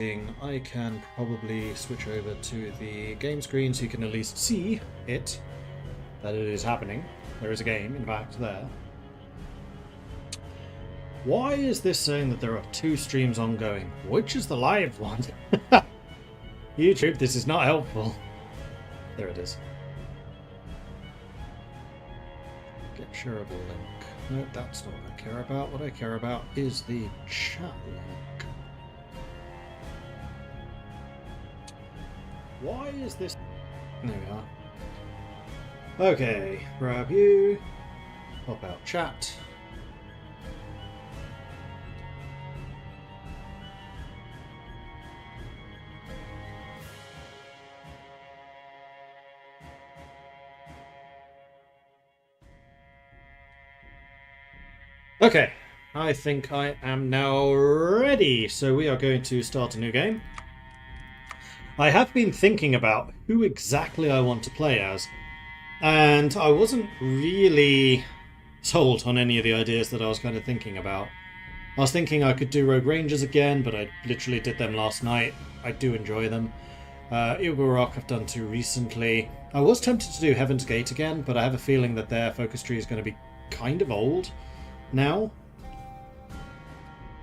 I can probably switch over to the game screen so you can at least see it, that it is happening. There is a game, in fact, there. Why is this saying that there are 2 streams ongoing? Which is the live one? YouTube, this is not helpful. There it is. Get shareable link. No, that's not what I care about. What I care about is the chat link. Why is this... There we are. Okay, grab you. Pop out chat. Okay, I think I am now ready. So we are going to start a new game. I have been thinking about who exactly I want to play as, and I wasn't really sold on any of the ideas that I was kind of thinking about. I was thinking I could do Rogue Rangers again, but I literally did them last night. I do enjoy them. Rock I've done 2 recently. I was tempted to do Heaven's Gate again, but I have a feeling that their focus tree is going to be kind of old now.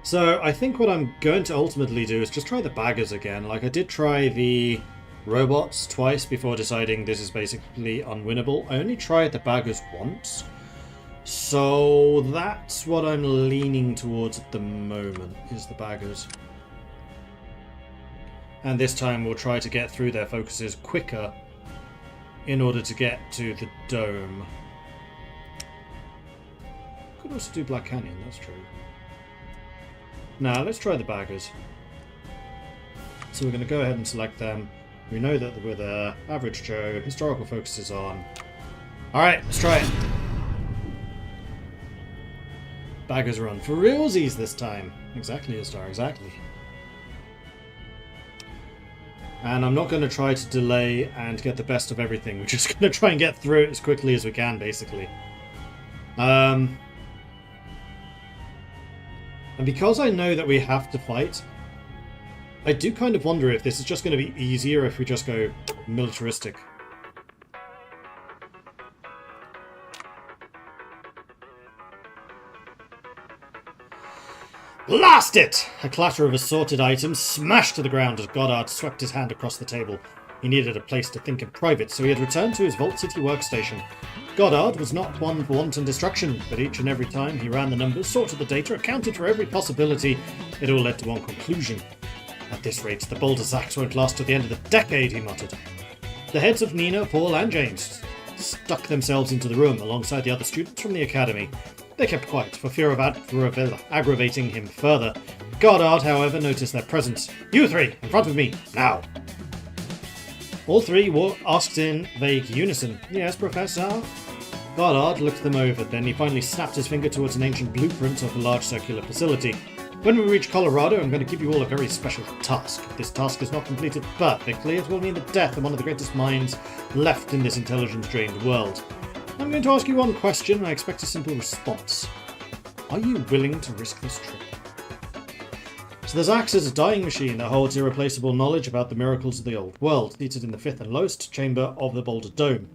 So I think what I'm going to ultimately do is just try the baggers again. Like, I did try the robots twice before deciding this is basically unwinnable. I only tried the baggers once. So that's what I'm leaning towards at the moment, is the baggers. And this time we'll try to get through their focuses quicker in order to get to the dome. Could also do Black Canyon, that's true. Now, let's try the baggers. So we're going to go ahead and select them. We know that we're there. Average Joe. Historical focus is on. Alright, let's try it. Baggers run for realsies this time. Exactly, Star, exactly. And I'm not going to try to delay and get the best of everything. We're just going to try and get through it as quickly as we can, basically. And because I know that we have to fight, I do kind of wonder if this is just going to be easier if we just go militaristic. Blast it! A clatter of assorted items smashed to the ground as Goddard swept his hand across the table. He needed a place to think in private, so he had returned to his Vault City workstation. Goddard was not one for wanton destruction, but each and every time he ran the numbers, sorted the data, accounted for every possibility, it all led to one conclusion. At this rate, the Boulder Zacks won't last to the end of the decade, he muttered. The heads of Nina, Paul and James stuck themselves into the room alongside the other students from the academy. They kept quiet for fear of aggravating him further. Goddard, however, noticed their presence. You 3, in front of me, now! All 3 asked in vague unison. Yes, Professor? Goddard looked them over, then he finally snapped his finger towards an ancient blueprint of a large circular facility. When we reach Colorado, I'm going to give you all a very special task. If this task is not completed perfectly, it will mean the death of one of the greatest minds left in this intelligence-drained world. I'm going to ask you one question, and I expect a simple response. Are you willing to risk this trip? So the Zax is a dying machine that holds irreplaceable knowledge about the miracles of the old world, seated in the 5th and lowest chamber of the Boulder Dome.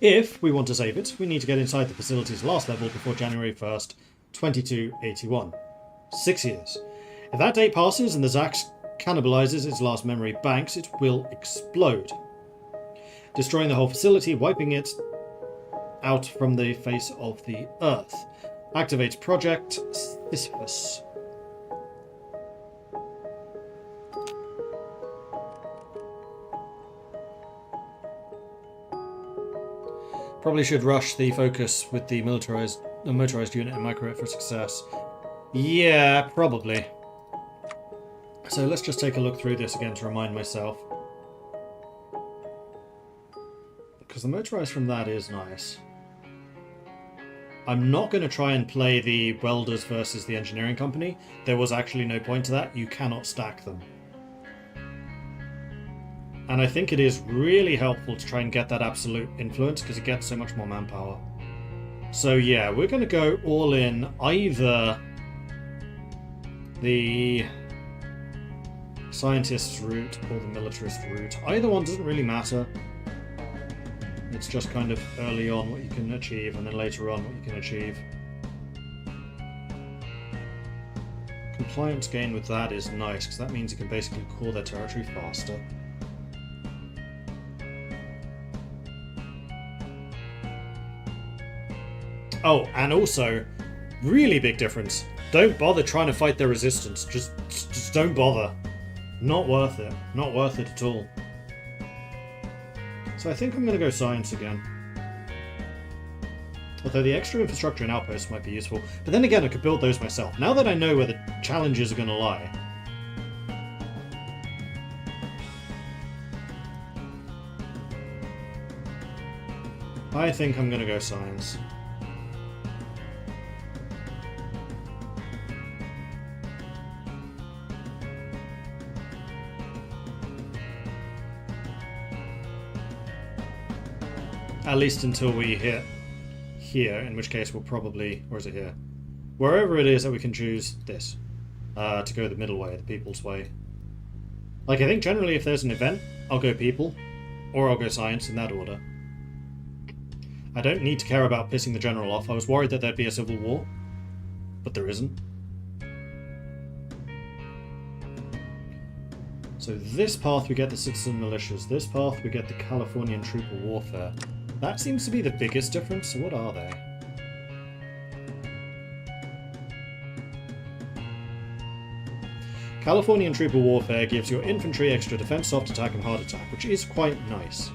If we want to save it, we need to get inside the facility's last level before January 1st, 2281. 6 years. If that date passes and the Zax cannibalizes its last memory banks, it will explode, destroying the whole facility, wiping it out from the face of the Earth. Activate Project Sisyphus. Probably should rush the focus with the motorized unit and micro it for success. Yeah, probably. So let's just take a look through this again to remind myself. Because the motorized from that is nice. I'm not going to try and play the welders versus the engineering company. There was actually no point to that. You cannot stack them. And I think it is really helpful to try and get that absolute influence because it gets so much more manpower. So yeah, we're going to go all in either the Scientist's route or the militarist route. Either one doesn't really matter. It's just kind of early on what you can achieve and then later on what you can achieve. Compliance gain with that is nice because that means you can basically core their territory faster. Oh, and also, really big difference. Don't bother trying to fight their resistance. Just don't bother. Not worth it. Not worth it at all. So I think I'm going to go science again. Although the extra infrastructure and outposts might be useful. But then again, I could build those myself. Now that I know where the challenges are going to lie. I think I'm going to go science. At least until we hit here, in which case we'll probably... Or is it here? Wherever it is that we can choose this. To go the middle way, the people's way. Like, I think generally if there's an event, I'll go people. Or I'll go science in that order. I don't need to care about pissing the general off. I was worried that there'd be a civil war. But there isn't. So this path we get the citizen militias. This path we get the Californian trooper warfare. That seems to be the biggest difference, so what are they? Californian trooper warfare gives your infantry extra defense, soft attack and hard attack, which is quite nice.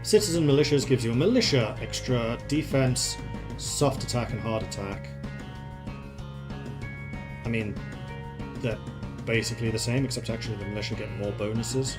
Citizen militias gives your militia extra defense, soft attack and hard attack. I mean, they're basically the same, except actually the militia get more bonuses.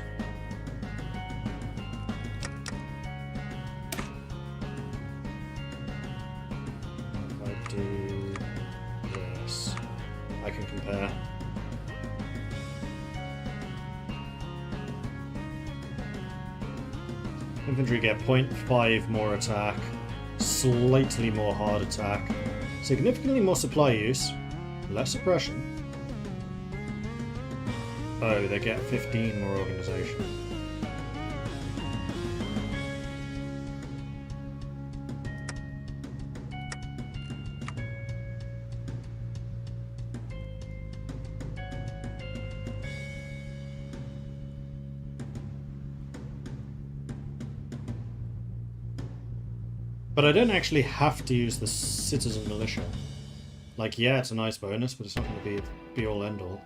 Infantry get 0.5 more attack, slightly more hard attack, significantly more supply use, less oppression. Oh, they get 15 more organization. But I don't actually have to use the citizen militia. Like, yeah, it's a nice bonus, but it's not going to be be-all, end-all.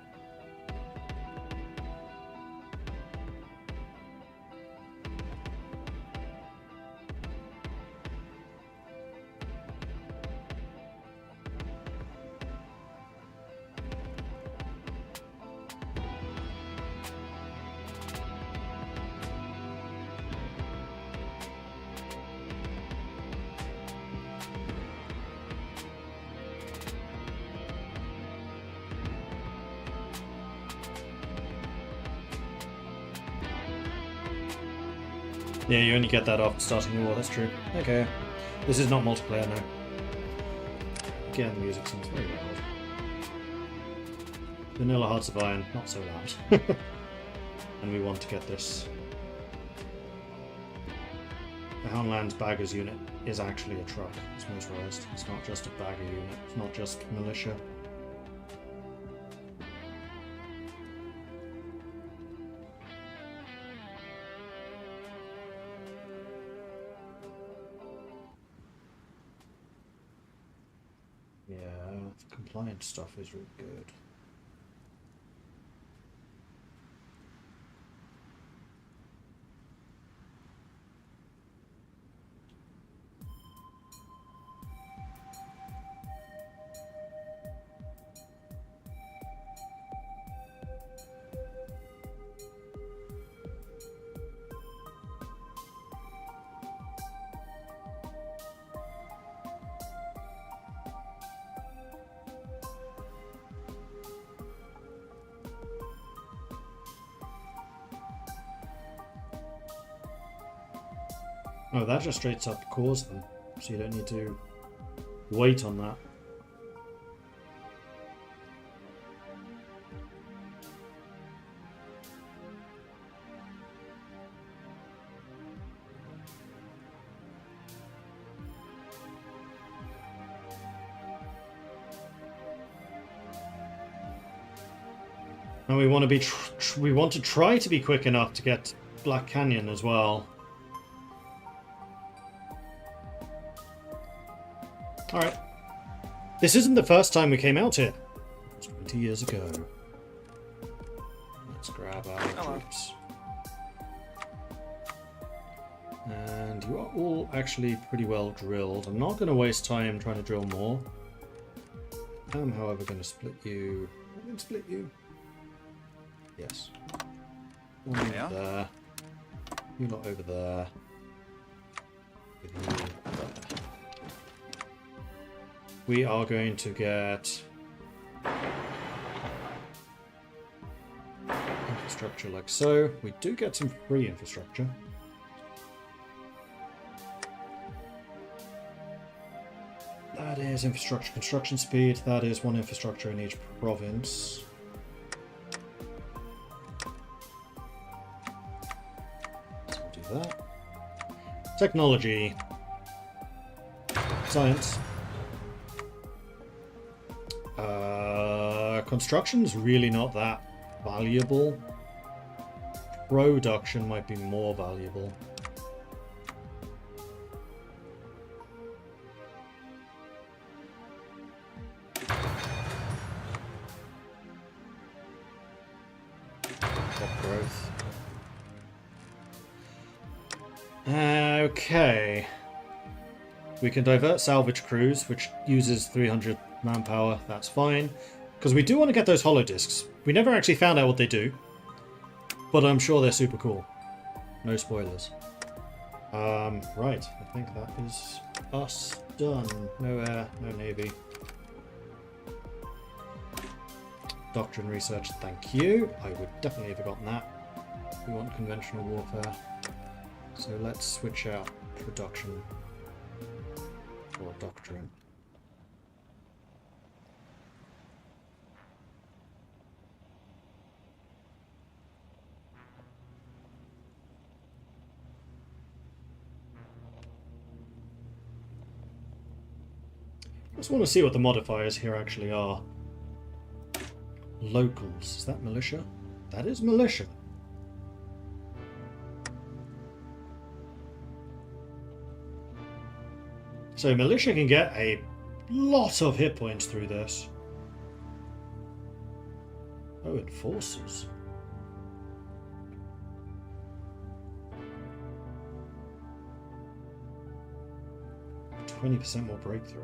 Yeah, you only get that after starting the war, that's true. Okay. This is not multiplayer now. Again, the music sounds very loud. Vanilla Hearts of Iron, not so loud. And we want to get this. The Houndlands Baggers unit is actually a truck. It's motorized. It's not just a bagger unit. It's not just militia. Yeah, the compliance stuff is really good. Oh, that just straight up cores them, so you don't need to wait on that. And we want to be we want to try to be quick enough to get Black Canyon as well. Alright. This isn't the first time we came out here. It was 20 years ago. Let's grab our troops. And you are all actually pretty well drilled. I'm not going to waste time trying to drill more. I'm, however, going to split you. I'm going to split you. Yes. One over there. You lot over there. With you there. We are going to get infrastructure like so. We do get some free infrastructure. That is infrastructure construction speed. That is one infrastructure in each province. So we'll do that. Technology. Science. Construction's really not that valuable. Production might be more valuable. Crop growth. Okay. We can divert salvage crews, which uses 300 manpower. That's fine. Because we do want to get those hollow discs. We never actually found out what they do. But I'm sure they're super cool. No spoilers. Right. I think that is us done. No air, no navy. Doctrine research, thank you. I would definitely have forgotten that. We want conventional warfare. So let's switch out production for doctrine. I just want to see what the modifiers here actually are. Locals. Is that militia? That is militia. So militia can get a lot of hit points through this. Oh, enforcers. %20 more breakthrough.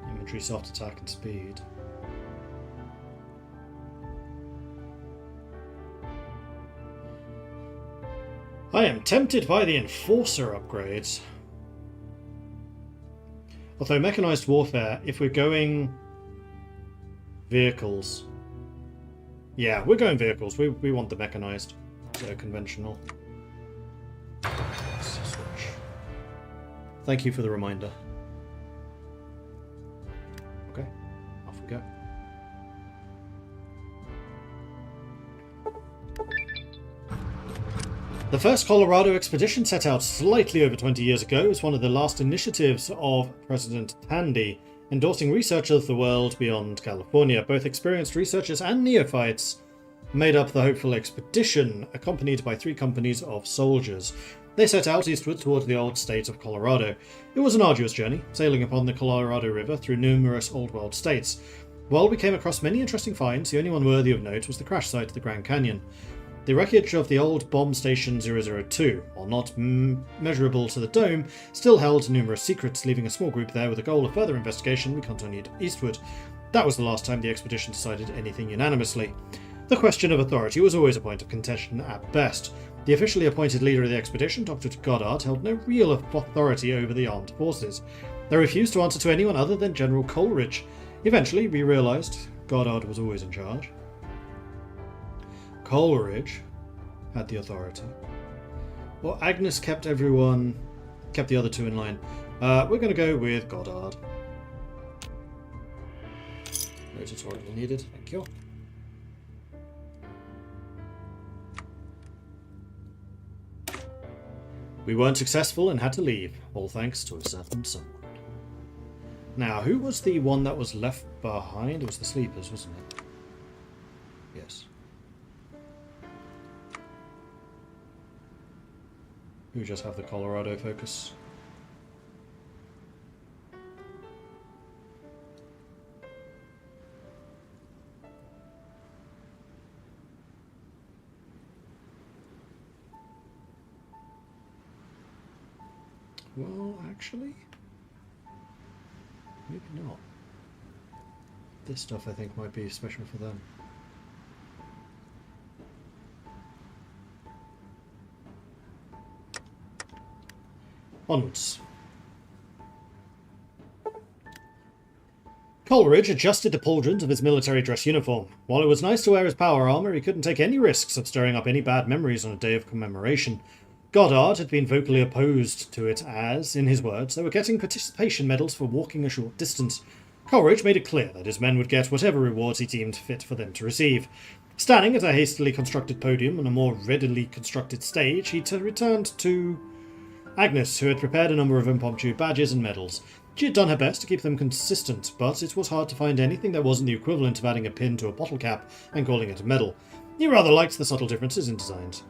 Infantry, soft attack and speed. I am tempted by the enforcer upgrades. Although mechanized warfare, if we're going vehicles. Yeah, we're going vehicles. We want the mechanized. So conventional. Let's switch. Thank you for the reminder. Okay, off we go. The first Colorado expedition set out slightly over 20 years ago as one of the last initiatives of President Tandy, endorsing research of the world beyond California. Both experienced researchers and neophytes made up the hopeful expedition, accompanied by 3 companies of soldiers. They set out eastward toward the old state of Colorado. It was an arduous journey, sailing upon the Colorado River through numerous Old World states. While we came across many interesting finds, the only one worthy of note was the crash site of the Grand Canyon. The wreckage of the old bomb station 002, while not measurable to the dome, still held numerous secrets, leaving a small group there with a goal of further investigation. We continued eastward. That was the last time the expedition decided anything unanimously. The question of authority was always a point of contention at best. The officially appointed leader of the expedition, Dr. Goddard, held no real authority over the armed forces. They refused to answer to anyone other than General Coleridge. Eventually, we realised Goddard was always in charge. Coleridge had the authority. Well, Agnes kept the other 2 in line. We're going to go with Goddard. No tutorial needed, thank you. We weren't successful and had to leave, all thanks to a certain someone. Now, who was the one that was left behind? It was the sleepers, wasn't it? Yes. Who just have the Colorado focus? Well, actually, maybe not. This stuff I think might be special for them. Onwards. Coleridge adjusted the pauldrons of his military dress uniform. While it was nice to wear his power armor, he couldn't take any risks of stirring up any bad memories on a day of commemoration. Goddard had been vocally opposed to it as, in his words, they were getting participation medals for walking a short distance. Coleridge made it clear that his men would get whatever rewards he deemed fit for them to receive. Standing at a hastily constructed podium on a more readily constructed stage, he returned to Agnes, who had prepared a number of impromptu badges and medals. She had done her best to keep them consistent, but it was hard to find anything that wasn't the equivalent of adding a pin to a bottle cap and calling it a medal. He rather liked the subtle differences in designs.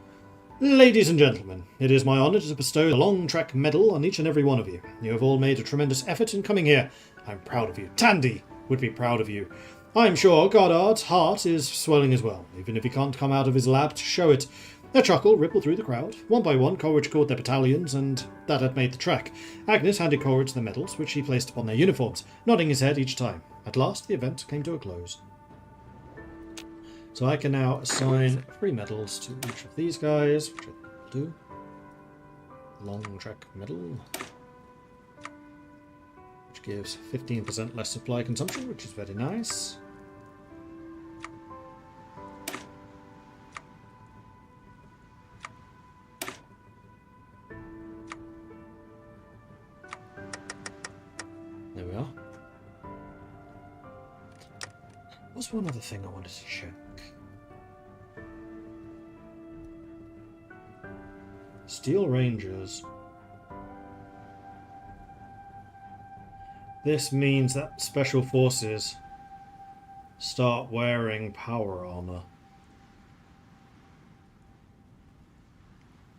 Ladies and gentlemen, it is my honour to bestow the Long Trek Medal on each and every one of you. You have all made a tremendous effort in coming here. I'm proud of you. Tandy would be proud of you. I'm sure Goddard's heart is swelling as well, even if he can't come out of his lab to show it. A chuckle rippled through the crowd. One by one, Coleridge called their battalions, and that had made the trek. Agnes handed Coleridge the medals, which he placed upon their uniforms, nodding his head each time. At last, the event came to a close. So I can now assign 3 medals to each of these guys, which I will do. Long Trek Medal, which gives 15% less supply consumption, which is very nice. There we are. What's one other thing I wanted to check? Steel Rangers. This means that Special Forces start wearing power armor.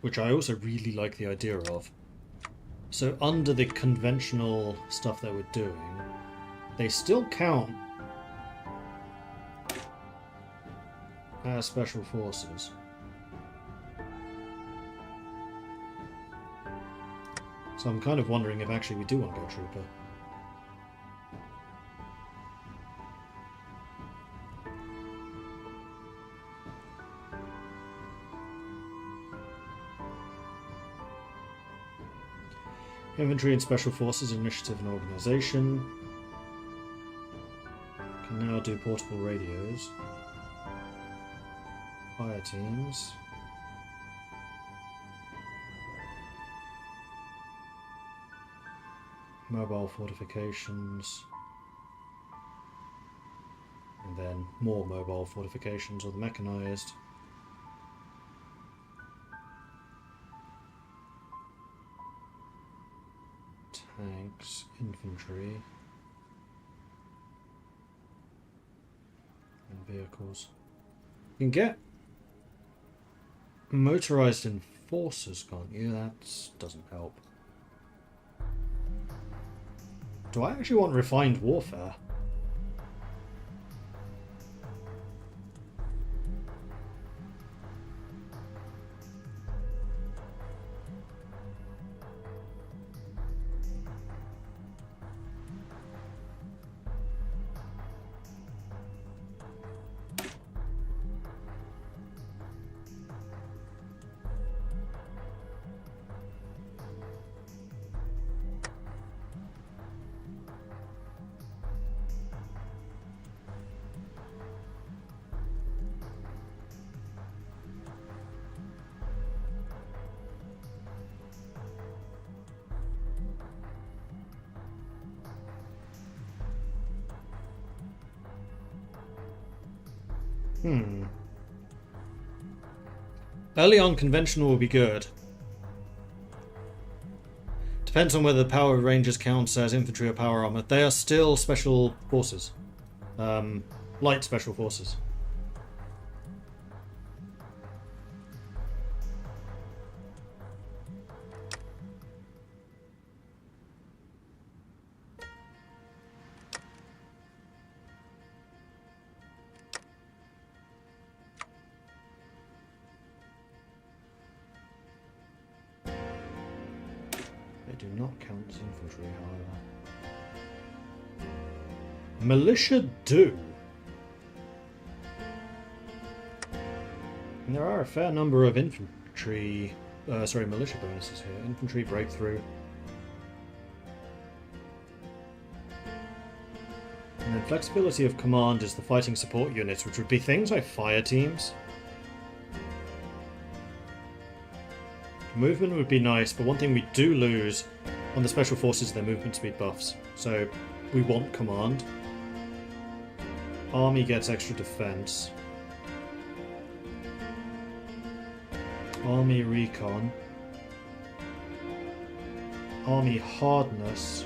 Which I also really like the idea of. So under the conventional stuff that we're doing, they still count as Special Forces. So I'm kind of wondering if actually we do want to go Trooper. Infantry and Special Forces Initiative and Organisation. Can now do portable radios. Fire teams. Mobile fortifications. And then more mobile fortifications or the mechanised. Tanks, infantry, and vehicles. You can get motorised enforcers, can't you? That doesn't help. Do I actually want refined warfare? Early on, conventional will be good. Depends on whether the Power Rangers counts as infantry or power armor. They are still special forces. Light special forces. Do not count as infantry, however. Militia do. And there are a fair number of infantry, militia bonuses here. Infantry breakthrough. And then flexibility of command is the fighting support units, which would be things like fire teams. Movement would be nice, but one thing we do lose on the special forces is their movement speed buffs. So we want command. Army gets extra defense. Army recon. Army hardness.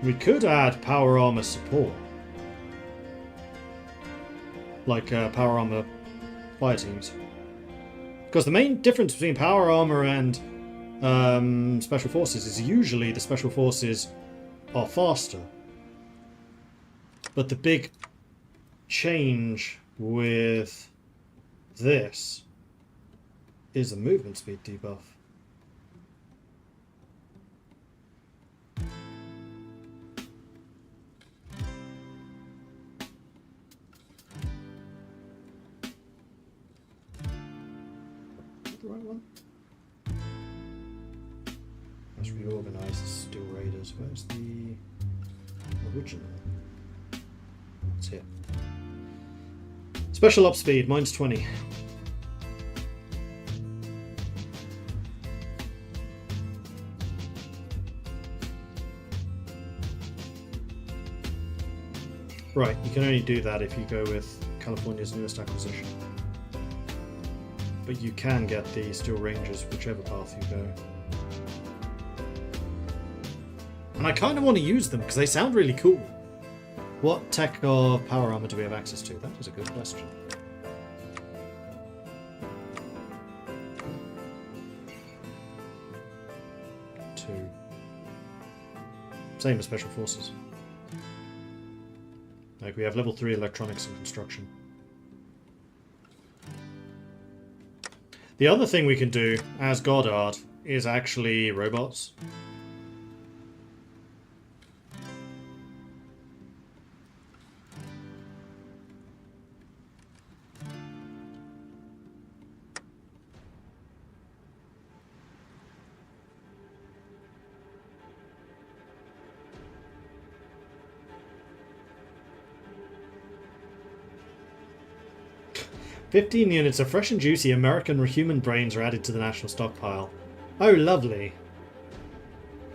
We could add power armor support. Like power armor fire teams. Because the main difference between power armor and special forces is usually the special forces are faster. But the big change with this is the movement speed debuff. The right one? Let's reorganize the Steel Raiders. Where's the original? It's here. Special up speed, -20. Right, you can only do that if you go with California's newest acquisition. But you can get the Steel Rangers whichever path you go. And I kind of want to use them because they sound really cool. What tech of power armor do we have access to? That is a good question. Two. Same as special forces. Like we have level 3 electronics and construction. The other thing we can do as Goddard is actually robots. "15 units of fresh and juicy American human brains are added to the national stockpile." Oh, lovely.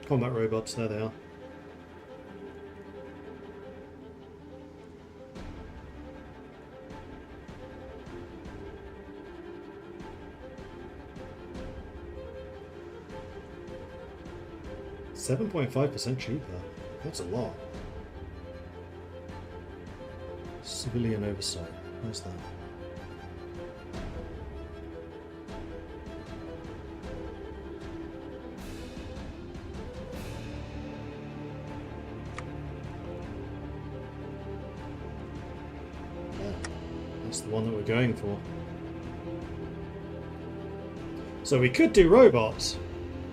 Combat robots, there they are. $7.5% cheaper. That's a lot. Civilian oversight. Where's that? That's the one that we're going for. So we could do robots.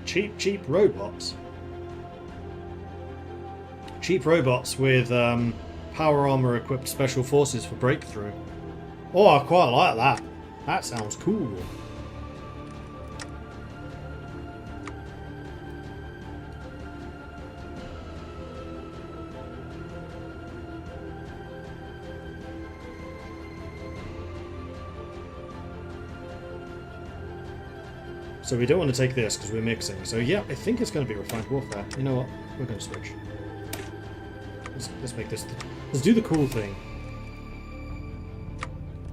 Cheap robots. Cheap robots with power armor equipped special forces for breakthrough. Oh, I quite like that. That sounds cool. So we don't want to take this because we're mixing. So yeah, I think it's going to be refined warfare. You know what? We're going to switch. Let's make this... Let's do the cool thing.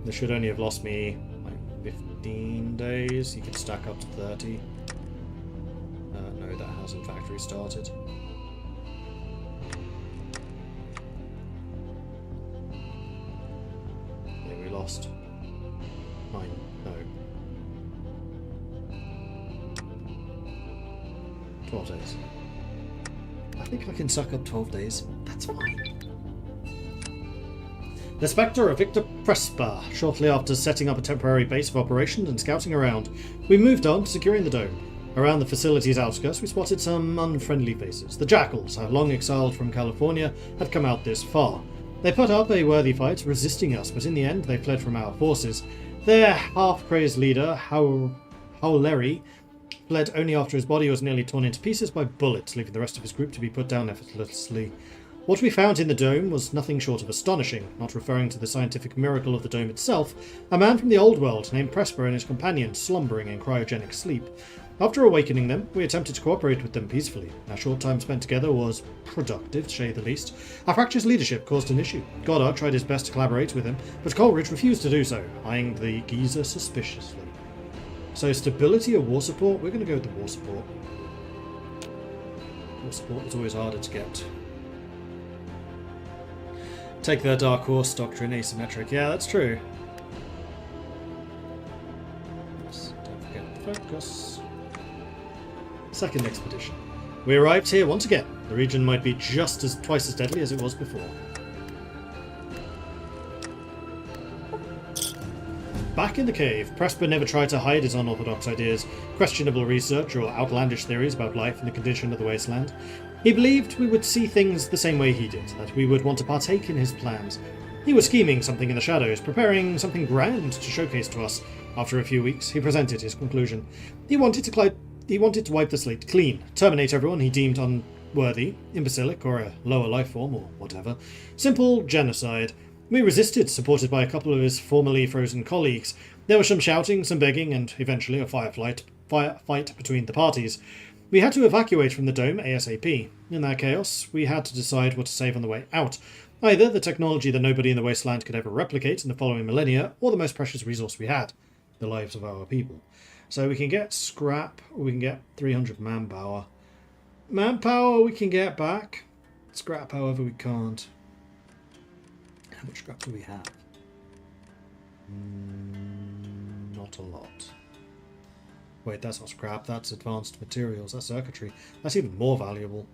This should only have lost me like 15 days. You could stack up to 30. No, that has in fact restarted. Yeah, we lost 9. No. 12 days. I think I can suck up 12 days. That's fine. The Spectre of Victor Prespa. Shortly after setting up a temporary base of operations and scouting around, we moved on to securing the dome. Around the facility's outskirts, we spotted some unfriendly faces. The Jackals, long exiled from California, had come out this far. They put up a worthy fight, resisting us, but in the end they fled from our forces. Their half-crazed leader, Howleri, fled only after his body was nearly torn into pieces by bullets, leaving the rest of his group to be put down effortlessly. What we found in the dome was nothing short of astonishing. Not referring to the scientific miracle of the dome itself, a man from the old world named Presper and his companion slumbering in cryogenic sleep. After awakening them, we attempted to cooperate with them peacefully. Our short time spent together was productive, to say the least. Our fractious leadership caused an issue. Goddard tried his best to collaborate with him, but Coleridge refused to do so, eyeing the geezer suspiciously. So stability or war support? We're going to go with the war support. War support is always harder to get. Take their Dark Horse doctrine, asymmetric. Yeah, that's true. Yes, don't forget the focus. Second expedition. We arrived here once again. The region might be twice as deadly as it was before. Back in the cave, Presper never tried to hide his unorthodox ideas, questionable research, or outlandish theories about life and the condition of the wasteland. He believed we would see things the same way he did, that we would want to partake in his plans. He was scheming something in the shadows, preparing something grand to showcase to us. After a few weeks, he presented his conclusion. He wanted to wipe the slate clean, terminate everyone he deemed unworthy, imbecilic, or a lower life form, or whatever. Simple genocide. We resisted, supported by a couple of his formerly frozen colleagues. There was some shouting, some begging, and eventually a firefight between the parties. We had to evacuate from the dome ASAP. In that chaos, we had to decide what to save on the way out. Either the technology that nobody in the wasteland could ever replicate in the following millennia, or the most precious resource we had, the lives of our people. So we can get scrap, or we can get 300 manpower. Manpower we can get back. Scrap, however, we can't. How much scrap do we have? Not a lot. Wait, that's not scrap, that's advanced materials, that's circuitry. That's even more valuable.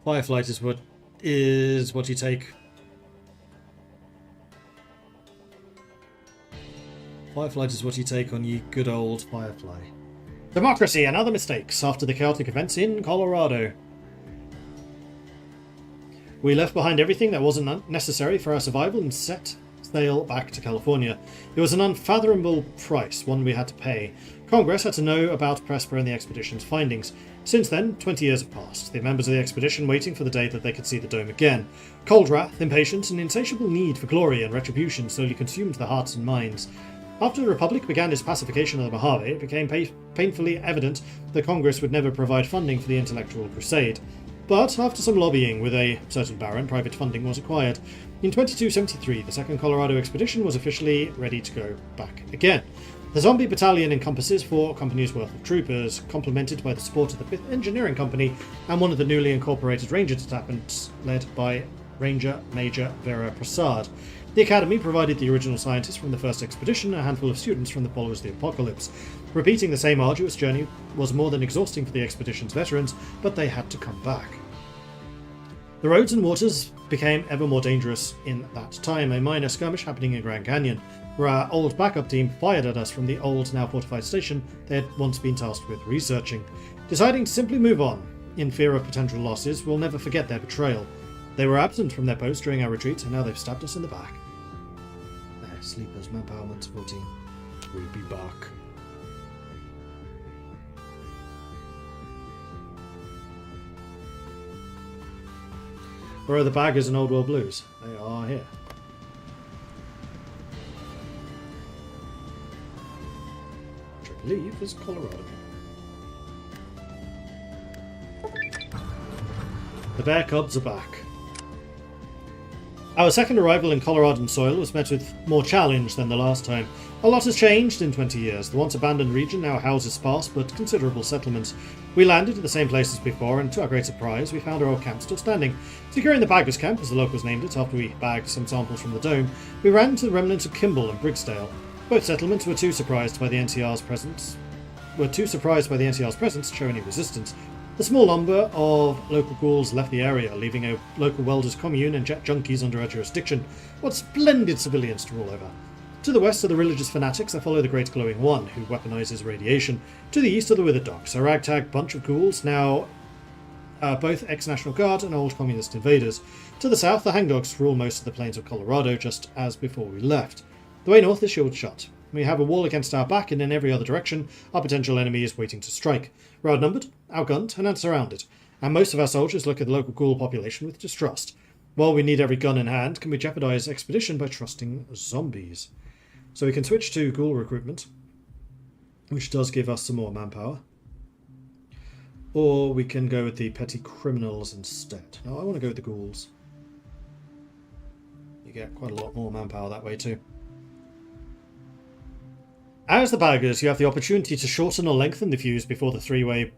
Fireflight is what you take. Fireflight is what you take on ye good old Firefly. Democracy and other mistakes after the chaotic events in Colorado. We left behind everything that wasn't necessary for our survival and set sail back to California. It was an unfathomable price, one we had to pay. Congress had to know about Presper and the expedition's findings. Since then, 20 years have passed, the members of the expedition waiting for the day that they could see the dome again. Cold wrath, impatience, and insatiable need for glory and retribution slowly consumed their hearts and minds. After the Republic began its pacification of the Mojave, it became painfully evident that Congress would never provide funding for the intellectual crusade. But after some lobbying with a certain baron, private funding was acquired. In 2273, the Second Colorado Expedition was officially ready to go back again. The Zombie Battalion encompasses 4 companies' worth of troopers, complemented by the support of the 5th Engineering Company and one of the newly incorporated Ranger detachments, led by Ranger Major Vera Prasad. The Academy provided the original scientists from the first expedition and a handful of students from the Followers of the Apocalypse. Repeating the same arduous journey was more than exhausting for the expedition's veterans, but they had to come back. The roads and waters became ever more dangerous in that time, a minor skirmish happening in Grand Canyon, where our old backup team fired at us from the old, now fortified station they had once been tasked with researching. Deciding to simply move on, in fear of potential losses, we'll never forget their betrayal. They were absent from their post during our retreat, and now they've stabbed us in the back. There, sleepers, manpower, 14. We'll be back. Where are the baggers and Old World Blues? They are here. Which I believe is Colorado. The bear cubs are back. Our second arrival in Coloradan soil was met with more challenge than the last time. A lot has changed in 20 years. The once abandoned region now houses sparse but considerable settlements. We landed at the same place as before, and to our great surprise, we found our old camp still standing. Securing the Baggers Camp, as the locals named it after we bagged some samples from the dome, we ran into the remnants of Kimball and Brigsdale. Both settlements were too surprised by the NCR's presence to show any resistance. The small number of local ghouls left the area, leaving a local welders commune and jet junkies under our jurisdiction. What splendid civilians to rule over. To the west are the religious fanatics that follow the Great Glowing One, who weaponizes radiation. To the east are the Withered Dogs, a ragtag bunch of ghouls, now both ex-National Guard and old communist invaders. To the south, the Hangdogs rule most of the plains of Colorado, just as before we left. The way north is shield shut. We have a wall against our back, and in every other direction, our potential enemy is waiting to strike. We're outnumbered, outgunned, and surrounded, and most of our soldiers look at the local ghoul population with distrust. While we need every gun in hand, can we jeopardize expedition by trusting zombies? So we can switch to ghoul recruitment, which does give us some more manpower. Or we can go with the petty criminals instead. No, I want to go with the ghouls. You get quite a lot more manpower that way too. As the Baggers, you have the opportunity to shorten or lengthen the fuse before the three-way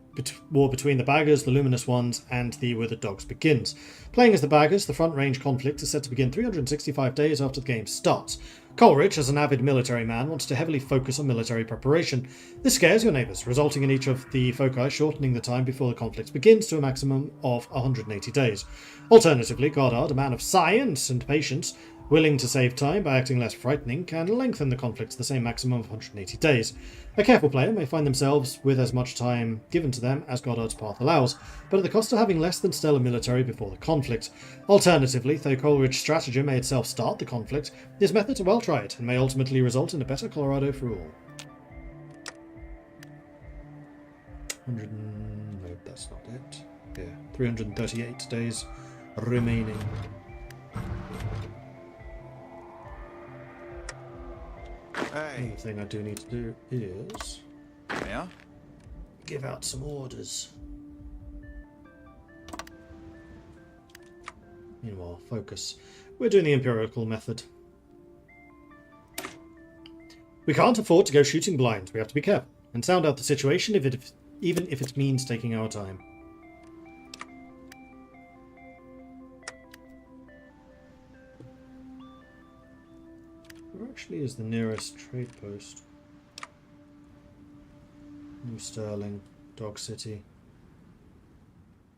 war between the Baggers, the Luminous Ones, and the Withered Dogs begins. Playing as the Baggers, the front-range conflict is set to begin 365 days after the game starts. Coleridge, as an avid military man, wants to heavily focus on military preparation. This scares your neighbours, resulting in each of the foci shortening the time before the conflict begins to a maximum of 180 days. Alternatively, Goddard, a man of science and patience, willing to save time by acting less frightening, can lengthen the conflict to the same maximum of 180 days. A careful player may find themselves with as much time given to them as Goddard's path allows, but at the cost of having less than stellar military before the conflict. Alternatively, though Coleridge's stratagem may itself start the conflict, his methods are well tried and may ultimately result in a better Colorado for all. 100 no, that's not it. Yeah, 338 days remaining. Hey. The thing I do need to do is give out some orders. Meanwhile, focus. We're doing the empirical method. We can't afford to go shooting blind. We have to be careful and sound out the situation, even if it means taking our time. Where actually is the nearest trade post? New Sterling, Dog City.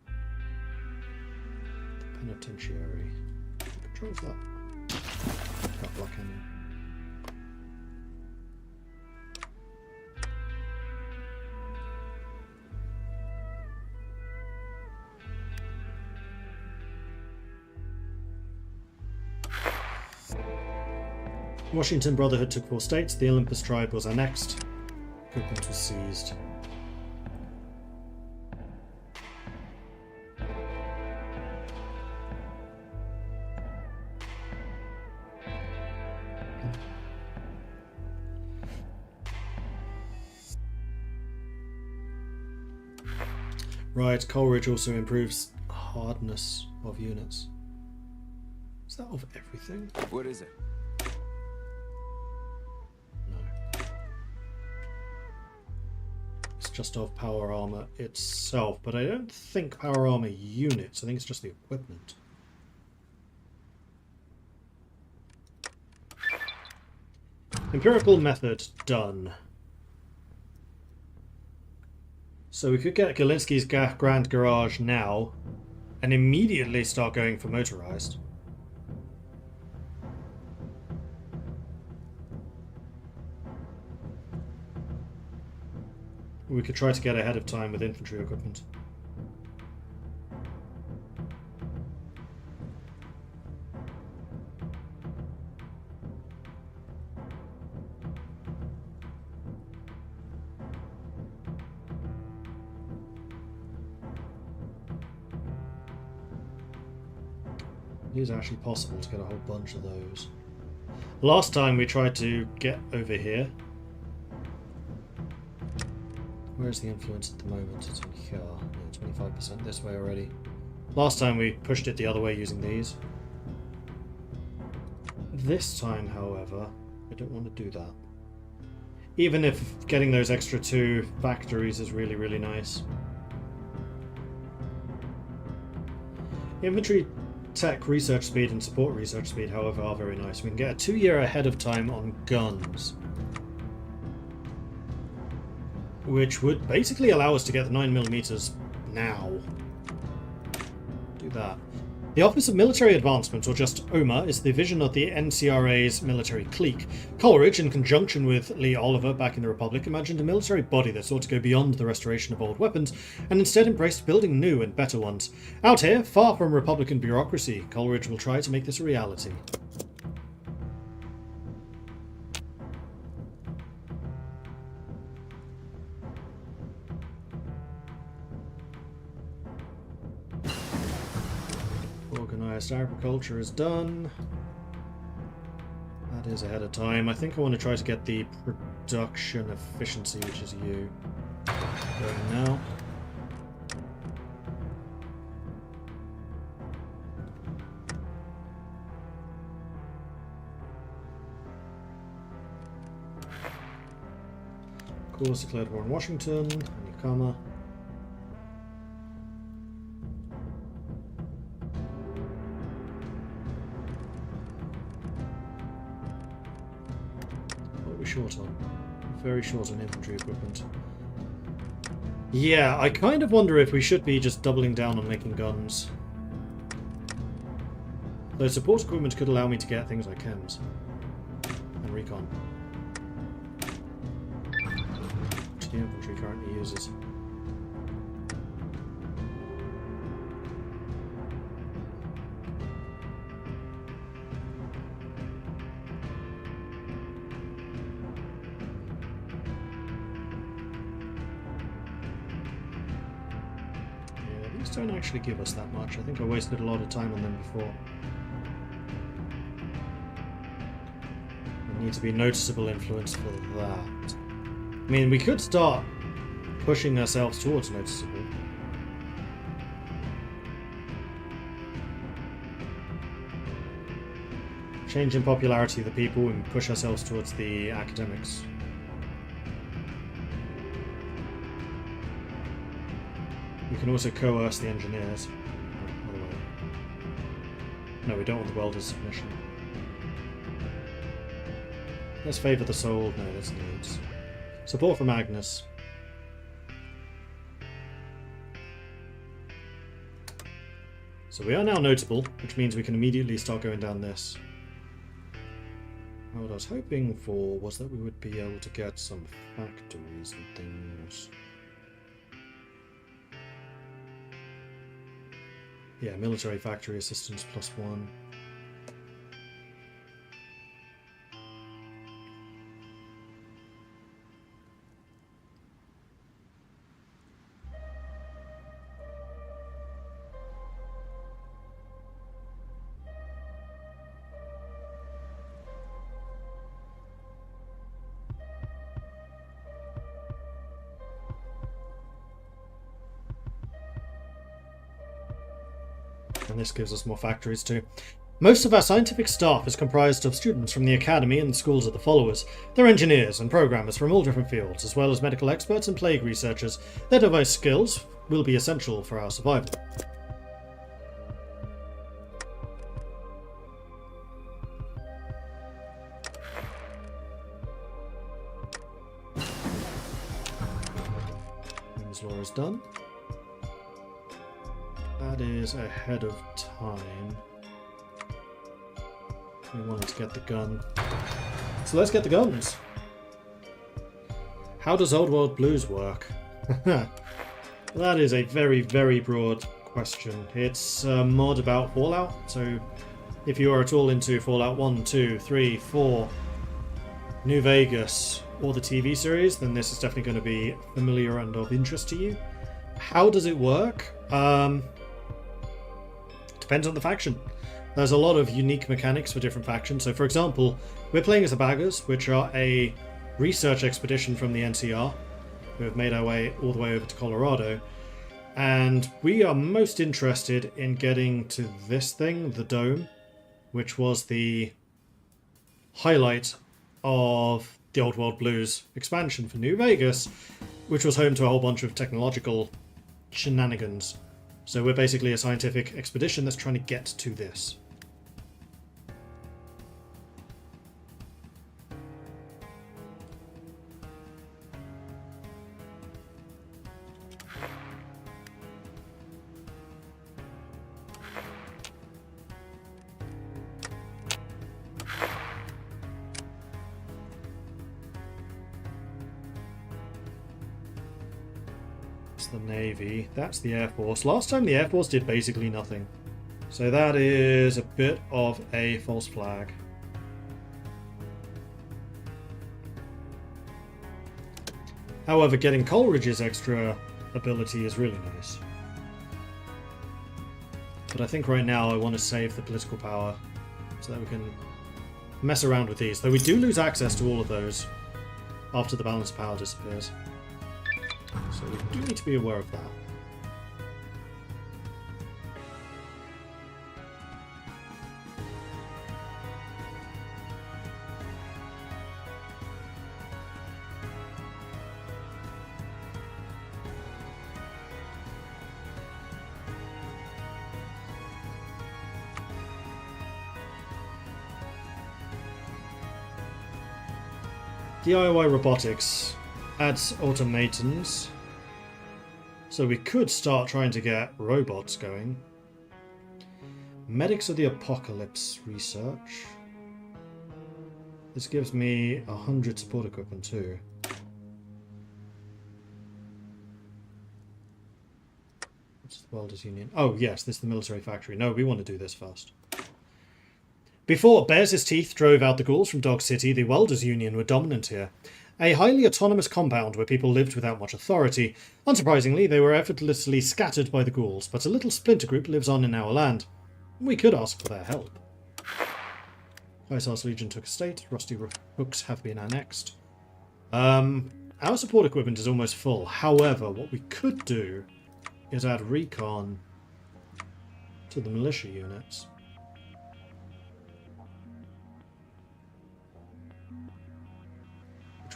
The Penitentiary. Who controls that? Got Black Canyon. Washington Brotherhood took 4 states. The Olympus tribe was annexed. Equipment was seized. Right, Coleridge also improves hardness of units. Is that of everything? What is it? Just of power armor itself, but I don't think power armor units. I think it's just the equipment. Empirical method done. So we could get Galinsky's Grand Garage now and immediately start going for motorized. We could try to get ahead of time with infantry equipment. It is actually possible to get a whole bunch of those. Last time we tried to get over here. Where's the influence at the moment? It's in here. Yeah, 25% this way already. Last time we pushed it the other way using these. this time, however, I don't want to do that. Even if getting those extra 2 factories is really, really nice. Infantry tech research speed and support research speed, however, are very nice. We can get a 2-year ahead of time on guns, which would basically allow us to get the 9mm now. Do that. The Office of Military Advancement, or just OMA, is the division of the NCRA's military clique. Coleridge, in conjunction with Lee Oliver back in the Republic, imagined a military body that sought to go beyond the restoration of old weapons and instead embraced building new and better ones. Out here, far from Republican bureaucracy, Coleridge will try to make this a reality. Organised agriculture is done. That is ahead of time. I think I want to try to get the production efficiency, which is you, going now. Of course, declared war on Washington, Newcomer. Short on. Very short on infantry equipment. Yeah, I kind of wonder if we should be just doubling down on making guns. Though support equipment could allow me to get things like chems and recon, which the infantry currently uses. Don't actually give us that much. I think I wasted a lot of time on them before. There needs to be noticeable influence for that. I mean, we could start pushing ourselves towards noticeable. Change in popularity of the people and push ourselves towards the academics. We can also coerce the engineers. No, we don't want the welders' submission. Let's favour the soul. No, that's needs. Support from Agnes. So we are now notable, which means we can immediately start going down this. What I was hoping for was that we would be able to get some factories and things. Yeah, military factory assistance +1. And this gives us more factories too. Most of our scientific staff is comprised of students from the academy and the schools of the followers. They're engineers and programmers from all different fields, as well as medical experts and plague researchers. Their diverse skills will be essential for our survival. This law is done. That is ahead of time. We wanted to get the gun. So let's get the guns. How does Old World Blues work? That is a very, very broad question. It's a mod about Fallout, so if you are at all into Fallout 1, 2, 3, 4, New Vegas, or the TV series, then this is definitely going to be familiar and of interest to you. How does it work? Depends on the faction. There's a lot of unique mechanics for different factions. So, for example, we're playing as the Baggers, which are a research expedition from the NCR. We've made our way all the way over to Colorado. And we are most interested in getting to this thing, the Dome, which was the highlight of the Old World Blues expansion for New Vegas, which was home to a whole bunch of technological shenanigans. So we're basically a scientific expedition that's trying to get to this. The Navy, that's the Air Force. Last time the Air Force did basically nothing, so that is a bit of a false flag. However, getting Coleridge's extra ability is really nice, but I think right now I want to save the political power so that we can mess around with these, though we do lose access to all of those after the balance of power disappears. So we do need to be aware of that. DIY robotics adds automatons. So we could start trying to get robots going. Medics of the Apocalypse research. This gives me 100 support equipment too. What's the Welders Union? Oh yes, this is the military factory. No, we want to do this first. Before Bears' Teeth drove out the ghouls from Dog City, the Welders Union were dominant here. A highly autonomous compound where people lived without much authority. Unsurprisingly, they were effortlessly scattered by the ghouls, but a little splinter group lives on in our land. We could ask for their help. Hussars Legion took a state. Rusty hooks have been annexed. Our support equipment is almost full. However, what we could do is add recon to the militia units.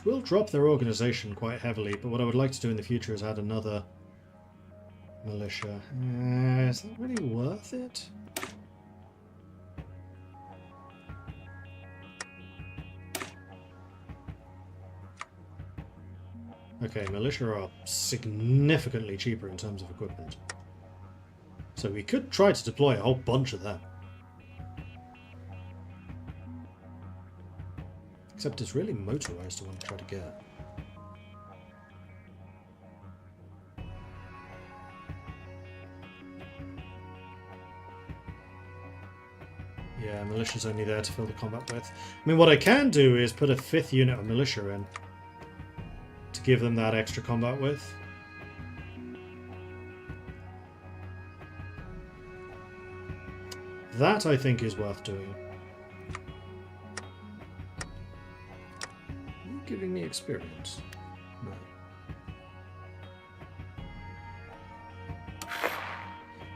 Will drop their organization quite heavily, but what I would like to do in the future is add another militia. Is that really worth it? Okay, militia are significantly cheaper in terms of equipment. So we could try to deploy a whole bunch of them. Except it's really motorized I want to try to get. Yeah, militia's only there to fill the combat with. I mean, what I can do is put a 5th unit of militia in to give them that extra combat with. That, I think, is worth doing. Giving me experience. No.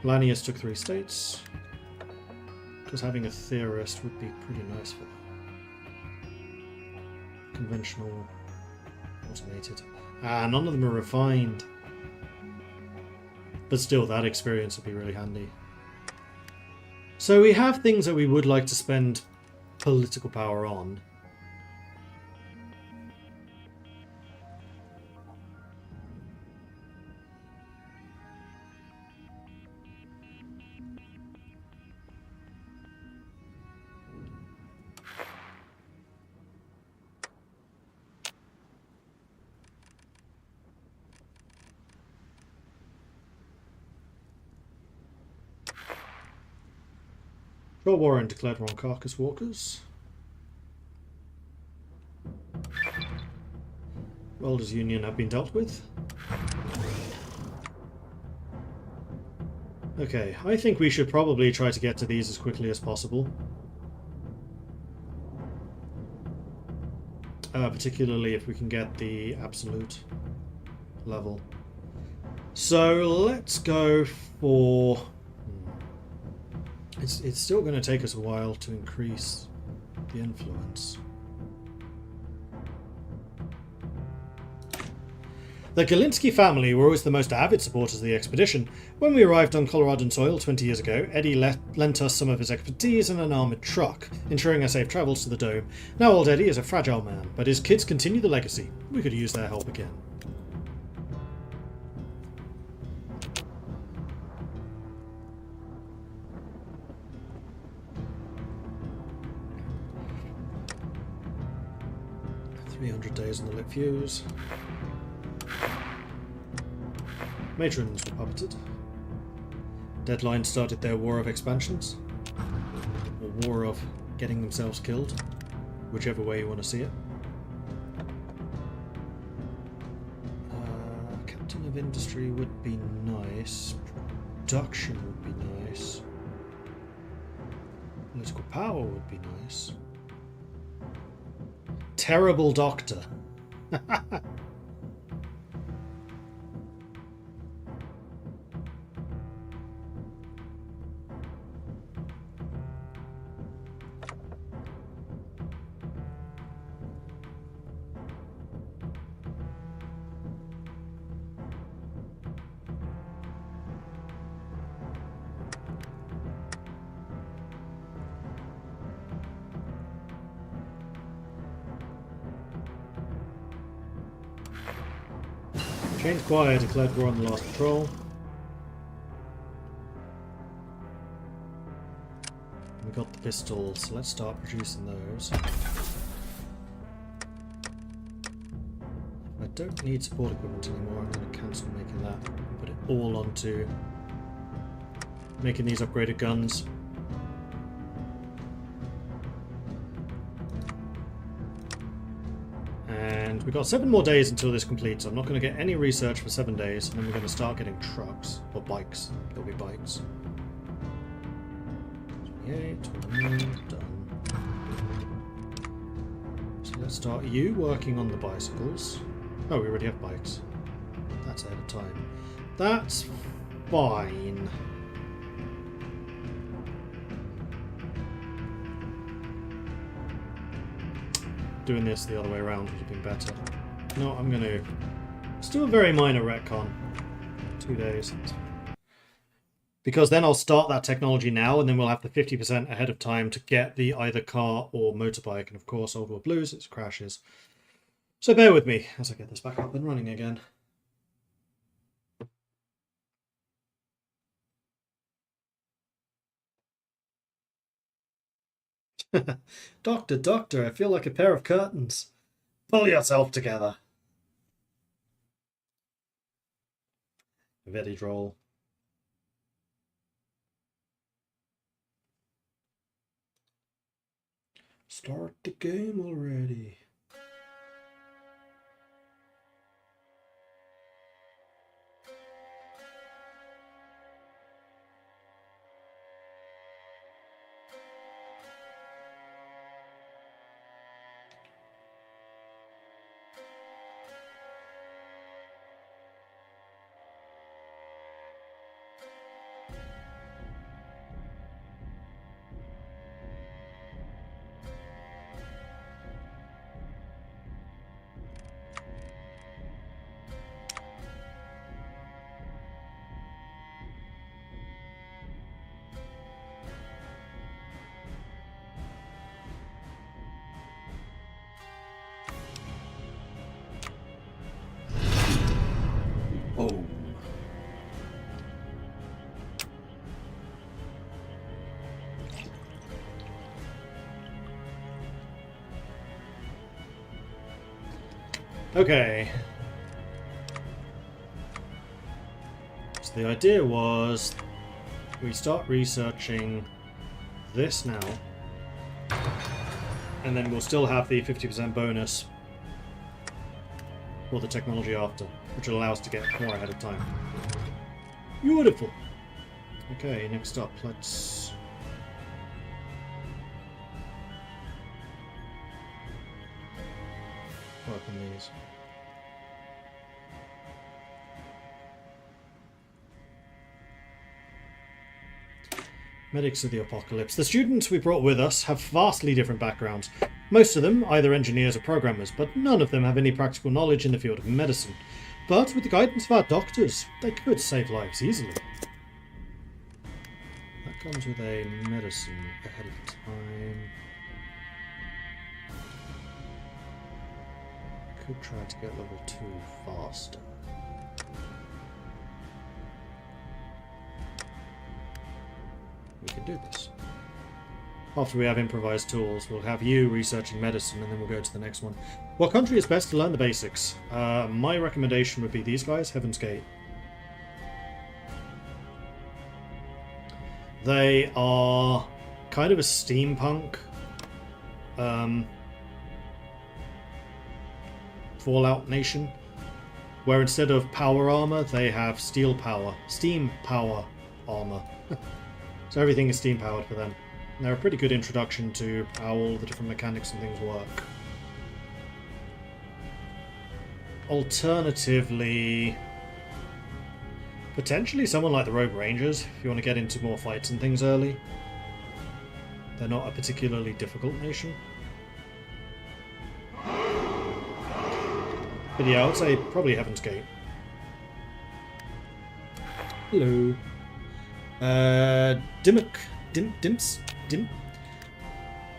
Lanius took 3 states. Because having a theorist would be pretty nice for them. Conventional. Automated. Ah, none of them are refined. But still, that experience would be really handy. So we have things that we would like to spend political power on. Short Warren declared war on Carcass Walkers. Welders Union have been dealt with. Okay, I think we should probably try to get to these as quickly as possible. Particularly if we can get the absolute level. So let's go for... It's still going to take us a while to increase the influence. The Galinsky family were always the most avid supporters of the expedition. When we arrived on Coloradan soil 20 years ago, Eddie lent us some of his expertise and an armoured truck, ensuring our safe travels to the dome. Now old Eddie is a fragile man, but his kids continue the legacy. We could use their help again. Days on the lit fuse. Matrons were puppeted. Deadline started their war of expansions. Or war of getting themselves killed. Whichever way you want to see it. Captain of Industry would be nice. Production would be nice. Political power would be nice. Terrible doctor. Chained Choir declared war on the last patrol. We got the pistols, so let's start producing those. I don't need support equipment anymore, I'm going to cancel making that and put it all onto making these upgraded guns. We've got 7 more days until this completes. I'm not going to get any research for 7 days, and then we're going to start getting trucks, or bikes. There'll be bikes. 28, 29, done. So let's start you working on the bicycles. Oh, we already have bikes. That's ahead of time. That's fine. Doing this the other way around would have been better. No, I'm going to... Still a very minor retcon. 2 days. Because then I'll start that technology now, and then we'll have the 50% ahead of time to get the either car or motorbike. And of course, Old World Blues, it crashes. So bear with me as I get this back up and running again. Doctor, doctor, I feel like a pair of curtains. Pull yourself together. Very droll. Start the game already. Oh. Okay. So the idea was we start researching this now, and then we'll still have the 50% bonus for the technology after, which will allow us to get more ahead of time. Beautiful. Okay, next up, let's... work on these. Medics of the Apocalypse. The students we brought with us have vastly different backgrounds. Most of them either engineers or programmers, but none of them have any practical knowledge in the field of medicine. But with the guidance of our doctors, they could save lives easily. That comes with a medicine ahead of time. Could try to get level 2 faster. We can do this. After we have improvised tools, we'll have you researching medicine, and then we'll go to the next one. What country is best to learn the basics? My recommendation would be these guys, Heaven's Gate. They are kind of a steampunk Fallout nation, where instead of power armor, they have steam power armor. So everything is steam powered for them. And they're a pretty good introduction to how all the different mechanics and things work. Alternatively, potentially someone like the Rogue Rangers, if you want to get into more fights and things early. They're not a particularly difficult nation. But yeah, I would say probably Heaven's Gate. Hello.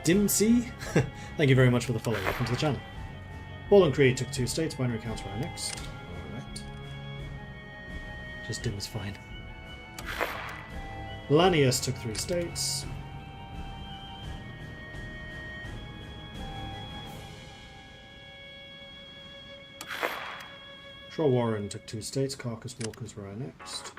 Dimsy? Thank you very much for the follow. Welcome to the channel. Ball and Creed took 2 states. Binary counts were next. Alright. Just Dim is fine. Lanius took 3 states. Shaw Warren took 2 states. Carcass Walkers were next.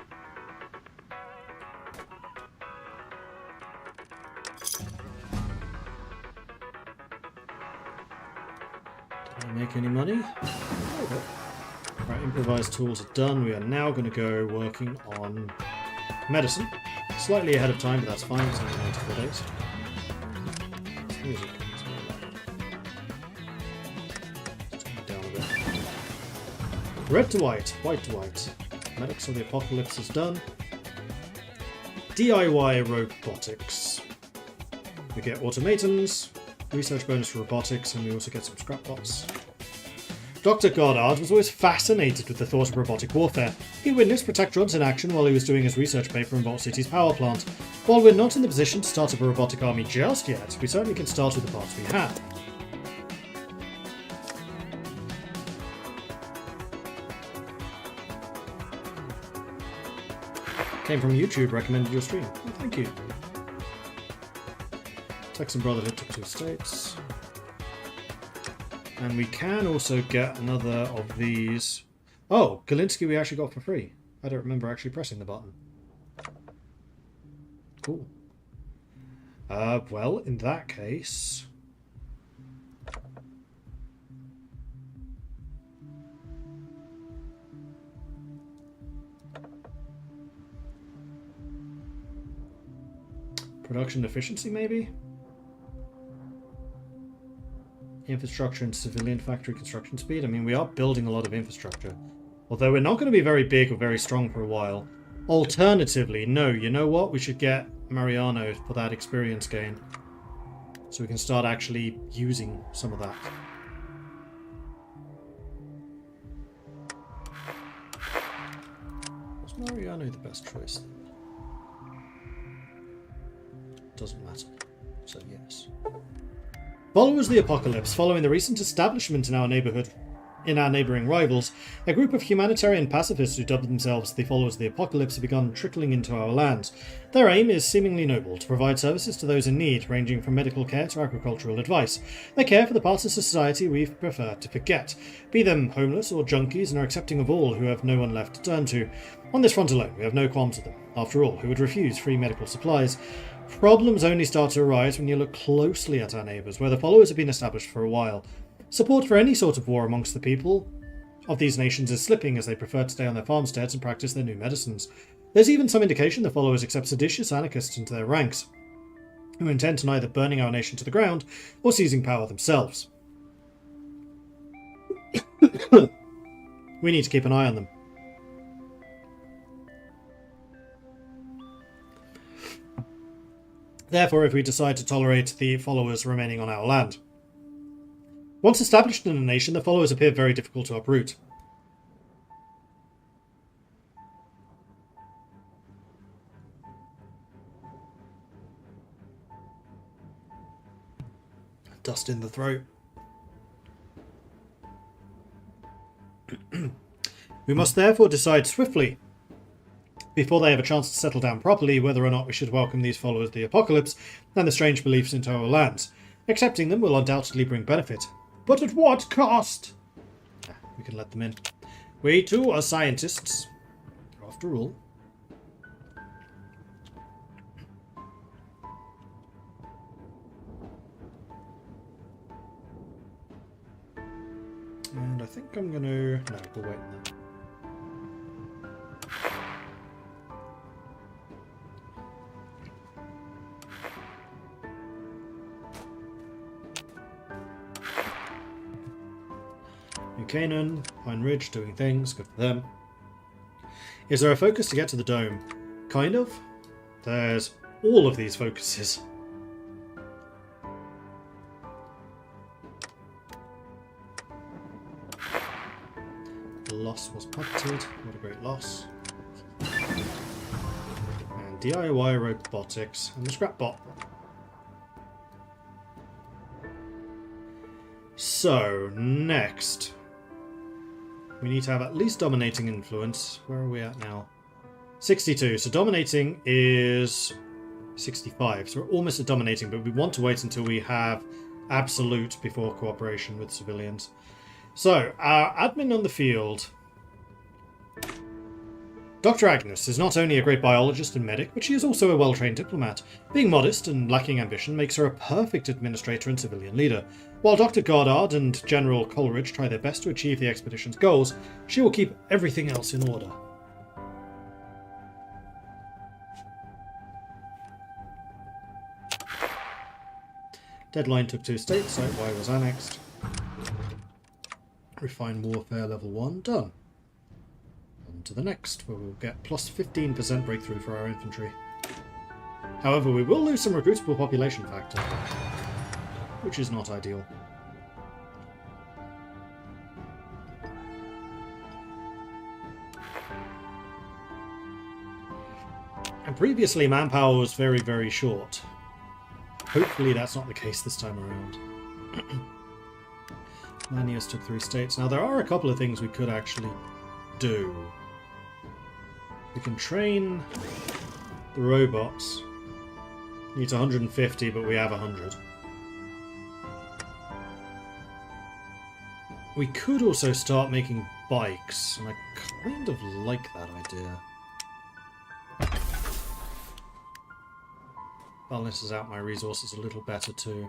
Did I make any money? Okay. Right, improvised tools are done. We are now going to go working on medicine. Slightly ahead of time, but that's fine. It's only 94 days. Music. Red to white, white to white. Medics of the Apocalypse is done. DIY robotics. We get automatons, research bonus for robotics, and we also get some scrap bots. Dr. Goddard was always fascinated with the thought of robotic warfare. He witnessed Protectrons in action while he was doing his research paper in Vault City's power plant. While we're not in the position to start up a robotic army just yet, we certainly can start with the parts we have. Came from YouTube, recommended your stream. Oh, thank you. Texan Brotherhood took 2 states. And we can also get another of these. Oh, Galinsky we actually got for free. I don't remember actually pressing the button. Cool. Well, in that case... Production efficiency, maybe? Infrastructure and civilian factory construction speed. I mean, we are building a lot of infrastructure. Although we're not going to be very big or very strong for a while. Alternatively, no, you know what? We should get Mariano for that experience gain. So we can start actually using some of that. Was Mariano the best choice then? Doesn't matter. So yes. Followers of the Apocalypse. Following the recent establishment in our neighbouring rivals, a group of humanitarian pacifists who dubbed themselves the Followers of the Apocalypse have begun trickling into our lands. Their aim is seemingly noble, to provide services to those in need, ranging from medical care to agricultural advice. They care for the parts of society we prefer to forget, be them homeless or junkies, and are accepting of all who have no one left to turn to. On this front alone, we have no qualms with them. After all, who would refuse free medical supplies? Problems only start to arise when you look closely at our neighbours, where the followers have been established for a while. Support for any sort of war amongst the people of these nations is slipping, as they prefer to stay on their farmsteads and practice their new medicines. There's even some indication the followers accept seditious anarchists into their ranks, who intend on either burning our nation to the ground or seizing power themselves. We need to keep an eye on them. Therefore, if we decide to tolerate the followers remaining on our land. Once established in a nation, the followers appear very difficult to uproot. Dust in the throat. We must therefore decide swiftly, before they have a chance to settle down properly, whether or not we should welcome these followers of the apocalypse and the strange beliefs into our lands. Accepting them will undoubtedly bring benefit. But at what cost? We can let them in. We too are scientists, after all. And I think I'm gonna... No, we'll wait on that. New Canaan, Pine Ridge, doing things, good for them. Is there a focus to get to the dome? Kind of. There's all of these focuses. Loss was pocketed. What a great loss. And DIY robotics and the scrap bot. So, next. We need to have at least dominating influence. Where are we at now? 62. So dominating is 65. So we're almost at dominating, but we want to wait until we have absolute before cooperation with civilians. So, our admin on the field. Dr. Agnes is not only a great biologist and medic, but she is also a well-trained diplomat. Being modest and lacking ambition makes her a perfect administrator and civilian leader. While Dr. Goddard and General Coleridge try their best to achieve the expedition's goals, she will keep everything else in order. Deadline took 2 states, Site Y was annexed. Refine Warfare Level 1, done. On to the next, where we'll get plus 15% breakthrough for our infantry. However, we will lose some recruitable population factor, which is not ideal. And previously, manpower was very, very short. Hopefully that's not the case this time around. Manius took 3 states. Now, there are a couple of things we could actually do. We can train the robots. Needs 150, but we have 100. We could also start making bikes, and I kind of like that idea. Balances out my resources a little better too.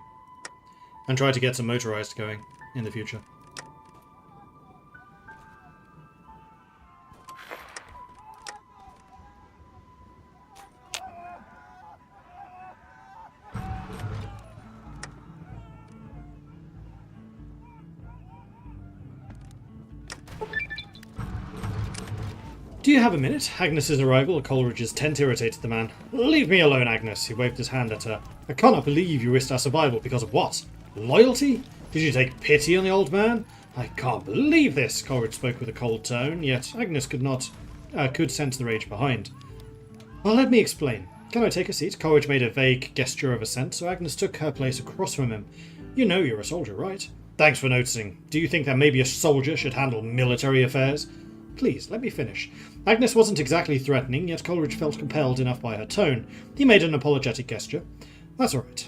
And try to get some motorized going in the future. Do you have a minute? Agnes's arrival at Coleridge's tent irritated the man. Leave me alone, Agnes. He waved his hand at her. I cannot believe you risked our survival because of what? Loyalty? Did you take pity on the old man? I can't believe this. Coleridge spoke with a cold tone, yet Agnes could sense the rage behind. Well, let me explain. Can I take a seat? Coleridge made a vague gesture of assent, so Agnes took her place across from him. You know you're a soldier, right? Thanks for noticing. Do you think that maybe a soldier should handle military affairs? Please, let me finish. Agnes wasn't exactly threatening, yet Coleridge felt compelled enough by her tone. He made an apologetic gesture. That's all right.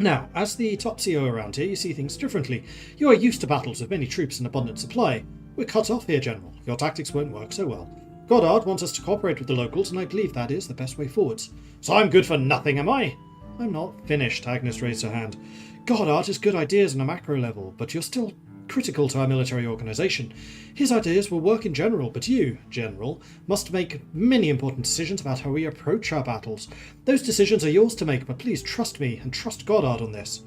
Now, as the top CO around here, you see things differently. You are used to battles with many troops and abundant supply. We're cut off here, General. Your tactics won't work so well. Goddard wants us to cooperate with the locals, and I believe that is the best way forwards. So I'm good for nothing, am I? I'm not finished, Agnes raised her hand. Goddard has good ideas on a macro level, but you're still critical to our military organisation. His ideas will work in general, but you, General, must make many important decisions about how we approach our battles. Those decisions are yours to make, but please trust me and trust Goddard on this.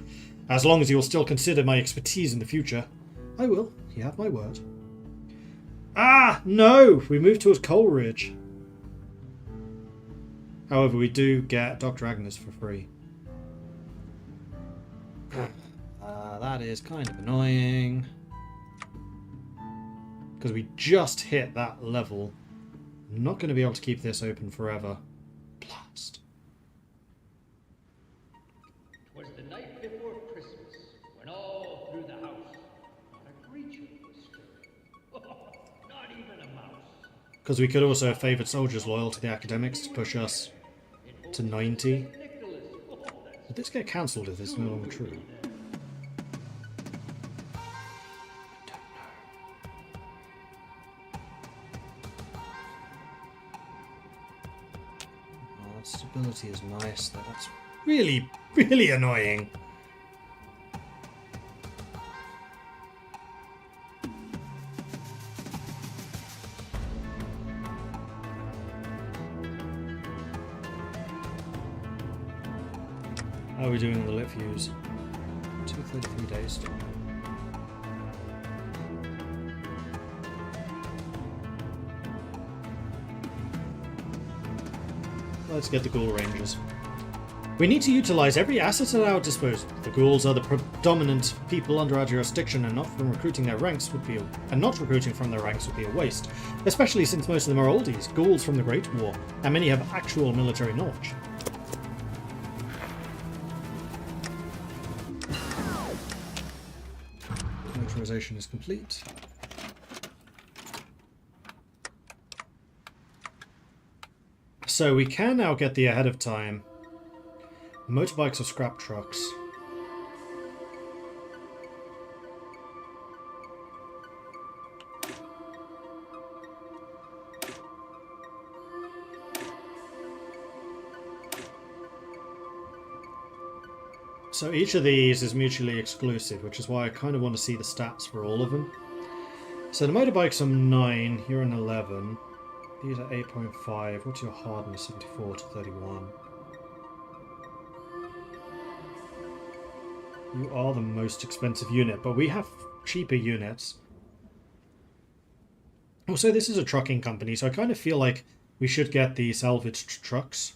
As long as you will still consider my expertise in the future. I will. You have my word. Ah, no! We moved towards Coleridge. However, we do get Dr. Agnes for free. That is kind of annoying. Because we just hit that level. I'm not going to be able to keep this open forever. Blast. Was the night before Christmas, when all through the house, not a creature was stirring. Not even a mouse. Because we could also have favoured soldiers loyal to the academics to push us to 90. Did this get cancelled if this is no longer true? Stability is nice, though that's really, really annoying. How are we doing on the lit fuse? 233 days still. Let's get the ghoul rangers. We need to utilize every asset at our disposal. The ghouls are the predominant people under our jurisdiction, and not recruiting from their ranks would be a waste. Especially since most of them are oldies, ghouls from the Great War, and many have actual military knowledge. Motorization is complete. So we can now get the ahead of time. Motorbikes or scrap trucks. So each of these is mutually exclusive, which is why I kind of want to see the stats for all of them. So the motorbikes are 9, you're an 11. These are 8.5. What's your hardness? 74 to 31. You are the most expensive unit, but we have cheaper units. Also, this is a trucking company, so I kind of feel like we should get the salvaged trucks.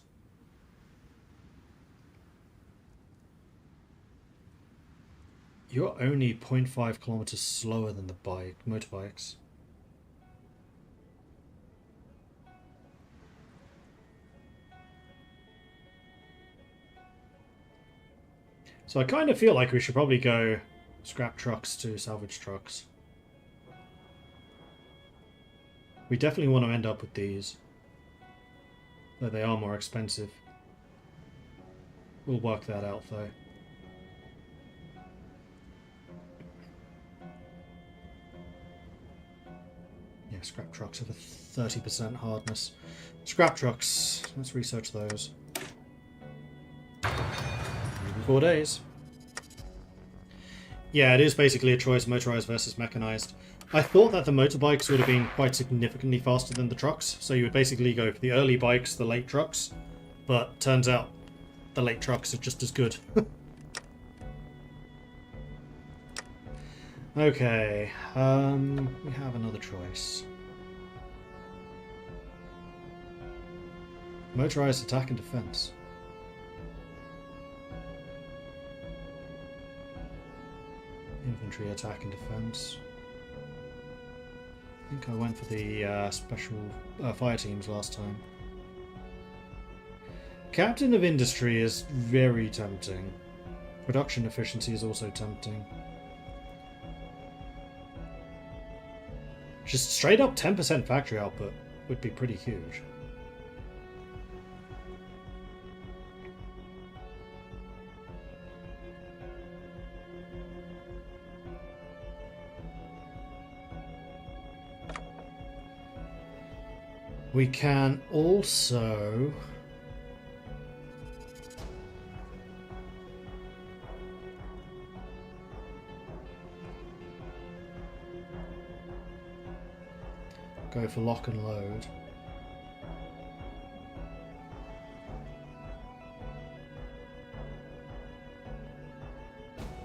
You're only 0.5 kilometers slower than the motorbikes. So I kind of feel like we should probably go scrap trucks to salvage trucks. We definitely want to end up with these, though they are more expensive. We'll work that out though. Yeah, scrap trucks have a 30% hardness. Scrap trucks, let's research those. 4 days. Yeah, it is basically a choice, motorized versus mechanized. I thought that the motorbikes would have been quite significantly faster than the trucks, so you would basically go for the early bikes, the late trucks, but turns out the late trucks are just as good. Okay, we have another choice. Motorized attack and defense. Infantry attack and defense. I think I went for the special fire teams last time. Captain of Industry is very tempting. Production efficiency is also tempting. Just straight up 10% factory output would be pretty huge. We can also go for lock and load.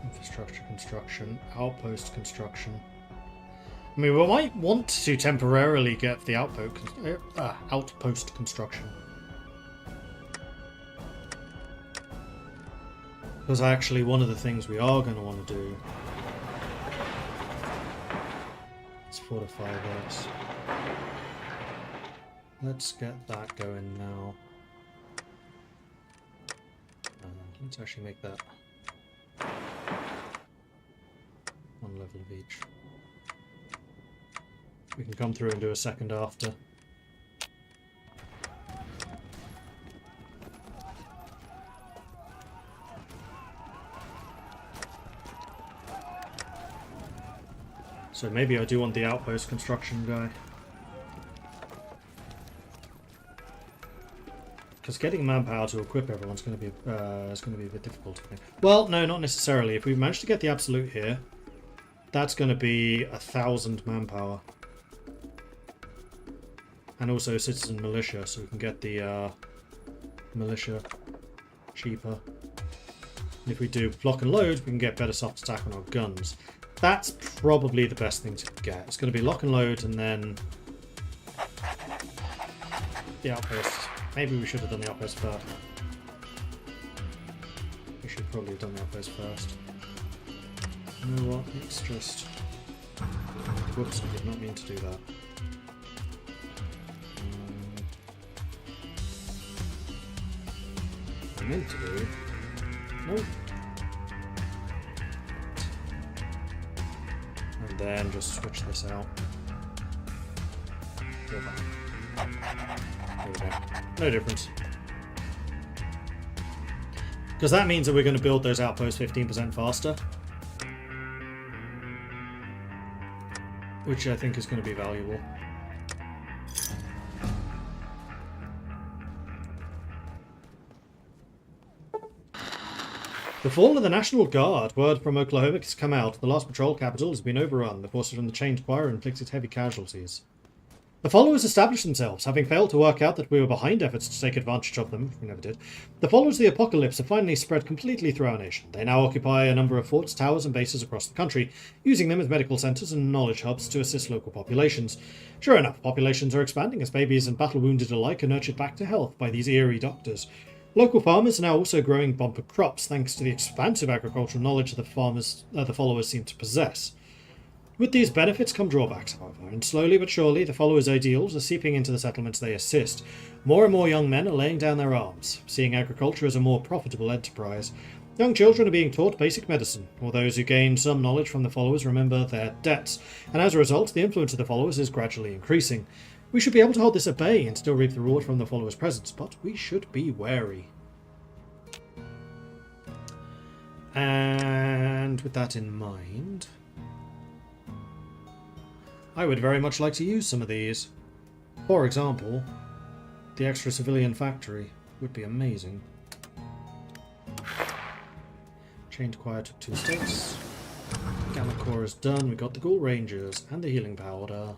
Infrastructure construction, outpost construction. I mean, we might want to temporarily get the outpost construction. Because actually one of the things we are going to want to do is fortify this. Let's get that going now. Let's actually make that one level of each. We can come through and do a second after. So maybe I do want the outpost construction guy. Because getting manpower to equip everyone's going to be is going to be a bit difficult, I think. Well, no, not necessarily. If we manage to get the absolute here, that's going to be 1,000 manpower, and also citizen militia, so we can get the militia cheaper. And if we do block and load, we can get better soft attack on our guns. That's probably the best thing to get. It's going to be lock and load, and then the outpost. Maybe we should have done the outpost first. We should probably have done the outpost first. You know what? It's just... Whoops, I did not mean to do that. I meant to do... Nope. And then just switch this out. Go back. There we go. No difference. Because that means that we're going to build those outposts 15% faster. Which I think is going to be valuable. The fall of the National Guard. Word from Oklahoma has come out. The last patrol capital has been overrun. The forces from the Chained Choir inflicted heavy casualties. The followers established themselves, having failed to work out that we were behind efforts to take advantage of them, we never did. The followers of the apocalypse have finally spread completely through our nation. They now occupy a number of forts, towers, and bases across the country, using them as medical centres and knowledge hubs to assist local populations. Sure enough, populations are expanding as babies and battle-wounded alike are nurtured back to health by these eerie doctors. Local farmers are now also growing bumper crops, thanks to the expansive agricultural knowledge the followers seem to possess. With these benefits come drawbacks, however, and slowly but surely the followers' ideals are seeping into the settlements they assist. More and more young men are laying down their arms, seeing agriculture as a more profitable enterprise. Young children are being taught basic medicine, or those who gain some knowledge from the followers remember their debts, and as a result the influence of the followers is gradually increasing. We should be able to hold this at bay and still reap the reward from the followers' presence, but we should be wary. And with that in mind, I would very much like to use some of these. For example, the extra civilian factory would be amazing. Chained Choir took 2 states. Gamma Core is done. We got the Ghoul Rangers and the healing powder.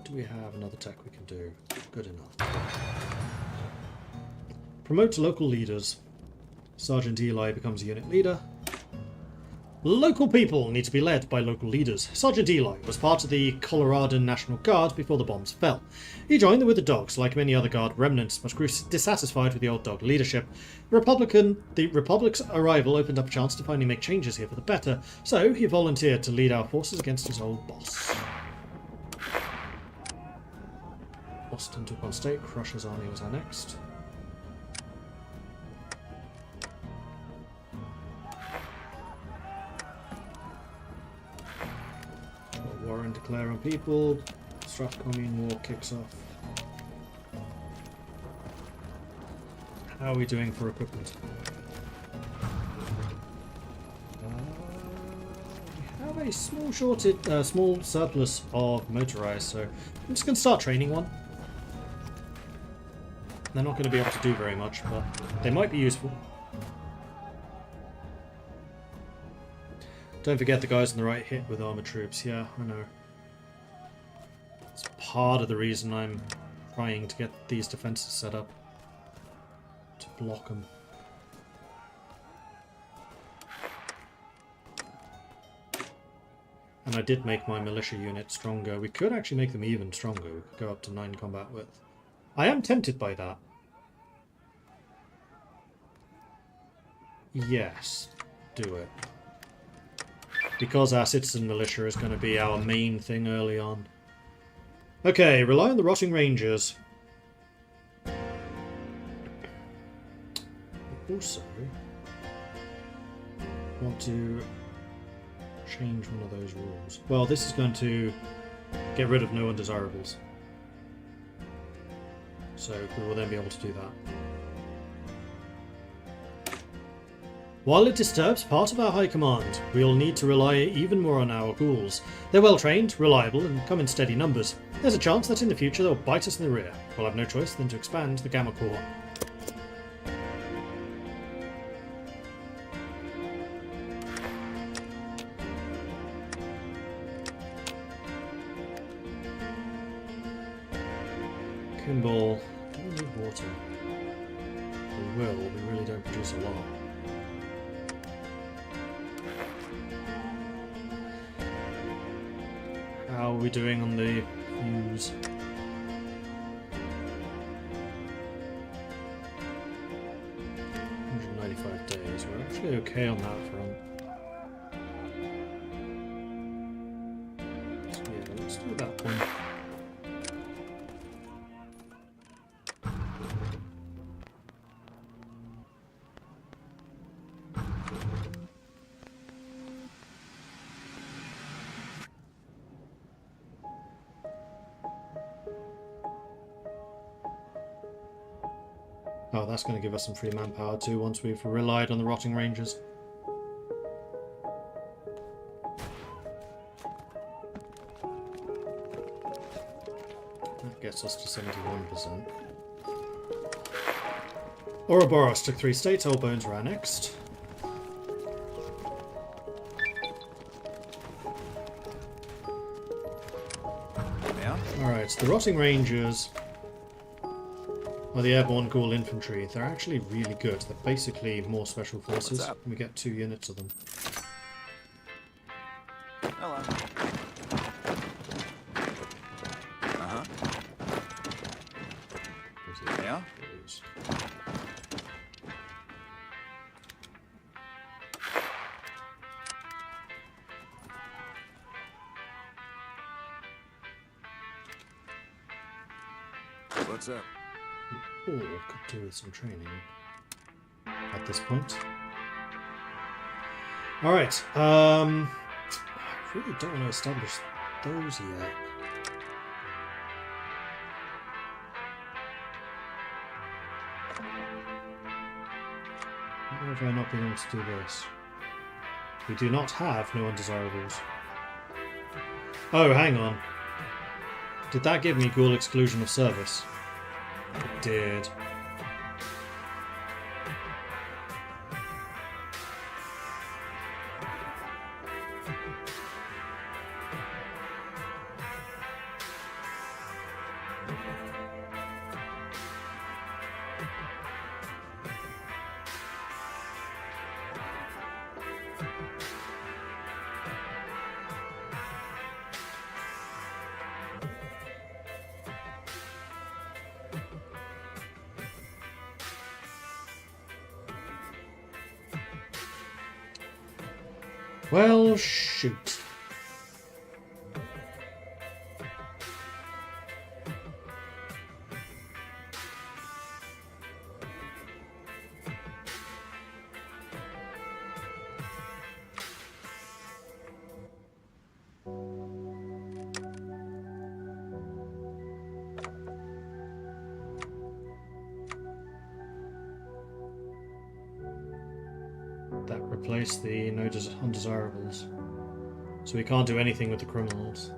Do we have another tech we can do? Good enough. Promote local leaders. Sergeant Eli becomes a unit leader. Local people need to be led by local leaders. Sergeant Eli was part of the Coloradan National Guard before the bombs fell. He joined with the dogs, like many other Guard remnants, but grew dissatisfied with the old dog leadership. The Republic's arrival opened up a chance to finally make changes here for the better, so he volunteered to lead our forces against his old boss. Boston took on state. Crush's army was annexed. War and declare on people. Strathcomian War kicks off. How are we doing for equipment? We have a small surplus of motorized, so I'm just going to start training one. They're not going to be able to do very much, but they might be useful. Don't forget the guys on the right hit with armoured troops. Yeah, I know. It's part of the reason I'm trying to get these defences set up. To block them. And I did make my militia unit stronger. We could actually make them even stronger. We could go up to 9 combat width. I am tempted by that. Yes, do it. Because our citizen militia is going to be our main thing early on. Okay, rely on the rotting rangers. Also, want to change one of those rules. Well, this is going to get rid of no undesirables. So we will then be able to do that. While it disturbs part of our high command, we will need to rely even more on our ghouls. They're well trained, reliable, and come in steady numbers. There's a chance that in the future they'll bite us in the rear. We'll have no choice than to expand the Gamma Corps. Kimball, do we need water? We will, we really don't produce a lot. How are we doing on the fuse? Days. We're actually okay on that front. So yeah, let's do that one. Oh, that's going to give us some free manpower too once we've relied on the rotting rangers. That gets us to 71%. Ouroboros took 3 states, Old Bones were annexed. Yeah. Alright, so the rotting rangers... Well, the airborne ghoul infantry, they're actually really good. They're basically more special forces. What's up? We get 2 units of them. Hello. Uh-huh. Yeah? What's up? Or could do with some training at this point. Alright, I really don't want to establish those yet. Why have I not been able to do this? We do not have no undesirables. Oh, hang on. Did that give me ghoul exclusion of service? It did. Well, shoot. That replaced the no undesirables. So we can't do anything with the criminals.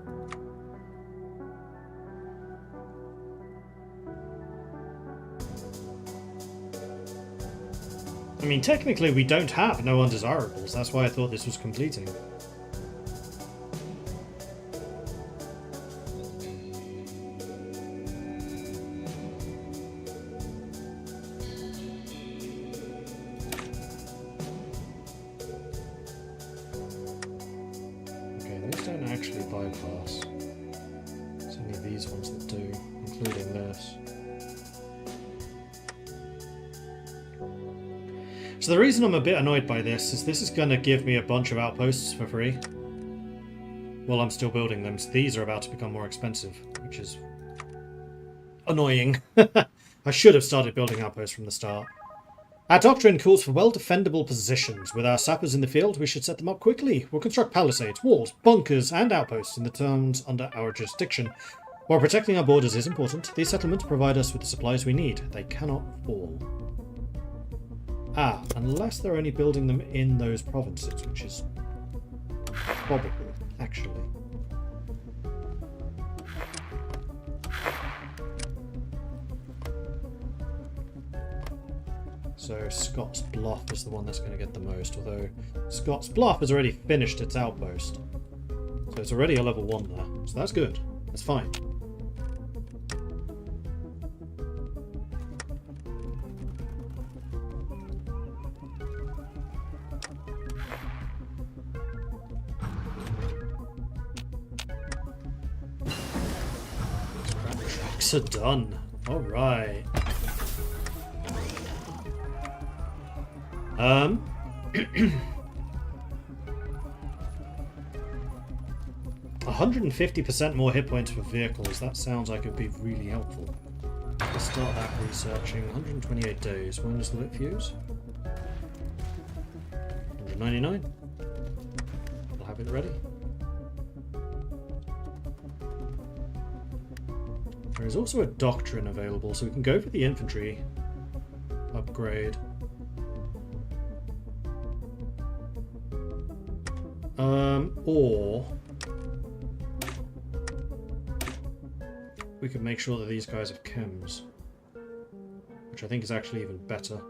I mean, technically we don't have no undesirables. That's why I thought this was completing. Bypass. It's only these ones that do, including this. So the reason I'm a bit annoyed by this is going to give me a bunch of outposts for free while I'm still building them. So these are about to become more expensive, which is annoying. I should have started building outposts from the start. Our doctrine calls for well-defendable positions. With our sappers in the field, we should set them up quickly. We'll construct palisades, walls, bunkers, and outposts in the terms under our jurisdiction. While protecting our borders is important, these settlements provide us with the supplies we need. They cannot fall. Unless they're only building them in those provinces, which is probably, actually. So Scott's Bluff is the one that's going to get the most, although Scott's Bluff has already finished its outpost. So it's already a level 1 there, so that's good. That's fine. Tracks are done. Alright. 150% more hit points for vehicles. That sounds like it would be really helpful. Let's start that researching. 128 days. When is the lit fuse? 199. I'll have it ready. There is also a doctrine available, so we can go for the infantry upgrade. Or we could make sure that these guys have chems, which I think is actually even better.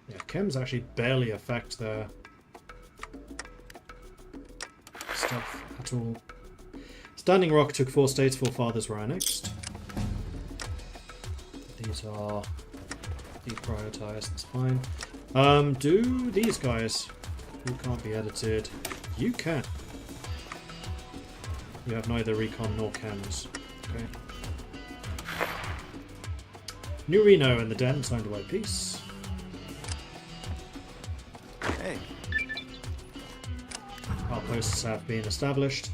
Yeah, chems actually barely affect their stuff at all. Standing Rock took 4 states, 4 fathers were annexed. These are deprioritized, that's fine. Do these guys, who can't be edited, you can. You have neither recon nor chems. Okay. New Reno and the Den signed a white peace. Hey. Outposts have been established.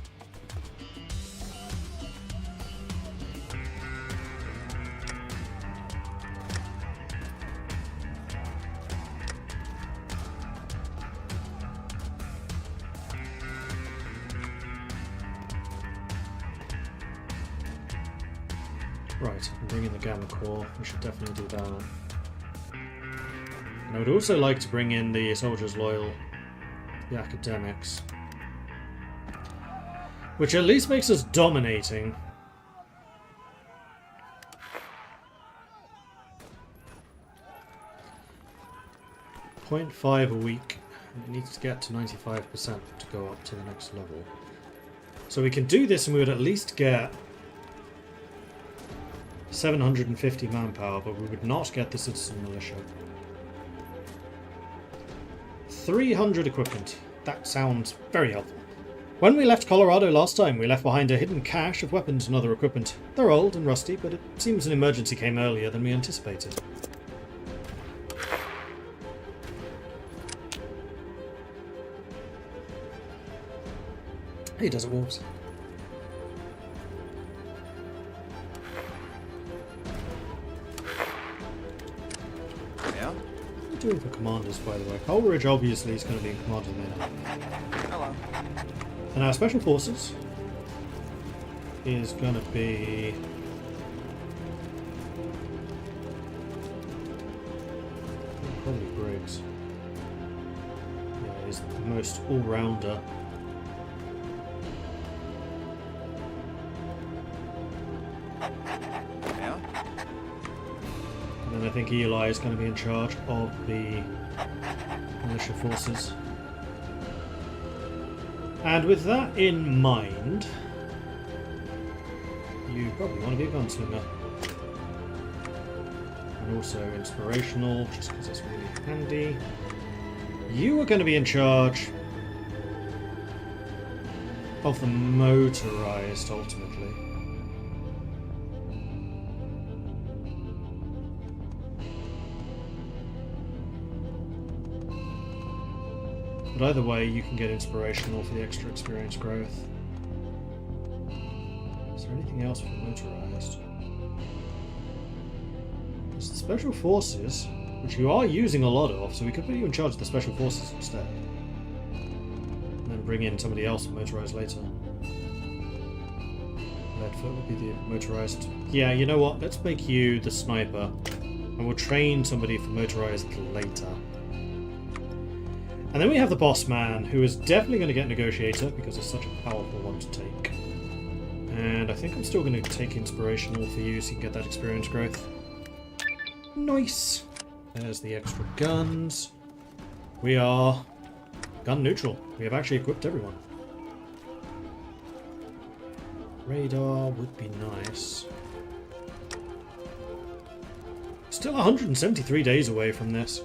Right, I'm bringing the Gamma Corps. We should definitely do that. And I would also like to bring in the Soldiers Loyal, the Academics, which at least makes us dominating. .5 a week. It needs to get to 95% to go up to the next level. So we can do this and we would at least get 750 manpower, but we would not get the citizen militia. 300 equipment. That sounds very helpful. When we left Colorado last time, we left behind a hidden cache of weapons and other equipment. They're old and rusty, but it seems an emergency came earlier than we anticipated. Hey, Desert Wolves. Doing for commanders, by the way. Coleridge obviously is going to be in command of the main. Hello. And our special forces is going to be probably Briggs. Yeah, he's the most all-rounder. And I think Eli is going to be in charge of the militia forces. And with that in mind, you probably want to be a gunslinger. And also inspirational, just because it's really handy. You are going to be in charge of the motorized, ultimately. But either way, you can get inspirational for the extra experience growth. Is there anything else for motorized? There's the special forces, which you are using a lot of, so we could put you in charge of the special forces instead. And then bring in somebody else for motorized later. Redfoot would be the motorized. Yeah, you know what? Let's make you the sniper. And we'll train somebody for motorized later. And then we have the boss man, who is definitely going to get negotiator, because it's such a powerful one to take. And I think I'm still going to take inspirational for you, so you can get that experience growth. Nice! There's the extra guns. We are gun neutral. We have actually equipped everyone. Radar would be nice. Still 173 days away from this.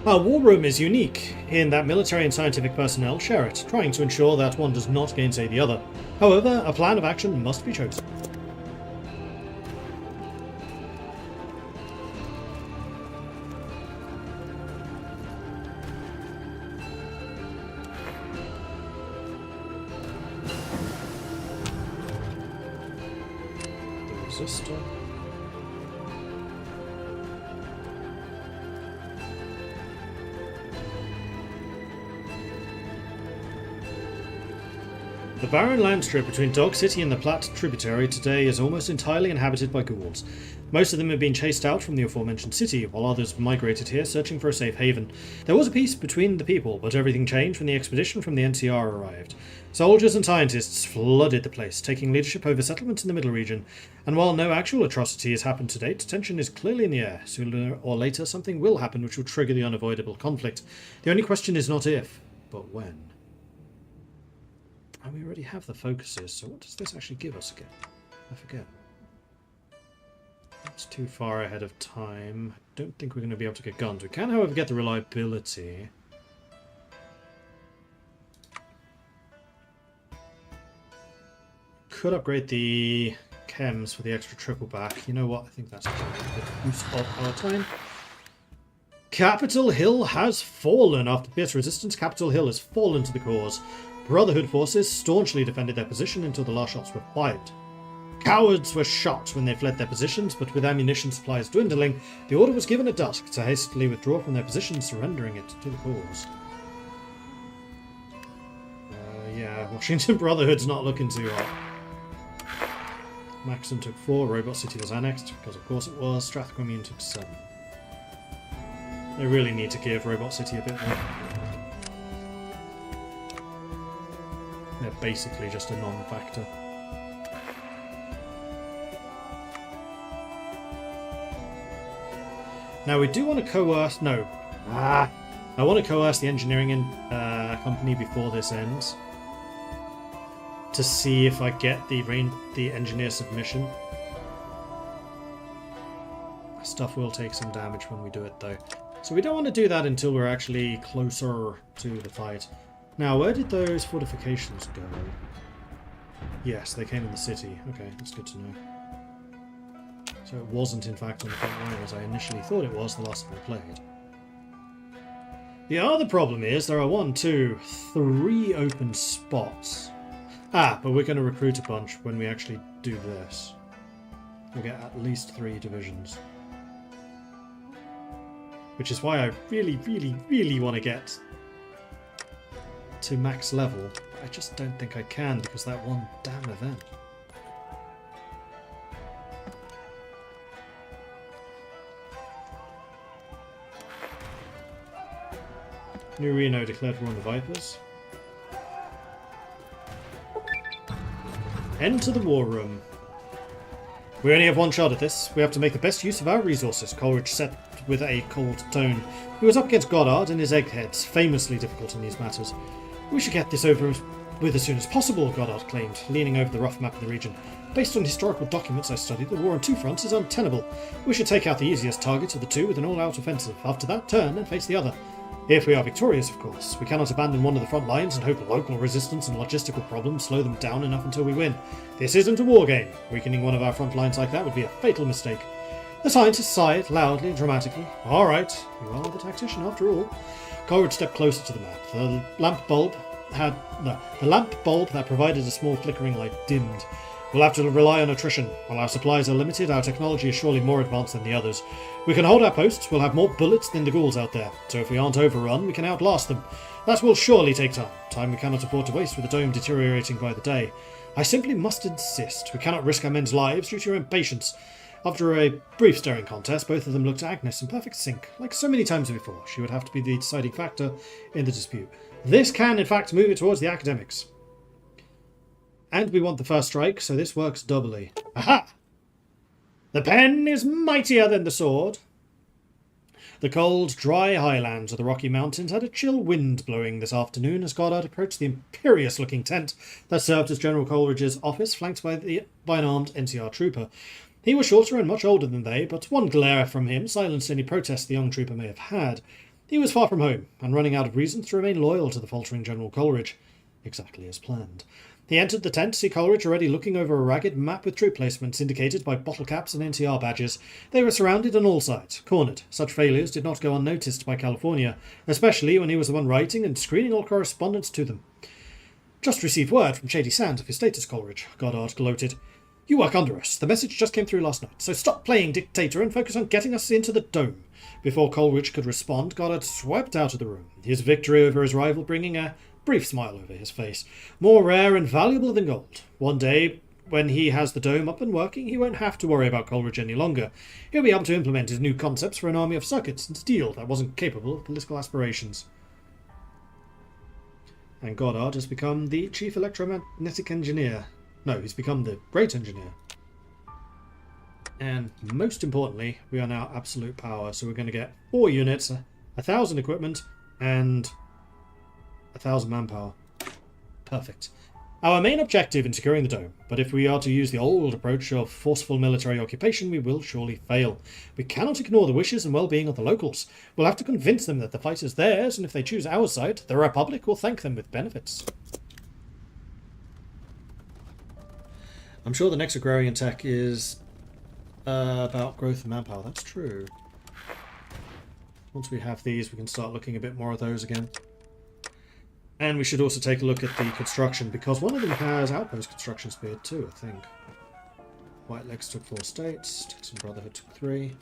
Our war room is unique in that military and scientific personnel share it, trying to ensure that one does not gainsay the other. However, a plan of action must be chosen. The resistor. The barren land strip between Dog City and the Platte tributary today is almost entirely inhabited by ghouls. Most of them have been chased out from the aforementioned city, while others migrated here searching for a safe haven. There was a peace between the people, but everything changed when the expedition from the NCR arrived. Soldiers and scientists flooded the place, taking leadership over settlements in the middle region. And while no actual atrocity has happened to date, tension is clearly in the air. Sooner or later, something will happen which will trigger the unavoidable conflict. The only question is not if, but when. And we already have the focuses, so what does this actually give us again? I forget. It's too far ahead of time. I don't think we're going to be able to get guns. We can, however, get the reliability. Could upgrade the chems for the extra triple back. You know what? I think that's actually a good use of our time. Capitol Hill has fallen. After fierce resistance, Capitol Hill has fallen to the cause. Brotherhood forces staunchly defended their position until the last shots were fired. Cowards were shot when they fled their positions, but with ammunition supplies dwindling, the order was given at dusk to hastily withdraw from their positions, surrendering it to the cause. Yeah, Washington Brotherhood's not looking too hot. Maxon took 4, Robot City was annexed, because of course it was. Strathcomune took 7. They really need to give Robot City a bit more. They're basically just a non-factor. Now we do want to coerce... No. I want to coerce the engineering company before this ends. To see if I get the engineer submission. Stuff will take some damage when we do it though. So we don't want to do that until we're actually closer to the fight. Now, where did those fortifications go? Yes, they came in the city. Okay, that's good to know. So it wasn't, in fact, on the front line as I initially thought it was the last time I played. The other problem is there are 1, 2, 3 open spots. But we're going to recruit a bunch when we actually do this. We'll get at least 3 divisions. Which is why I really, really, really want to get to max level. I just don't think I can because that one damn event. New Reno declared war on the Vipers. Enter the war room. We only have 1 shot at this. We have to make the best use of our resources. Coleridge set with a cold tone. He was up against Goddard and his eggheads, famously difficult in these matters. We should get this over with as soon as possible, Goddard claimed, leaning over the rough map of the region. Based on historical documents I studied, the war on two fronts is untenable. We should take out the easiest target of the two with an all-out offensive. After that, turn and face the other. If we are victorious, of course. We cannot abandon one of the front lines and hope local resistance and logistical problems slow them down enough until we win. This isn't a war game. Weakening one of our front lines like that would be a fatal mistake. The scientist sighed loudly and dramatically. All right, you are the tactician after all. Coleridge stepped closer to the map. The lamp bulb that provided a small flickering light dimmed. We'll have to rely on attrition. While our supplies are limited, our technology is surely more advanced than the others. We can hold our posts, we'll have more bullets than the ghouls out there, so if we aren't overrun, we can outlast them. That will surely take time. Time we cannot afford to waste with the dome deteriorating by the day. I simply must insist. We cannot risk our men's lives due to your impatience. After a brief staring contest, both of them looked at Agnes in perfect sync. Like so many times before, she would have to be the deciding factor in the dispute. This can, in fact, move it towards the academics. And we want the first strike, so this works doubly. Aha! The pen is mightier than the sword. The cold, dry highlands of the Rocky Mountains had a chill wind blowing this afternoon as Goddard approached the imperious-looking tent that served as General Coleridge's office, flanked by an armed NCR trooper. He was shorter and much older than they, but one glare from him silenced any protests the young trooper may have had. He was far from home, and running out of reasons to remain loyal to the faltering General Coleridge. Exactly as planned. He entered the tent to see Coleridge already looking over a ragged map with troop placements indicated by bottle caps and NCR badges. They were surrounded on all sides, cornered. Such failures did not go unnoticed by California, especially when he was the one writing and screening all correspondence to them. Just received word from Shady Sands of his status, Coleridge, Goddard gloated. You work under us. The message just came through last night, so stop playing dictator and focus on getting us into the dome. Before Coleridge could respond, Goddard swept out of the room, his victory over his rival bringing a brief smile over his face. More rare and valuable than gold. One day, when he has the dome up and working, he won't have to worry about Coleridge any longer. He'll be able to implement his new concepts for an army of circuits and steel that wasn't capable of political aspirations. And Goddard has become the chief electromagnetic engineer. No, he's become the great engineer. And most importantly, we are now absolute power, so we're going to get 4 units, 1,000 equipment, and 1,000 manpower. Perfect. Our main objective in securing the dome, but if we are to use the old approach of forceful military occupation, we will surely fail. We cannot ignore the wishes and well-being of the locals. We'll have to convince them that the fight is theirs, and if they choose our side, the Republic will thank them with benefits. I'm sure the next agrarian tech is about growth and manpower. That's true. Once we have these, we can start looking a bit more at those again. And we should also take a look at the construction, because one of them has outpost construction speed too, I think. White Legs took 4 states, Texan Brotherhood took 3.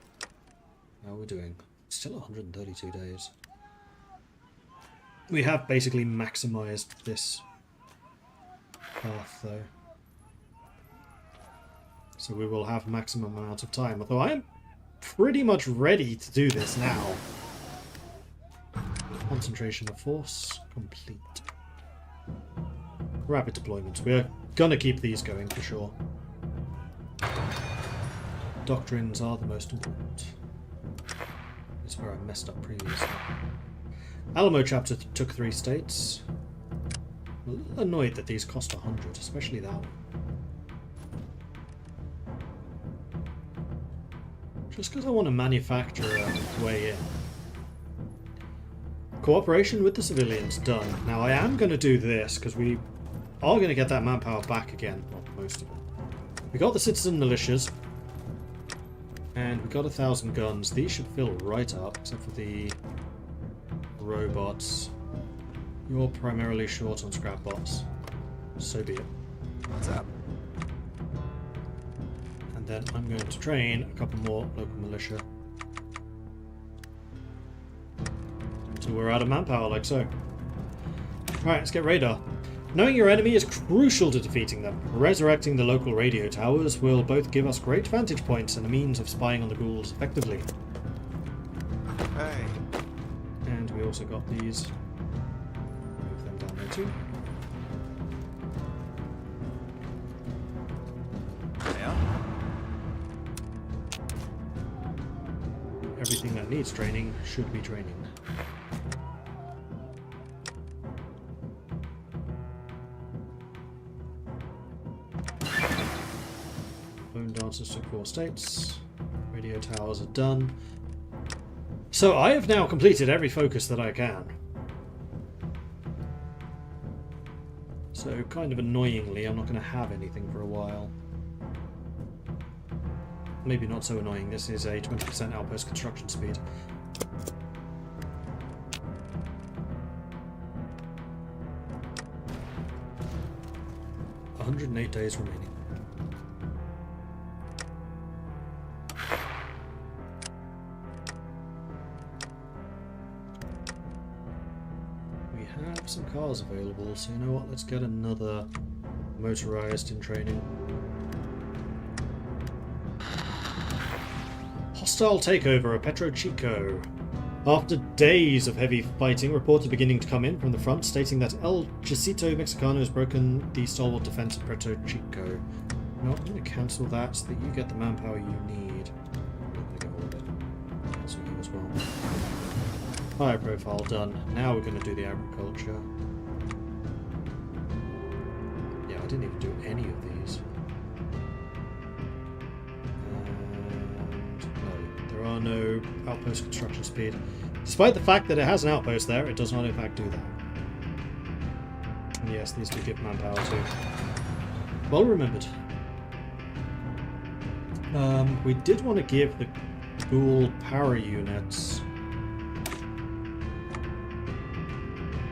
How are we doing? Still 132 days. We have basically maximised this path though. So we will have maximum amount of time, although I am pretty much ready to do this now. Concentration of force complete. Rapid deployment. We are gonna keep these going for sure. Doctrines are the most important. That's where I messed up previously. Alamo chapter took 3 states. I'm a little annoyed that these cost 100, especially that one. Just because I want to manufacture a way in. Cooperation with the civilians done. Now I am going to do this because we are going to get that manpower back again. Well, most of it. We got the citizen militias. And we got 1,000 guns. These should fill right up, except for the robots. You're primarily short on scrap bots. So be it. What's up? And then I'm going to train a couple more local militia. Until we're out of manpower, like so. Alright, let's get radar. Knowing your enemy is crucial to defeating them. Resurrecting the local radio towers will both give us great vantage points and a means of spying on the ghouls effectively. Hey. And we also got these. Move them down there too. Yeah. everything that needs training should be training. Bone dancers took 4 states. Radio towers are done. So I have now completed every focus that I can. So kind of annoyingly, I'm not going to have anything for a while. Maybe not so annoying. This is a 20% outpost construction speed. $108 days remaining. Some cars available, so you know what, let's get another motorized in training. Hostile takeover of Petro Chico. After days of heavy fighting, reports are beginning to come in from the front stating that El Jacito Mexicano has broken the stalwart defense of Petro Chico. No, I'm going to cancel that so that you get the manpower you need. I'm going to get all of it. Cancel you as well. Fire profile done. Now we're going to do the agriculture. Yeah, I didn't even do any of these. And no, there are no outpost construction speed. Despite the fact that it has an outpost there, it does not in fact do that. And yes, these do give manpower too. Well remembered. We did want to give the ghoul power units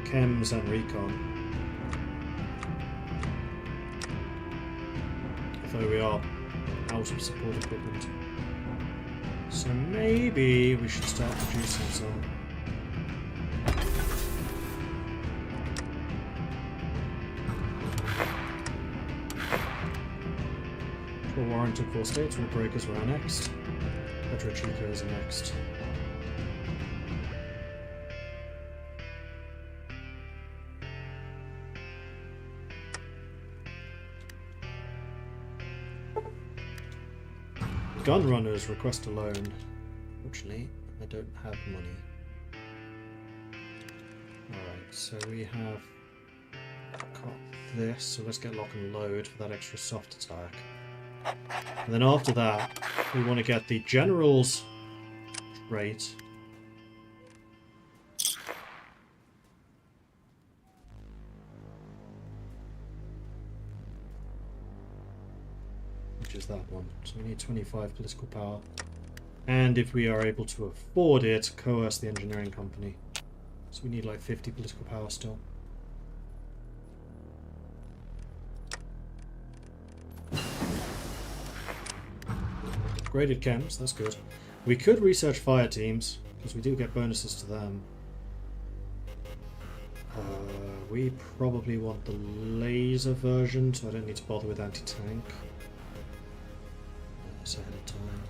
chems and recon. Although we are out of support equipment. So maybe we should start producing some. We'll warrant took 4 states, we'll breakers are next. Petro Chico is next. Gun runners request a loan. Fortunately, I don't have money. Alright, so we have got this, so let's get lock and load for that extra soft attack. And then after that, we want to get the general's trait. Which is that one. So we need 25 political power. And if we are able to afford it, coerce the engineering company. So we need like 50 political power still. Graded chems, that's good. We could research fire teams, because we do get bonuses to them. We probably want the laser version, so I don't need to bother with anti-tank. That's ahead of time.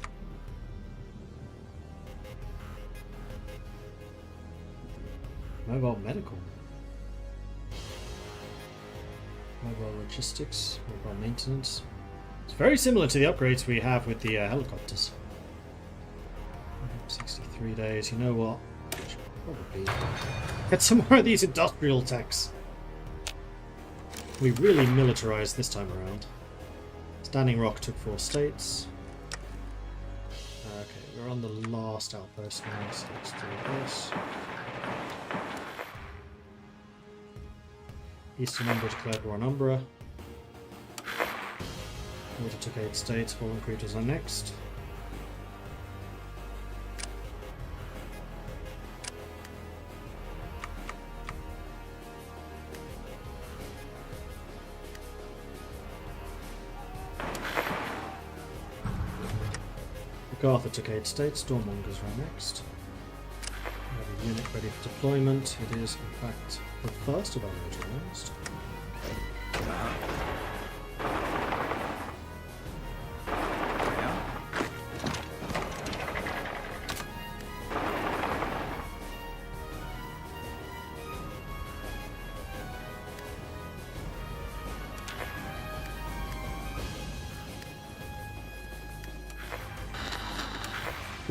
Mobile medical. Mobile logistics, mobile maintenance. It's very similar to the upgrades we have with the helicopters. 63 days, you know what? I should probably get some more of these industrial techs. We really militarized this time around. Standing Rock took 4 states. Okay, we're on the last outpost now, so let's do this. Eastern Umbra declared war on Umbra. Water took 8 states, fallen creatures are next. Macarthur took 8 states, Stormongers are next. We have a unit ready for deployment. It is, in fact, the first of our motorized.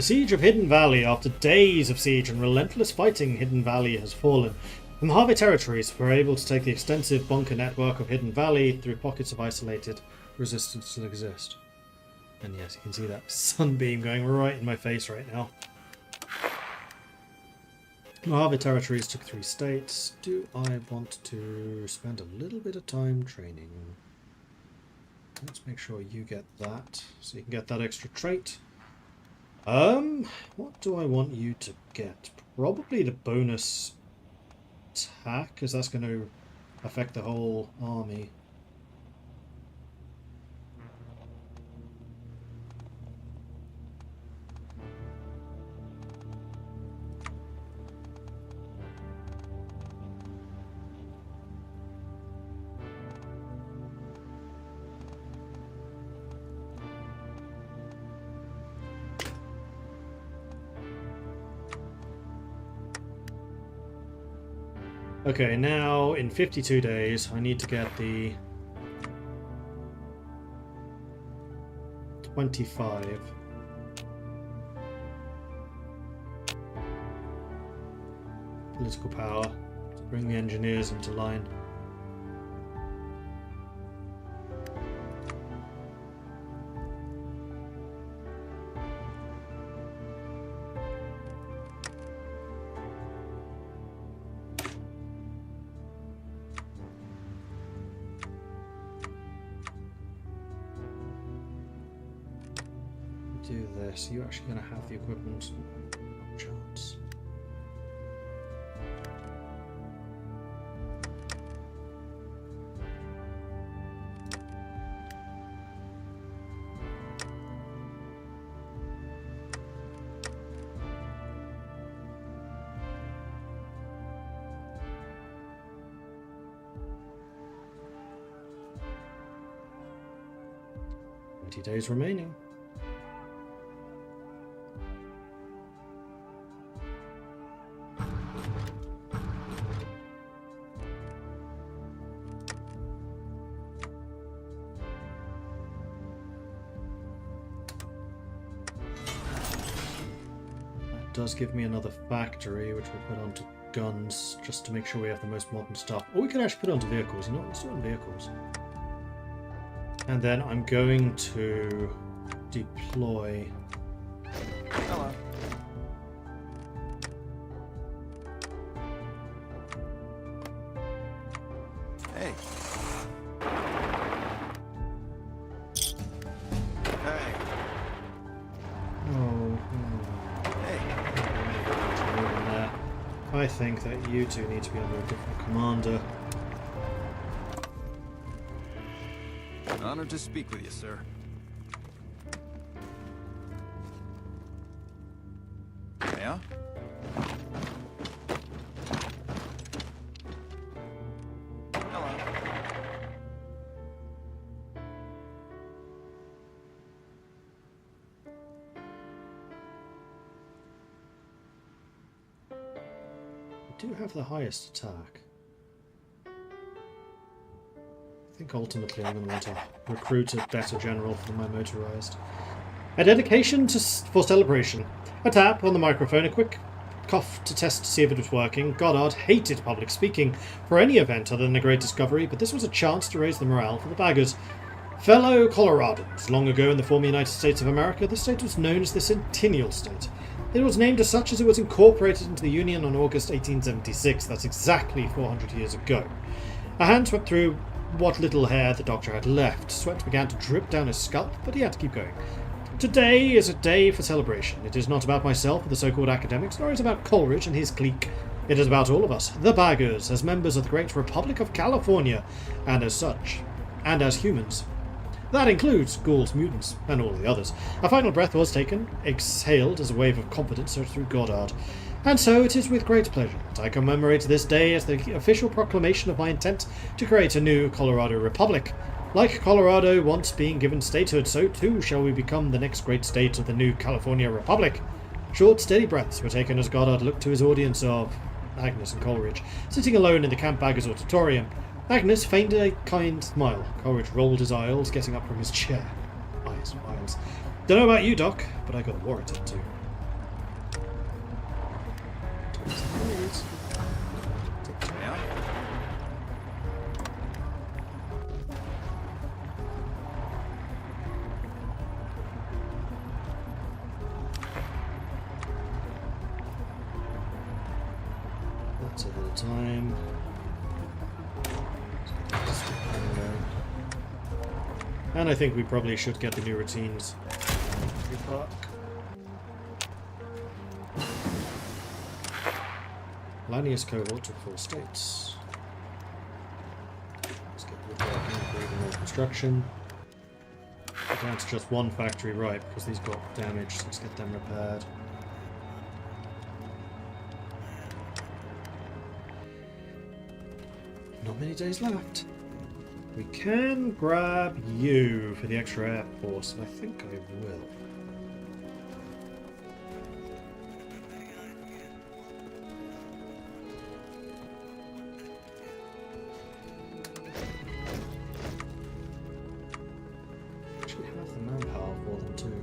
siege of Hidden Valley. After days of siege and relentless fighting, Hidden Valley has fallen. The Mojave territories were able to take the extensive bunker network of Hidden Valley through pockets of isolated resistance still exist. And yes, you can see that sunbeam going right in my face right now. Mojave territories took 3 states. Do I want to spend a little bit of time training? Let's make sure you get that, so you can get that extra trait. What do I want you to get? Probably the bonus attack, because that's going to affect the whole army. Okay, now in 52 days, I need to get the 25. Political power to bring the engineers into line. Do this. You're actually going to have the equipment. No chance. Days remaining. Does give me another factory, which we'll put onto guns, just to make sure we have the most modern stuff. Or we could actually put it onto vehicles, you know, let's do it on vehicles. And then I'm going to deploy... Hello. Hey. Hey. Oh, Hey. I think that you two need to be under a different commander. Honored to speak with you, sir. Yeah? Hello. I do have the highest attack. I think ultimately I'm going to want to recruit a better general for my motorized. A dedication for celebration. A tap on the microphone, a quick cough to test to see if it was working. Goddard hated public speaking for any event other than a great discovery, but this was a chance to raise the morale for the baggers. Fellow Coloradans, long ago in the former United States of America, this state was known as the Centennial State. It was named as such as it was incorporated into the Union on August 1876. That's exactly 400 years ago. A hand swept through what little hair the doctor had left. Sweat began to drip down his scalp, but he had to keep going. Today is a day for celebration. It is not about myself or the so-called academics, nor is it about Coleridge and his clique. It is about all of us, the baggers, as members of the great Republic of California, and as such, and as humans. That includes ghouls, mutants, and all the others. A final breath was taken, exhaled as a wave of confidence surged through Goddard. And so it is with great pleasure that I commemorate this day as the official proclamation of my intent to create a new Colorado Republic. Like Colorado once being given statehood, so too shall we become the next great state of the new California Republic. Short, steady breaths were taken as Goddard looked to his audience of Agnes and Coleridge, sitting alone in the Camp Baggers auditorium. Agnes feigned a kind smile. Coleridge rolled his eyes, getting up from his chair. Eyes. Don't know about you, Doc, but I got a war to tend to. Please. Yeah? That's ahead of time. And I think we probably should get the new routines. Park. Lanius cohort took 4 states. Let's get woodworking, breeding, more construction. Down to just 1 factory, right, because these got damaged. Let's get them repaired. Not many days left. We can grab you for the extra air force, and I think I will. Actually have the manpower for them too.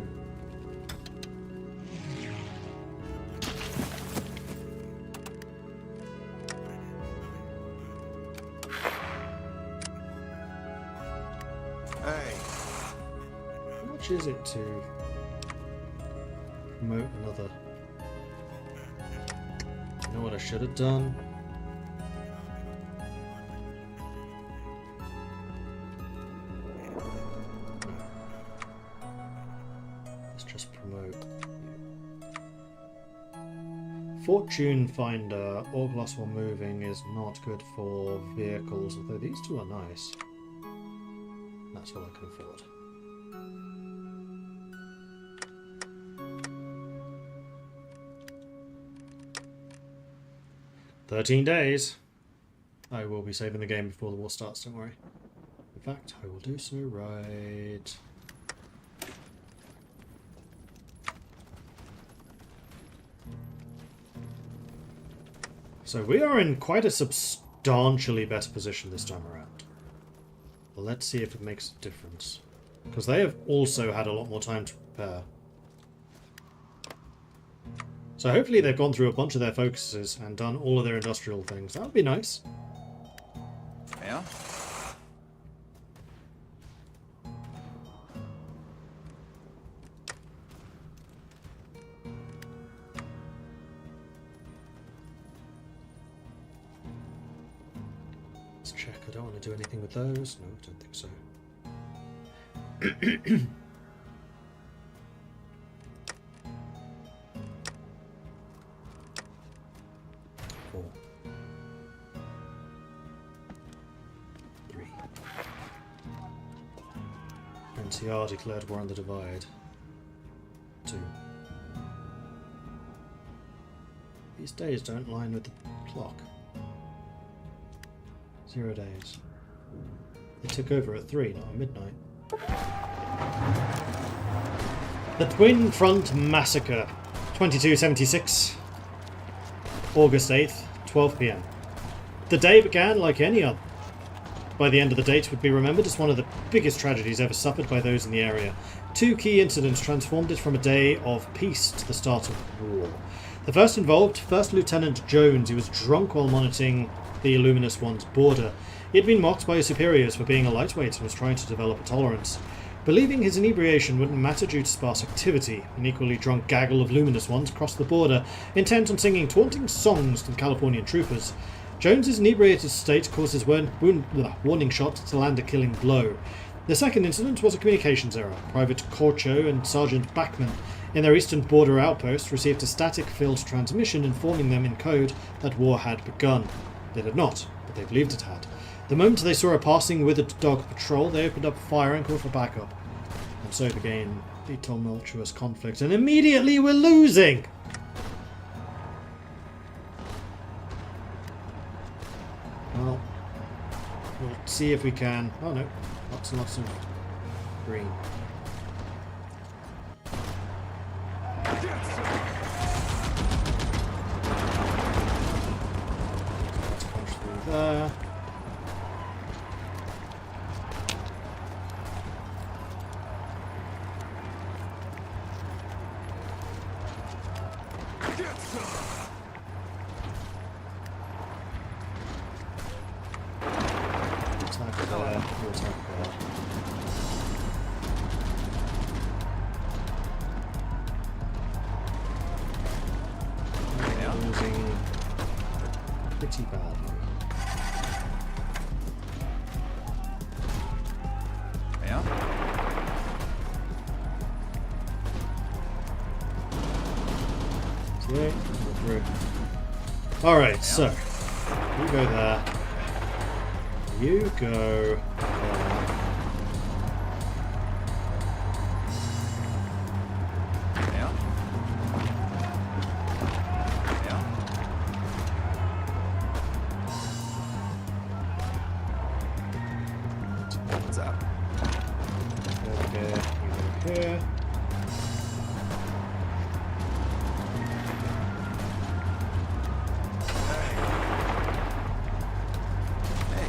Hey. How much is it to promote another? You know what I should have done? Let's just promote. Fortune Finder, all plus 1 moving is not good for vehicles, although these 2 are nice. That's all I can afford. "13 days. I will be saving the game before the war starts, don't worry. In fact, I will do so right. So we are in quite a substantially better position this time around. Well, let's see if it makes a difference. Because they have also had a lot more time to prepare. So hopefully they've gone through a bunch of their focuses and done all of their industrial things. That would be nice. Yeah? Let's check. I don't want to do anything with those. No, I don't think so. Four. 3. NCR declared war on the Divide. 2. These days don't line with the clock. 0 days. They took over at 3, not at midnight. The Twin Front Massacre, 2276, August 8th, 12 PM. The day began like any other. By the end of the date, would be remembered as one of the biggest tragedies ever suffered by those in the area. 2 key incidents transformed it from a day of peace to the start of war. The first involved First Lieutenant Jones, who was drunk while monitoring the Illuminous One's border. He had been mocked by his superiors for being a lightweight and was trying to develop a tolerance. Believing his inebriation wouldn't matter due to sparse activity, an equally drunk gaggle of Luminous Ones crossed the border, intent on singing taunting songs to the Californian troopers. Jones's inebriated state caused his warning shot to land a killing blow. The second incident was a communications error. Private Corcho and Sergeant Backman, in their eastern border outpost, received a static-filled transmission informing them in code that war had begun. It had not, but they believed it had. The moment they saw a passing withered dog patrol, they opened up fire and called for backup. And so began the tumultuous conflict, and immediately we're losing! Well, we'll see if we can... Oh no, lots and lots of green. Let's punch through there. you attack guard. Yeah. Losing pretty badly. Yeah. See? Through. Alright, so you go there. You go there. Yeah. Yeah. What's up? Go here, you go here. Hey.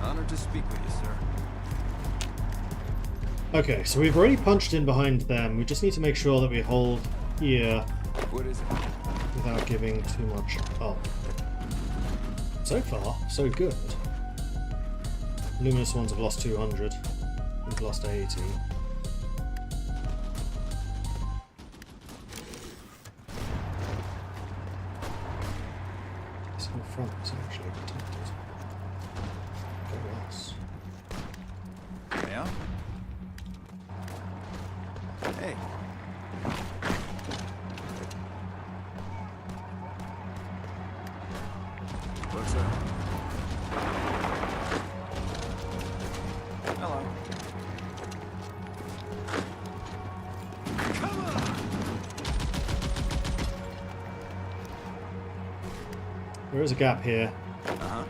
Honored to speak with you, sir. Okay, so we've already punched in behind them. We just need to make sure that we hold here What is it? without giving too much up. So far, so good. Luminous ones have lost 200. We've lost 80. This whole front is actually protected. Go us. Yeah. Hey. What's up? Hello. Come on. There is a gap here. Uh-huh.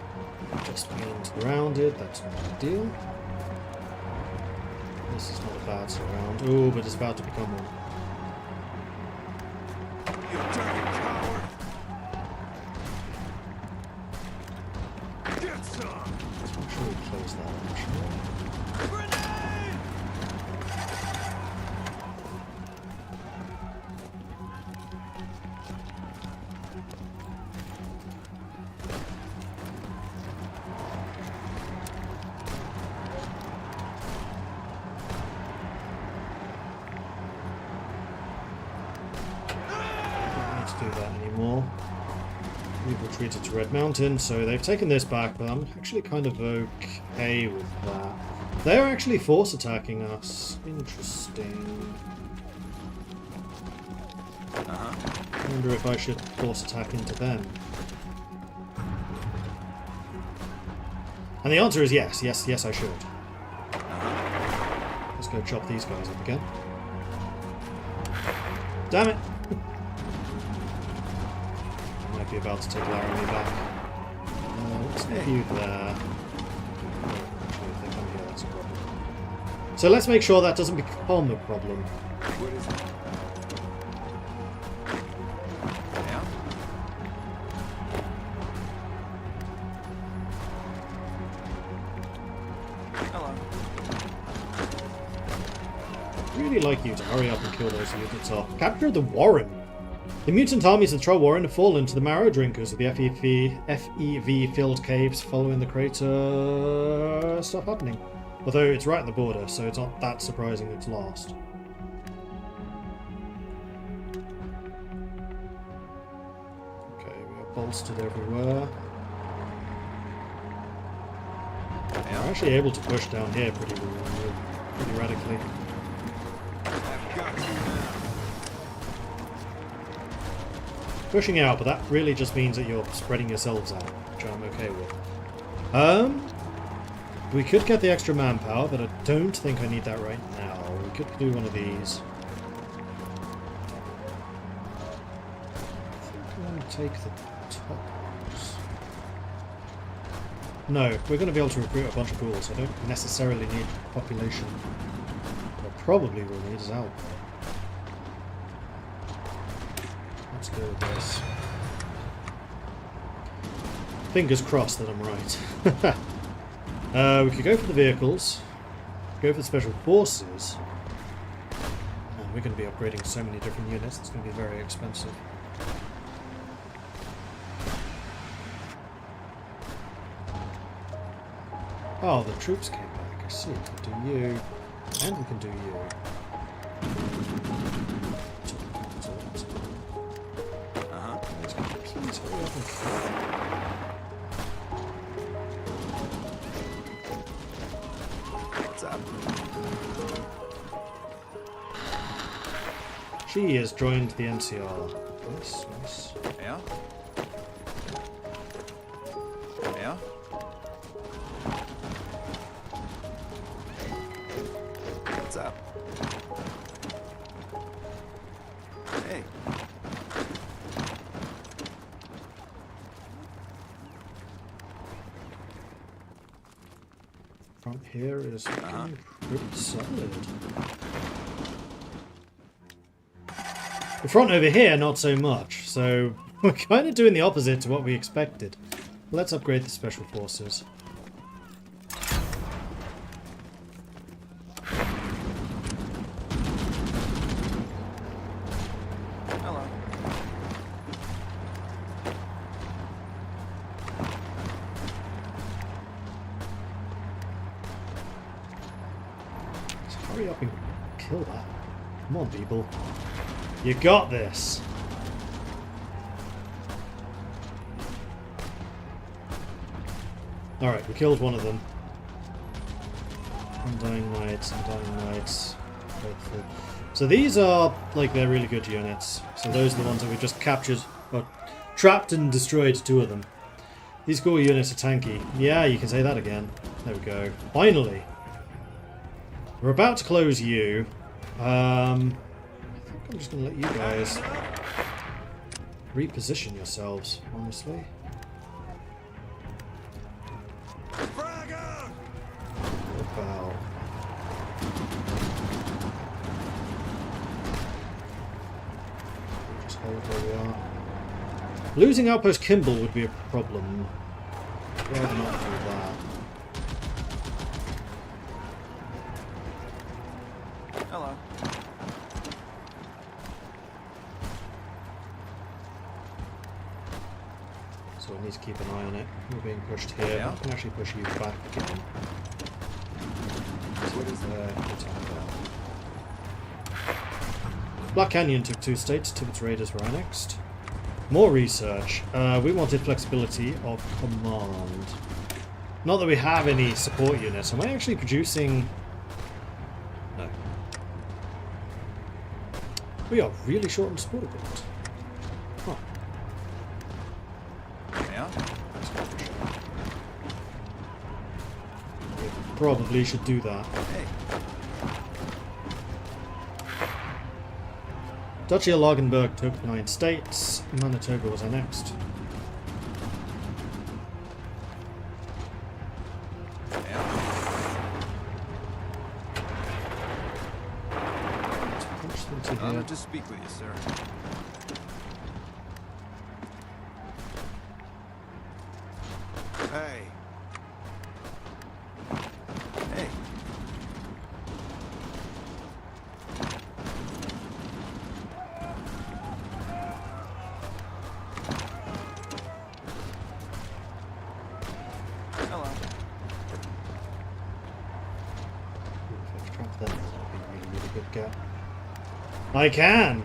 Just being surrounded, that's not ideal. This is not a bad surround. Oh, but it's about to become one. You dirty coward. Get some. Let's make sure we close that actually. Grenade! Don't need to do that anymore. We've retreated to Red Mountain, so they've taken this back, but I'm actually kind of okay with that. They're actually force attacking us. Interesting. Uh-huh. I wonder if I should force attack into them. And the answer is yes. Yes, I should. Let's go chop these guys up again. Damn it! I might be about to take Laramie back. Let's leave you there. Oh, actually, if they come here, that's a problem. So let's make sure that doesn't become a problem. What is it? Yeah? Hello. I'd really like you to hurry up and kill those units off. Capture the Warren! The mutant armies of the Troll Warren have fallen to the Marrow Drinkers of the FEV-filled caves following the crater stuff happening. Although it's right on the border, so it's not that surprising it's lost. Okay, we are bolstered everywhere. We're actually able to push down here pretty radically. I've got you now. Pushing out, but that really just means that you're spreading yourselves out, which I'm okay with. We could get the extra manpower, but I don't think I need that right now. We could do one of these. I think I'm going to take the top ones. No, we're going to be able to recruit a bunch of ghouls. I don't necessarily need population. What I probably will need is help. Let's go with this. Fingers crossed that I'm right. We could go for the vehicles, go for the special forces, and we're going to be upgrading so many different units, it's going to be very expensive. Oh, the troops came back. I see. We can do you. And we can do you. Uh-huh. Please hurry up and What's up? She has joined the NCR. Nice, nice. Yeah? Yeah? What's up? Hey. Front here is looking pretty solid. The front over here, not so much. So we're kind of doing the opposite to what we expected. Let's upgrade the special forces. Hello. Let's hurry up and kill that. Come on, people. You got this. Alright, we killed one of them. Undying Knights, Undying Knights. Faithful. So these are, like, they're really good units. So those are the ones that we just captured, or trapped and destroyed 2 of them. These core units are tanky. Yeah, you can say that again. There we go. Finally! We're about to close you. I think I'm just going to let you guys reposition yourselves, honestly. Wow. Just hold where we are. Losing Outpost Kimball would be a problem. I'd rather not do that. Hello. So I need to keep an eye on it. We're being pushed here. Yeah. I can actually push you back again. What is There, attack there. Black Canyon took 2 states. Tibbet's raiders were annexed. More research. We wanted flexibility of command. Not that we have any support units. Am I actually producing... No. We are really short on support equipment. Huh. Yeah? We probably should do that. Hey. Duchy of Lagenburg took 9 states. Manitoba was annexed. Yeah? Let's punch them to here. Honored to speak with you, sir. Hey. Hey. Hello. If I trap them, that would be a really, really good get. I can!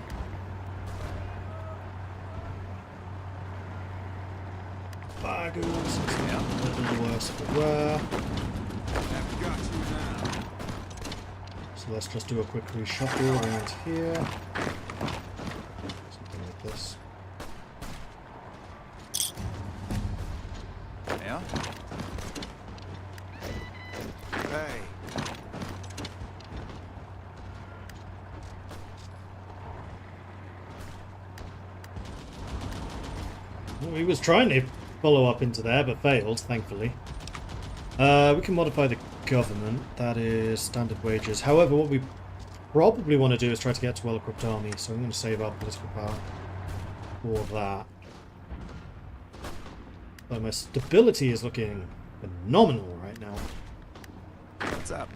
Bagoos. Yeah. A little worse for wear. I've got you now. So let's just do a quick reshuffle around here. Something like this. Yeah? Hey. Well, he was trying to follow up into there, but failed, thankfully. We can modify the government. That is standard wages. However, what we probably want to do is try to get to well-equipped army, so I'm going to save our political power for that. But my stability is looking phenomenal right now. What's up?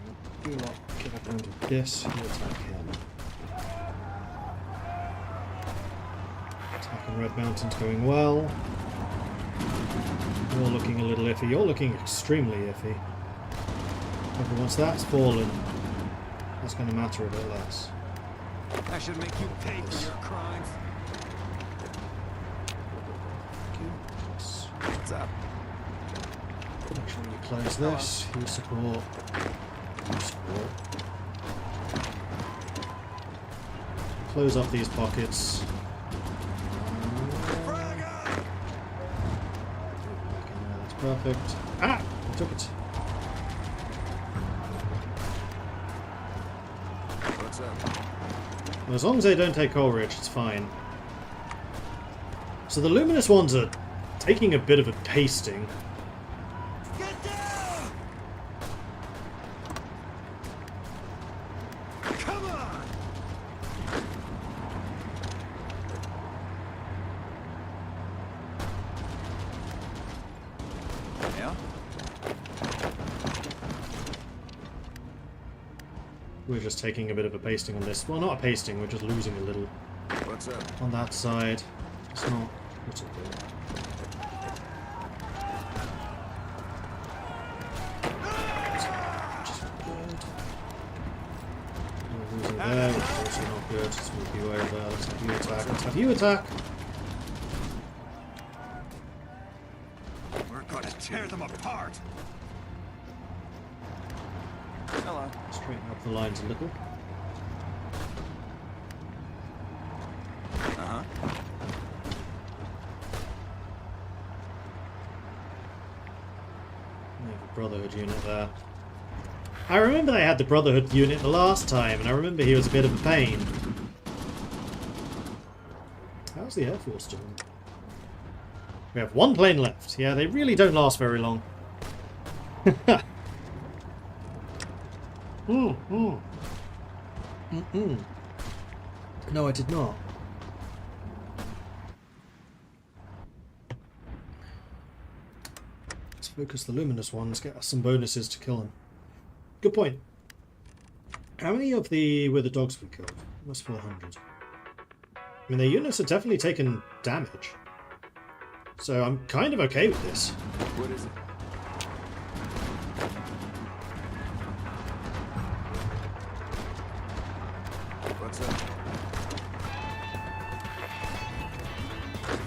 You lot get up and do this. You attack him. Attacking Red Mountain's going well. You're looking a little iffy. You're looking extremely iffy. But once that's fallen, that's going to matter a bit less. I should make you pay for your crimes. What's up? Make sure you close this. You support. You support. Close up these pockets. That's perfect. Ah! I took it. What's up? Well, as long as they don't take Coleridge, it's fine. So the luminous ones are taking a bit of a pasting. Get down! Come on! Yeah? We're just taking a bit of a pasting on this. Well, not a pasting, we're just losing a little What's up? on that side. It's not critical. Just not good. We're losing there, which is also not good. Let's move you over. Let's have you attack. Let's have you attack. We're gonna tear them apart. Hello. Straighten up the lines a little. Uh-huh. We have a Brotherhood unit there. I remember they had the Brotherhood unit the last time, and I remember he was a bit of a pain. How's the Air Force doing? We have one plane left. Yeah, they really don't last very long. No, I did not. Let's focus the luminous ones, get us some bonuses to kill them. Good point. How many of the were the dogs we killed? Almost 400. I mean, their units have definitely taken damage. So I'm kind of okay with this. What is it? What's up?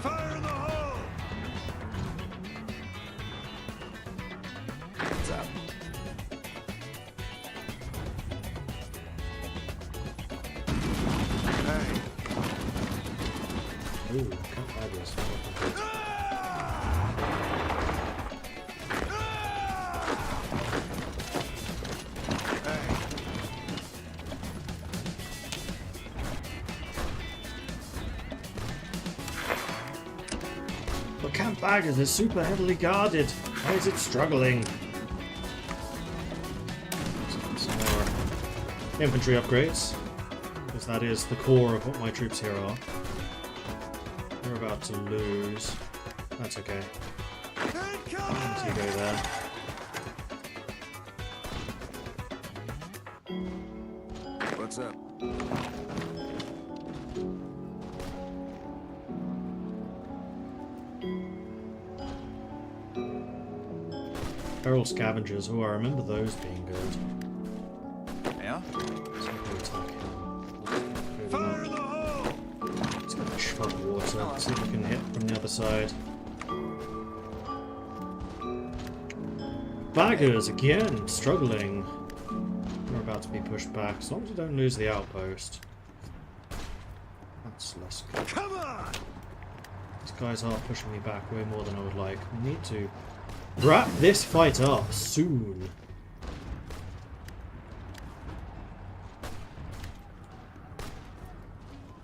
Fire in the hole! What's up? Hey. Ooh, can't hide this. But Camp Baggers is super heavily guarded. Why is it struggling? Some more infantry upgrades, because that is the core of what my troops here are. We're about to lose. That's okay. Once you go there. What's up? Feral Scavengers. Oh, I remember those being good. Yeah? Let's go attack him. Fire in the hole! Let's get the shrub water. See if we can hit from the other side. Baggers again, struggling. We're about to be pushed back, as long as we don't lose the outpost. That's less good. Come on! These guys are pushing me back way more than I would like. We need to wrap this fight up soon.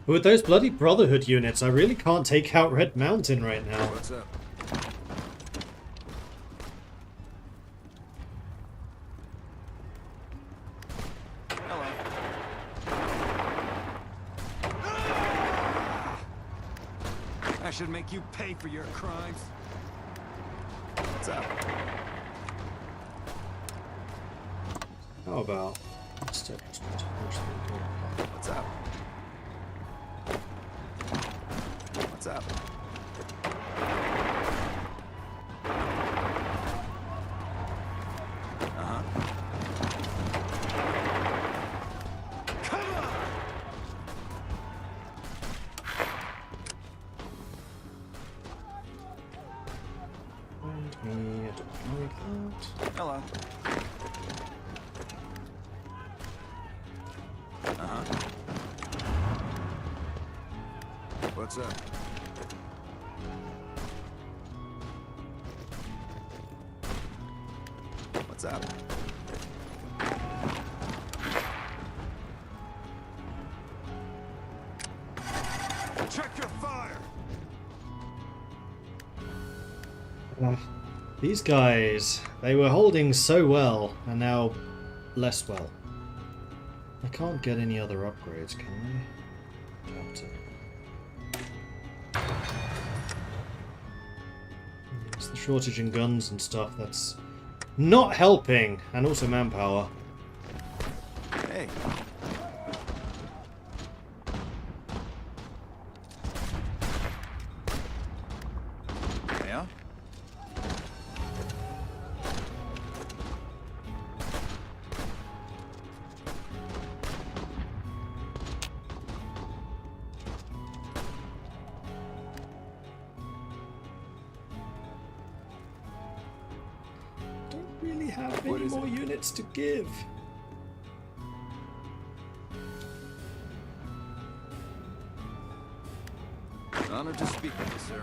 With those bloody Brotherhood units, I really can't take out Red Mountain right now. What's up? Hello. I should make you pay for your crimes. What's up? How about instead just go to What's up? What's up? Uh-huh. What's up? What's up? Check your fire! These guys, they were holding so well, and now less well. I can't get any other upgrades, can I? Doubt it. It's the shortage in guns and stuff that's not helping, and also manpower. Hey. Yeah? Don't really have What any is more it? units to give. Honored to speak with you, sir.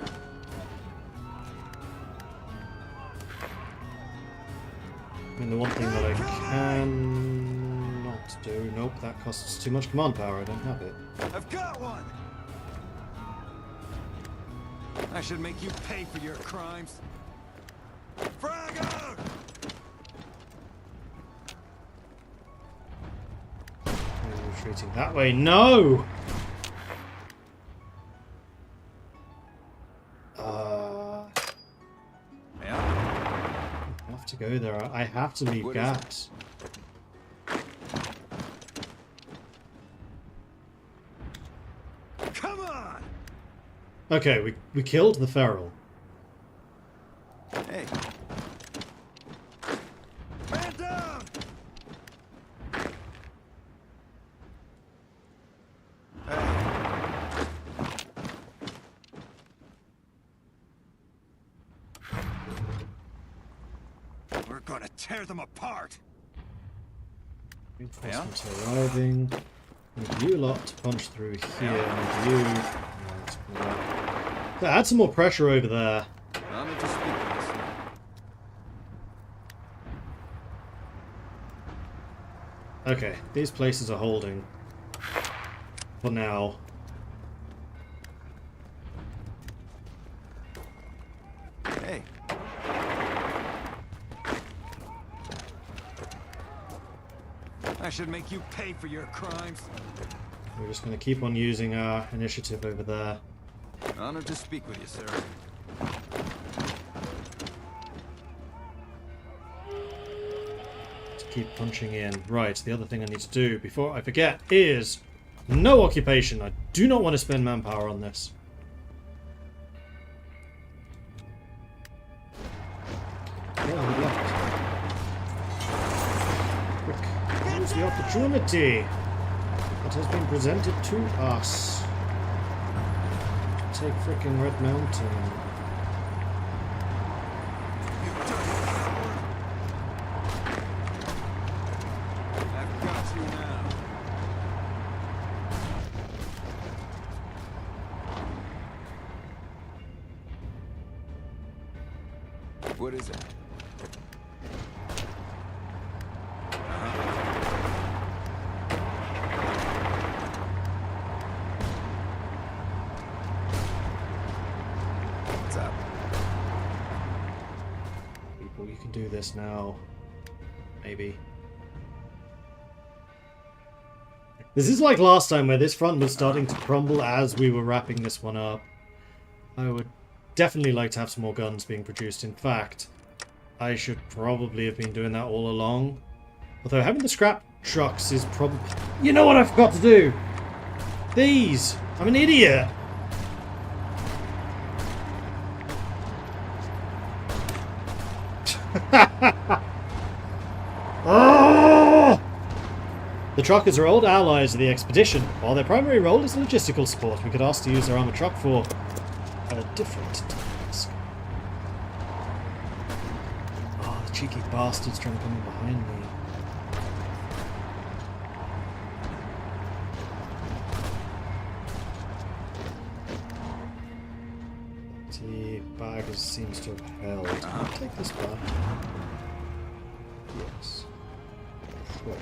I mean, the one thing that I can not do... Nope, that costs too much command power. I don't have it. I've got one! I should make you pay for your crimes. Frag out! Are you retreating that way? No! Yeah? I have to go there. I have to leave What is gaps. Come on! Okay, we killed the feral. Hey. Man down! We're gonna tear them apart! Reinforcements are arriving. Need you lot to punch through here. Need you. Yeah, let's pull that. Add some more pressure over there. Honored to speak with you, sir. Okay, these places are holding. For now. Hey. I should make you pay for your crimes. We're just going to keep on using our initiative over there. Honored to speak with you, sir. To keep punching in. Right, the other thing I need to do before I forget is no occupation. I do not want to spend manpower on this. Oh, we left. Quick, use the opportunity that has been presented to us. Take frickin' Red Mountain. You dirty coward! I've got you now. What is it? What's up? People, you can do this now. Maybe. This is like last time where this front was starting to crumble as we were wrapping this one up. I would definitely like to have some more guns being produced. In fact, I should probably have been doing that all along. Although having the scrap trucks is probably... You know what I forgot to do? These! I'm an idiot! Oh! The truckers are old allies of the expedition. While their primary role is logistical support, we could ask to use their armored truck for a different task. Oh, the cheeky bastards trying to come in behind me. The bag seems to have held. Can I take this back? Yes. Probably.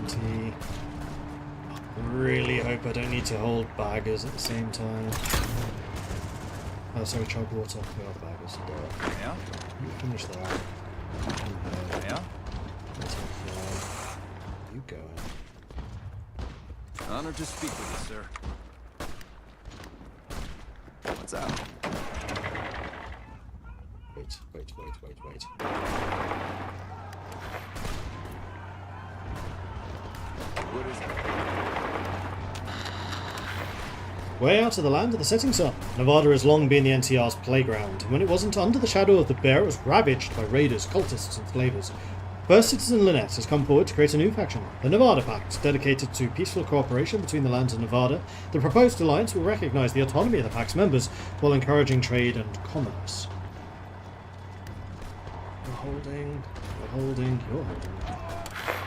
90. Really hope I don't need to hold baggers at the same time. Oh, sorry, chug water. We are baggers. Yeah? You finish that. Yeah? You going? Honored to speak with you, sir. What's up? Wait. What is it? Way out of the land of the setting sun, Nevada has long been the NCR's playground, and when it wasn't under the shadow of the bear, it was ravaged by raiders, cultists, and slavers. First Citizen Lynette has come forward to create a new faction, the Nevada Pact, dedicated to peaceful cooperation between the lands of Nevada. The proposed alliance will recognize the autonomy of the Pact's members while encouraging trade and commerce. We're holding, you're holding.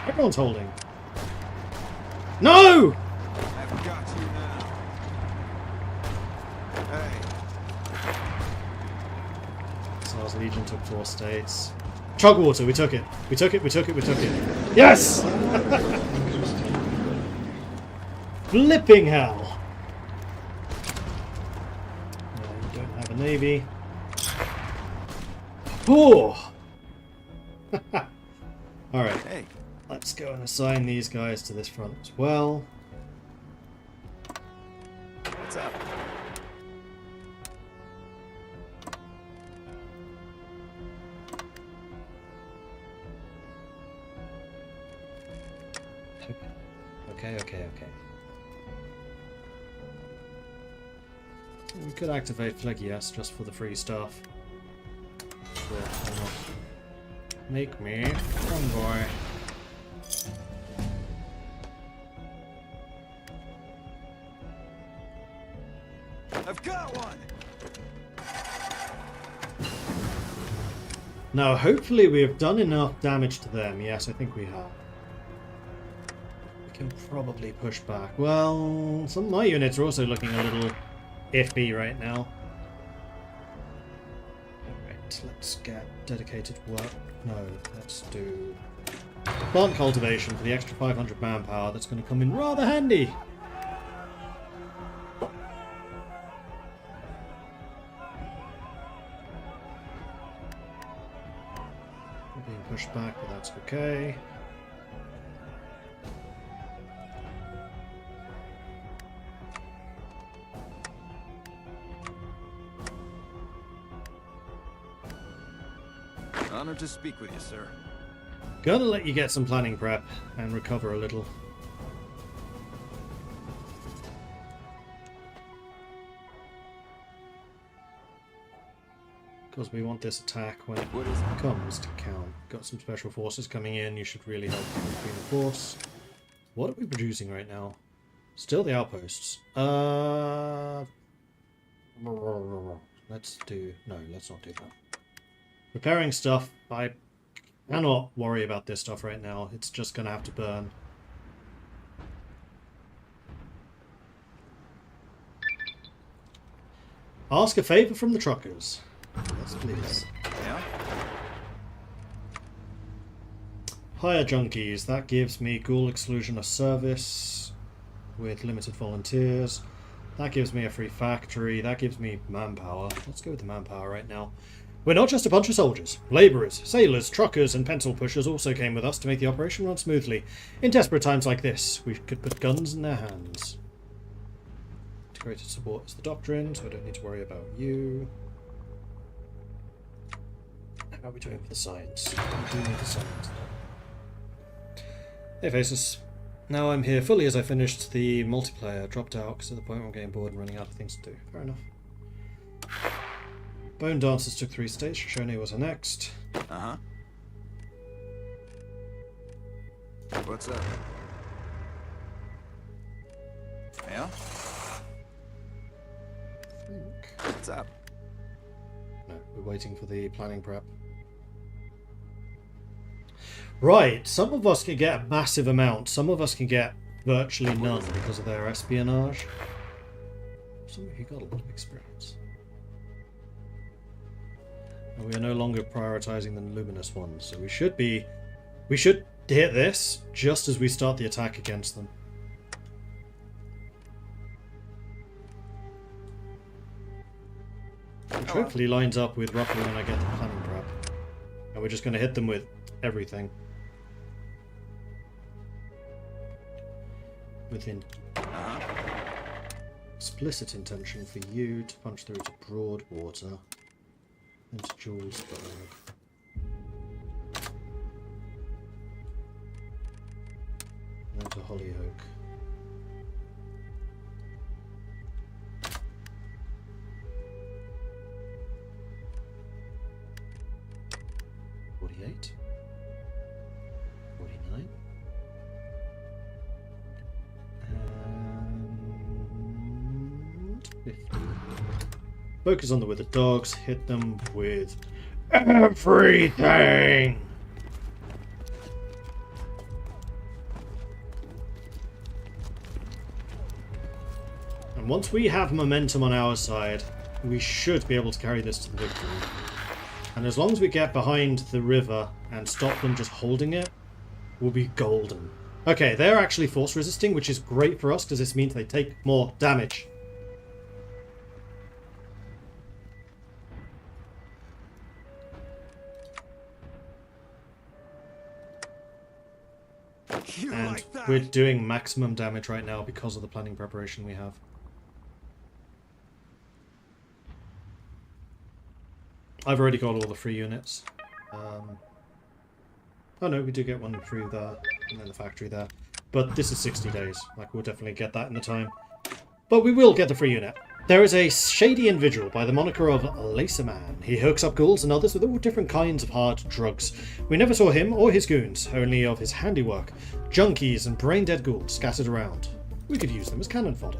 Everyone's holding. No! I've got you now. Hey. Tsar's Legion took 4 states. Chugwater, we took it. We took it. Yes! Flipping hell! No, you don't have a navy. Oh! Alright, Hey. let's go and assign these guys to this front as well. What's up? Okay. We could activate Phlegias just for the free stuff. Sure, why not? Make me convoy. I've got one. Now, hopefully we have done enough damage to them. Yes, I think we have. We can probably push back. Well, some of my units are also looking a little iffy right now. Alright, let's get dedicated work. No, let's do plant cultivation for the extra 500 manpower. That's going to come in rather handy. We're being pushed back, but that's okay. Honored to speak with you, sir. Gonna let you get some planning prep and recover a little. Because we want this attack when it What is it? comes to count. Got some special forces coming in. You should really help between the force. What are we producing right now? Still the outposts. Let's do... No, let's not do that. Repairing stuff. I cannot worry about this stuff right now. It's just going to have to burn. Ask a favor from the truckers. Yes, please. Yeah? Hire junkies. That gives me ghoul exclusion of service with limited volunteers. That gives me a free factory. That gives me manpower. Let's go with the manpower right now. We're not just a bunch of soldiers. Labourers, sailors, truckers, and pencil pushers also came with us to make the operation run smoothly. In desperate times like this, we could put guns in their hands. Integrated support is the doctrine, so I don't need to worry about you. How are we doing with the science? We do need the science. Hey faces. Now I'm here fully as I finished the multiplayer. Dropped out because at the point where I'm getting bored and running out of things to do. Fair enough. Bone Dancers took 3 states. Shoshone was her next. Uh-huh. What's up? Yeah? What's up? No, we're waiting for the planning prep. Right, some of us can get a massive amount. Some of us can get virtually none because of their espionage. Some of you got a lot of experience. And we are no longer prioritizing the luminous ones, so we should hit this just as we start the attack against them. Which hopefully lines up with roughly when I get the planning prep. And we're just going to hit them with everything. Within explicit intention for you to punch through to Broadwater and to Julesburg. And then to Hollyoak. $48. $49. And 50. Focus on the withered dogs. Hit them with everything. And once we have momentum on our side, we should be able to carry this to the victory. And as long as we get behind the river and stop them just holding it, we'll be golden. Okay, they're actually force resisting, which is great for us because this means they take more damage. And we're doing maximum damage right now because of the planning preparation we have. I've already got all the free units. Oh no, we do get one through there, and then the factory there. But this is 60 days. Like, we'll definitely get that in the time. But we will get the free unit. There is a shady individual by the moniker of Lacerman. He hooks up ghouls and others with all different kinds of hard drugs. We never saw him or his goons, only of his handiwork. Junkies and brain-dead ghouls scattered around. We could use them as cannon fodder.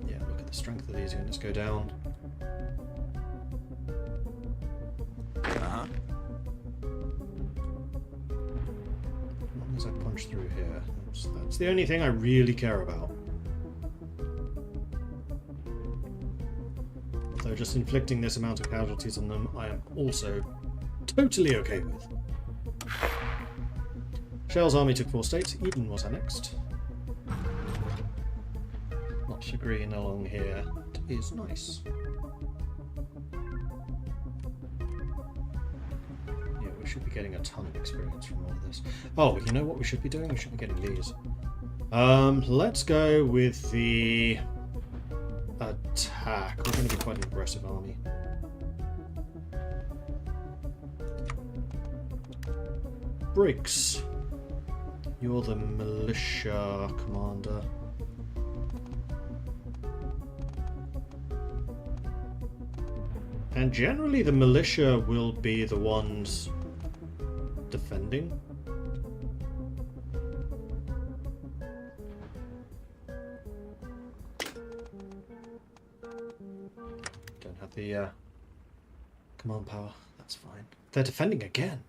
Yeah, look at the strength of these units go down. As long as I punch through here, that's the only thing I really care about. Though just inflicting this amount of casualties on them, I am also totally okay with. Shell's army took 4 states. Eden was annexed. Lots of green along here. It is nice. Yeah, we should be getting a ton of experience from all of this. Oh, you know what we should be doing? We should be getting these. Let's go with the attack. We're going to be quite an aggressive army. Briggs, you're the militia commander. And generally the militia will be the ones defending. Don't have the command power, that's fine. They're defending again.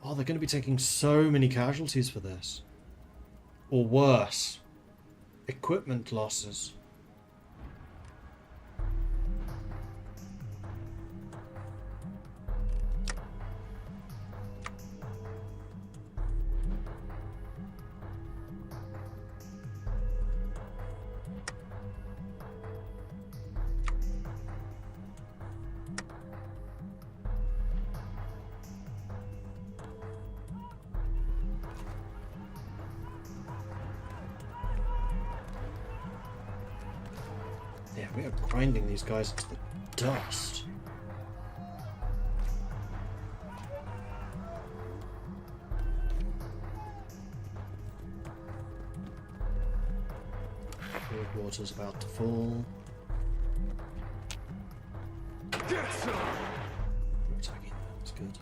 Oh, they're going to be taking so many casualties for this. Or worse, equipment losses. Yeah, we are grinding these guys into the dust. Water's about to fall. Get some! We're attacking that, that's good.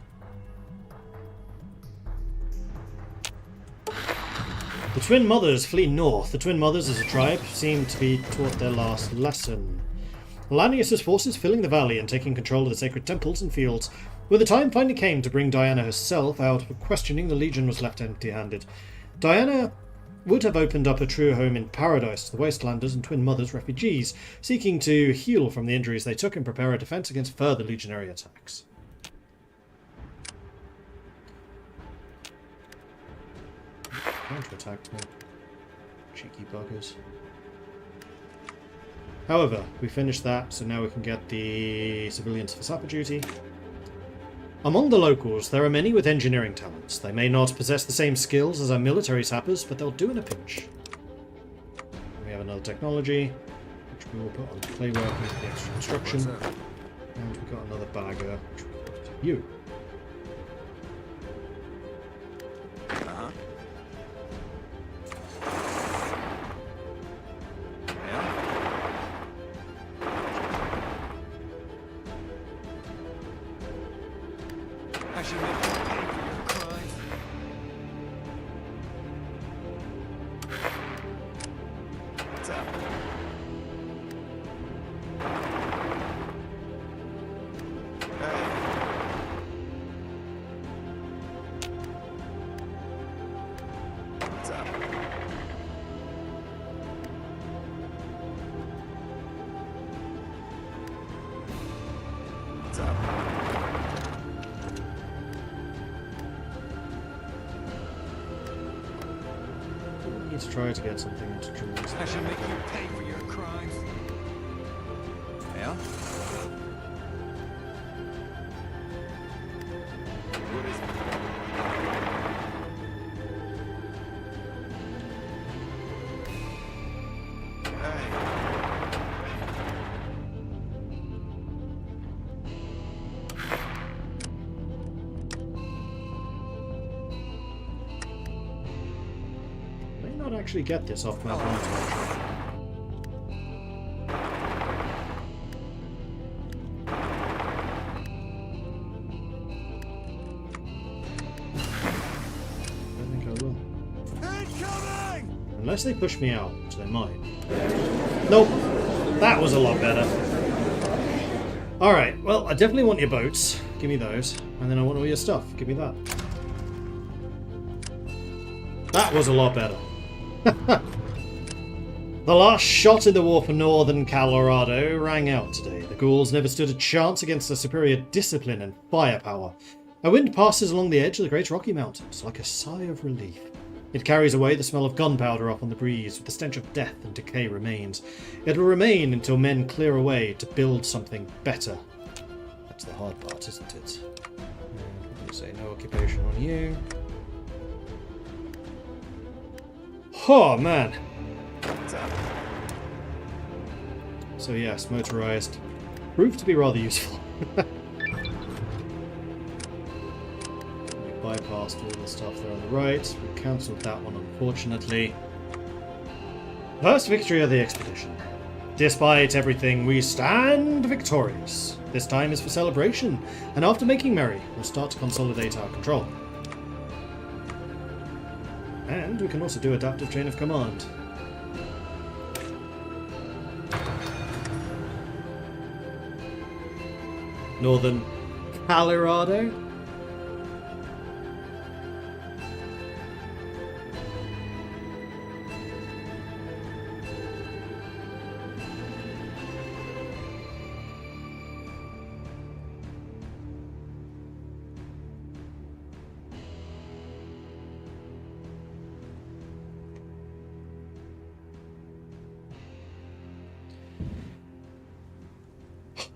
The Twin Mothers flee north. The Twin Mothers as a tribe seem to be taught their last lesson. Lanius' forces filling the valley and taking control of the sacred temples and fields. When the time finally came to bring Diana herself out, questioning, the Legion was left empty-handed. Diana would have opened up a true home in paradise to the Wastelanders and Twin Mothers refugees, seeking to heal from the injuries they took and prepare a defense against further legionary attacks. Counterattacked me. Cheeky buggers. However, we finished that, so now we can get the civilians for sapper duty. Among the locals, there are many with engineering talents. They may not possess the same skills as our military sappers, but they'll do in a pinch. We have another technology, which we will put on clay working for the extra construction. And we've got another bagger, which we'll put to you. I should make you pay for your crimes. What's up? Hey. What's up? What's up? Let's try to get something into Jules. I should make you pay for your crimes. Yeah? What is it? Actually get this off map actually. I don't think I will. Incoming! Unless they push me out, which they might. Nope. That was a lot better. Alright, well, I definitely want your boats. Give me those. And then I want all your stuff. Give me that. That was a lot better. The last shot in the war for northern Colorado rang out today. The ghouls never stood a chance against their superior discipline and firepower. A wind passes along the edge of the Great Rocky Mountains like a sigh of relief. It carries away the smell of gunpowder up on the breeze, with the stench of death and decay remains. It will remain until men clear away to build something better. That's the hard part, isn't it? And we'll say no occupation on you. Oh, man. So yes, motorized proved to be rather useful. We bypassed all the stuff there on the right. We cancelled that one, unfortunately. First victory of the expedition. Despite everything, we stand victorious. This time is for celebration, and after making merry, we'll start to consolidate our control. And we can also do adaptive chain of command. Northern Colorado.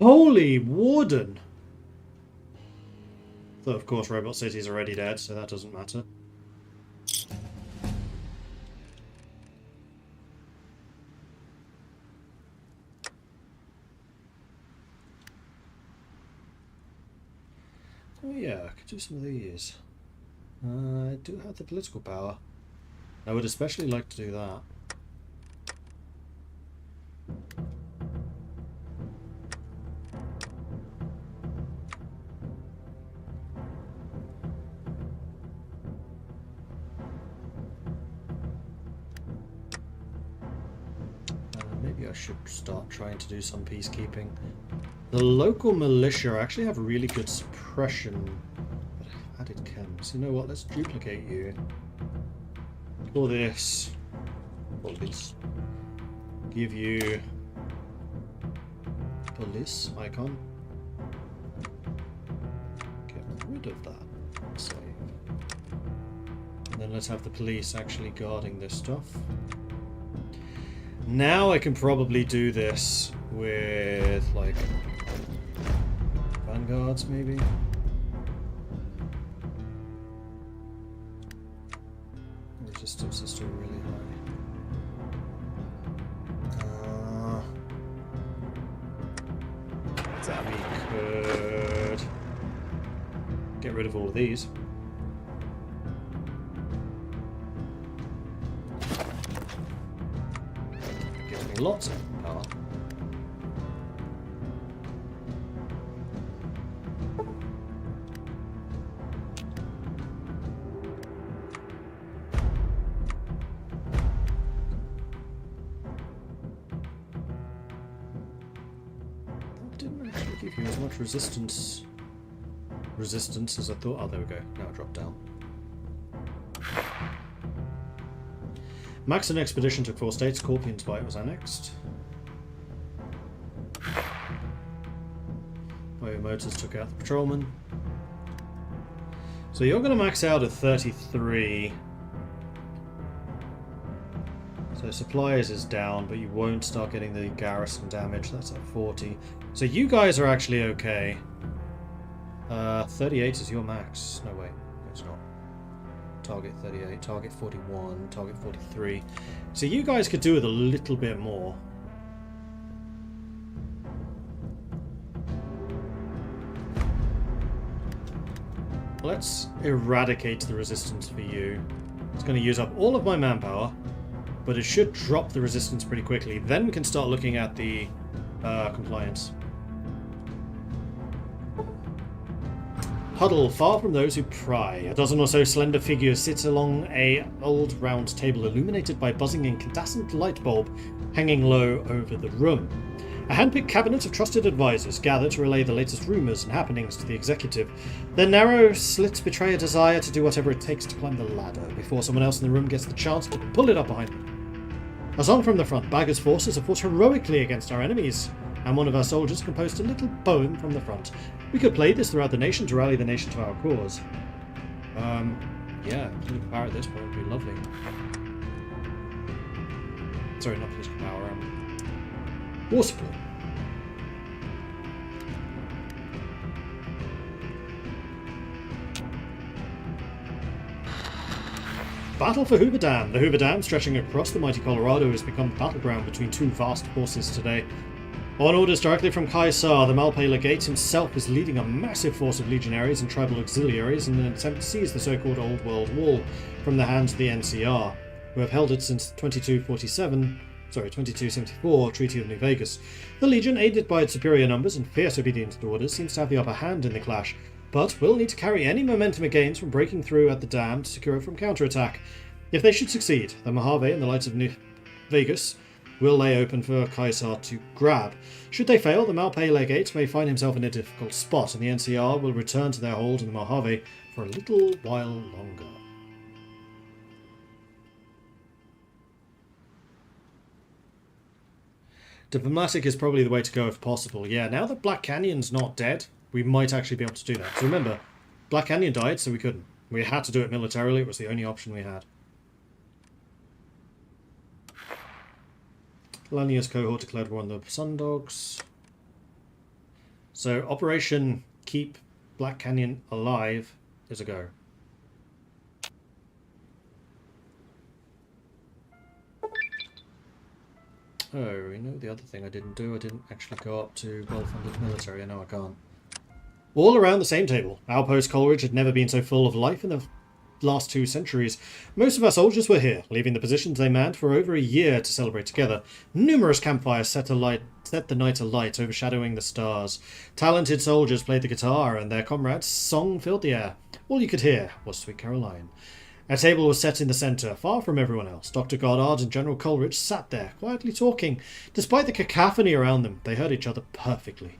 Holy Warden! Though, of course, Robot City's already dead, so that doesn't matter. Oh yeah, I could do some of these. I do have the political power. I would especially like to do that. Maybe I should start trying to do some peacekeeping. The local militia actually have really good suppression, but added chems. You know what? Let's duplicate you. For this, all of these. Give you police icon. Get rid of that. Save. And then let's have the police actually guarding this stuff. Now I can probably do this with, like, vanguards, maybe? Resistance is still really high. We could get rid of all of these. Gives me lots of power. Give you as much resistance as I thought. Oh, there we go. Now it dropped down. Maxon Expedition took 4 states. Scorpion's Bite was annexed. Biomotors took out the patrolman. So you're going to max out at 33. So supplies is down, but you won't start getting the garrison damage. That's at 40. So you guys are actually okay. 38 is your max. No, wait. No, it's not. Target 38, target 41, target 43. So you guys could do with a little bit more. Let's eradicate the resistance for you. It's going to use up all of my manpower, but it should drop the resistance pretty quickly. Then we can start looking at the compliance. Huddle, far from those who pry. A dozen or so slender figures sit along a old round table illuminated by buzzing incandescent light bulb hanging low over the room. A hand-picked cabinet of trusted advisors gather to relay the latest rumours and happenings to the executive. Their narrow slits betray a desire to do whatever it takes to climb the ladder before someone else in the room gets the chance to pull it up behind them. A song from the front. Bagger's forces have fought heroically against our enemies, and one of our soldiers composed a little poem from the front. We could play this throughout the nation to rally the nation to our cause. Yeah, political power at this point would be lovely. Sorry, not political power, war supply. Battle for Hoover Dam. The Hoover Dam, stretching across the mighty Colorado, has become the battleground between two vast forces today. On orders directly from Caesar, the Malpais legate himself is leading a massive force of legionaries and tribal auxiliaries in an attempt to seize the so-called Old World Wall from the hands of the NCR, who have held it since 2274 Treaty of New Vegas. The Legion, aided by its superior numbers and fierce obedience to orders, seems to have the upper hand in the clash, but will need to carry any momentum it gains from breaking through at the dam to secure it from counterattack. If they should succeed, the Mojave and the Lights of New Vegas will lay open for Caesar to grab. Should they fail, the Malpais legate may find himself in a difficult spot, and the NCR will return to their hold in the Mojave for a little while longer. Diplomatic is probably the way to go if possible. Yeah, now that Black Canyon's not dead, we might actually be able to do that. So remember, Black Canyon died, so we couldn't. We had to do it militarily. It was the only option we had. Lania's cohort declared war on the Sundogs. So Operation Keep Black Canyon Alive is a go. Oh, you know the other thing I didn't do? I didn't actually go up to well-funded military. I know I can't. All around the same table. Outpost Coleridge had never been so full of life in the last 2 centuries. Most of our soldiers were here, leaving the positions they manned for over a year to celebrate together. Numerous campfires set the night alight, overshadowing the stars. Talented soldiers played the guitar, and their comrades' song filled the air. All you could hear was Sweet Caroline. A table was set in the centre, far from everyone else. Dr. Goddard and General Coleridge sat there, quietly talking. Despite the cacophony around them, they heard each other perfectly.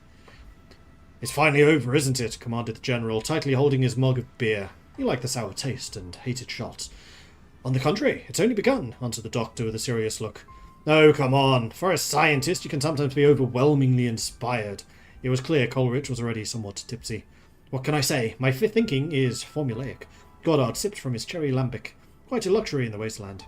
"It's finally over, isn't it?" commanded the General, tightly holding his mug of beer. He liked the sour taste and hated shots. On the contrary, it's only begun, answered the doctor with a serious look. Oh, come on. For a scientist, you can sometimes be overwhelmingly inspired. It was clear Coleridge was already somewhat tipsy. What can I say? My thinking is formulaic. Goddard sipped from his cherry lambic. Quite a luxury in the wasteland.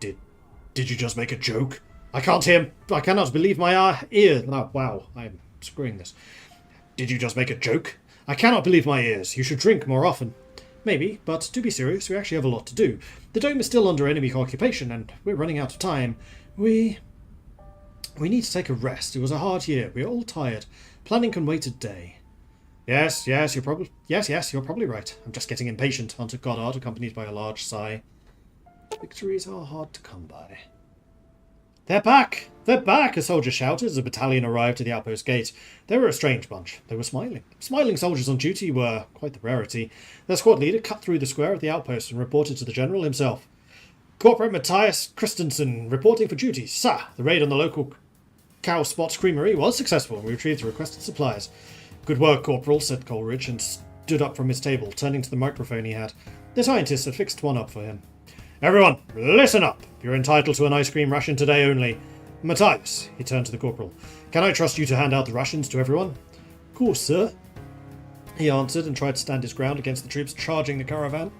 Did you just make a joke? I can't hear. I cannot believe my ears. Oh, wow, I'm screwing this. Did you just make a joke? I cannot believe my ears. You should drink more often. Maybe, but to be serious, we actually have a lot to do. The dome is still under enemy occupation, and we're running out of time. We need to take a rest. It was a hard year. We're all tired. Planning can wait a day. Yes, you're probably right. I'm just getting impatient, answered Goddard, accompanied by a large sigh. Victories are hard to come by. They're back! They're back! A soldier shouted as a battalion arrived at the outpost gate. They were a strange bunch. They were smiling. Smiling soldiers on duty were quite the rarity. Their squad leader cut through the square of the outpost and reported to the general himself. Corporal Matthias Christensen reporting for duty. Sir, the raid on the local Cow Spot's creamery was successful. We retrieved the requested supplies. Good work, Corporal, said Coleridge, and stood up from his table, turning to the microphone he had. The scientist had fixed one up for him. Everyone, listen up. You're entitled to an ice cream ration today only. Matthias, he turned to the corporal. Can I trust you to hand out the rations to everyone? Of course, sir, he answered and tried to stand his ground against the troops charging the caravan.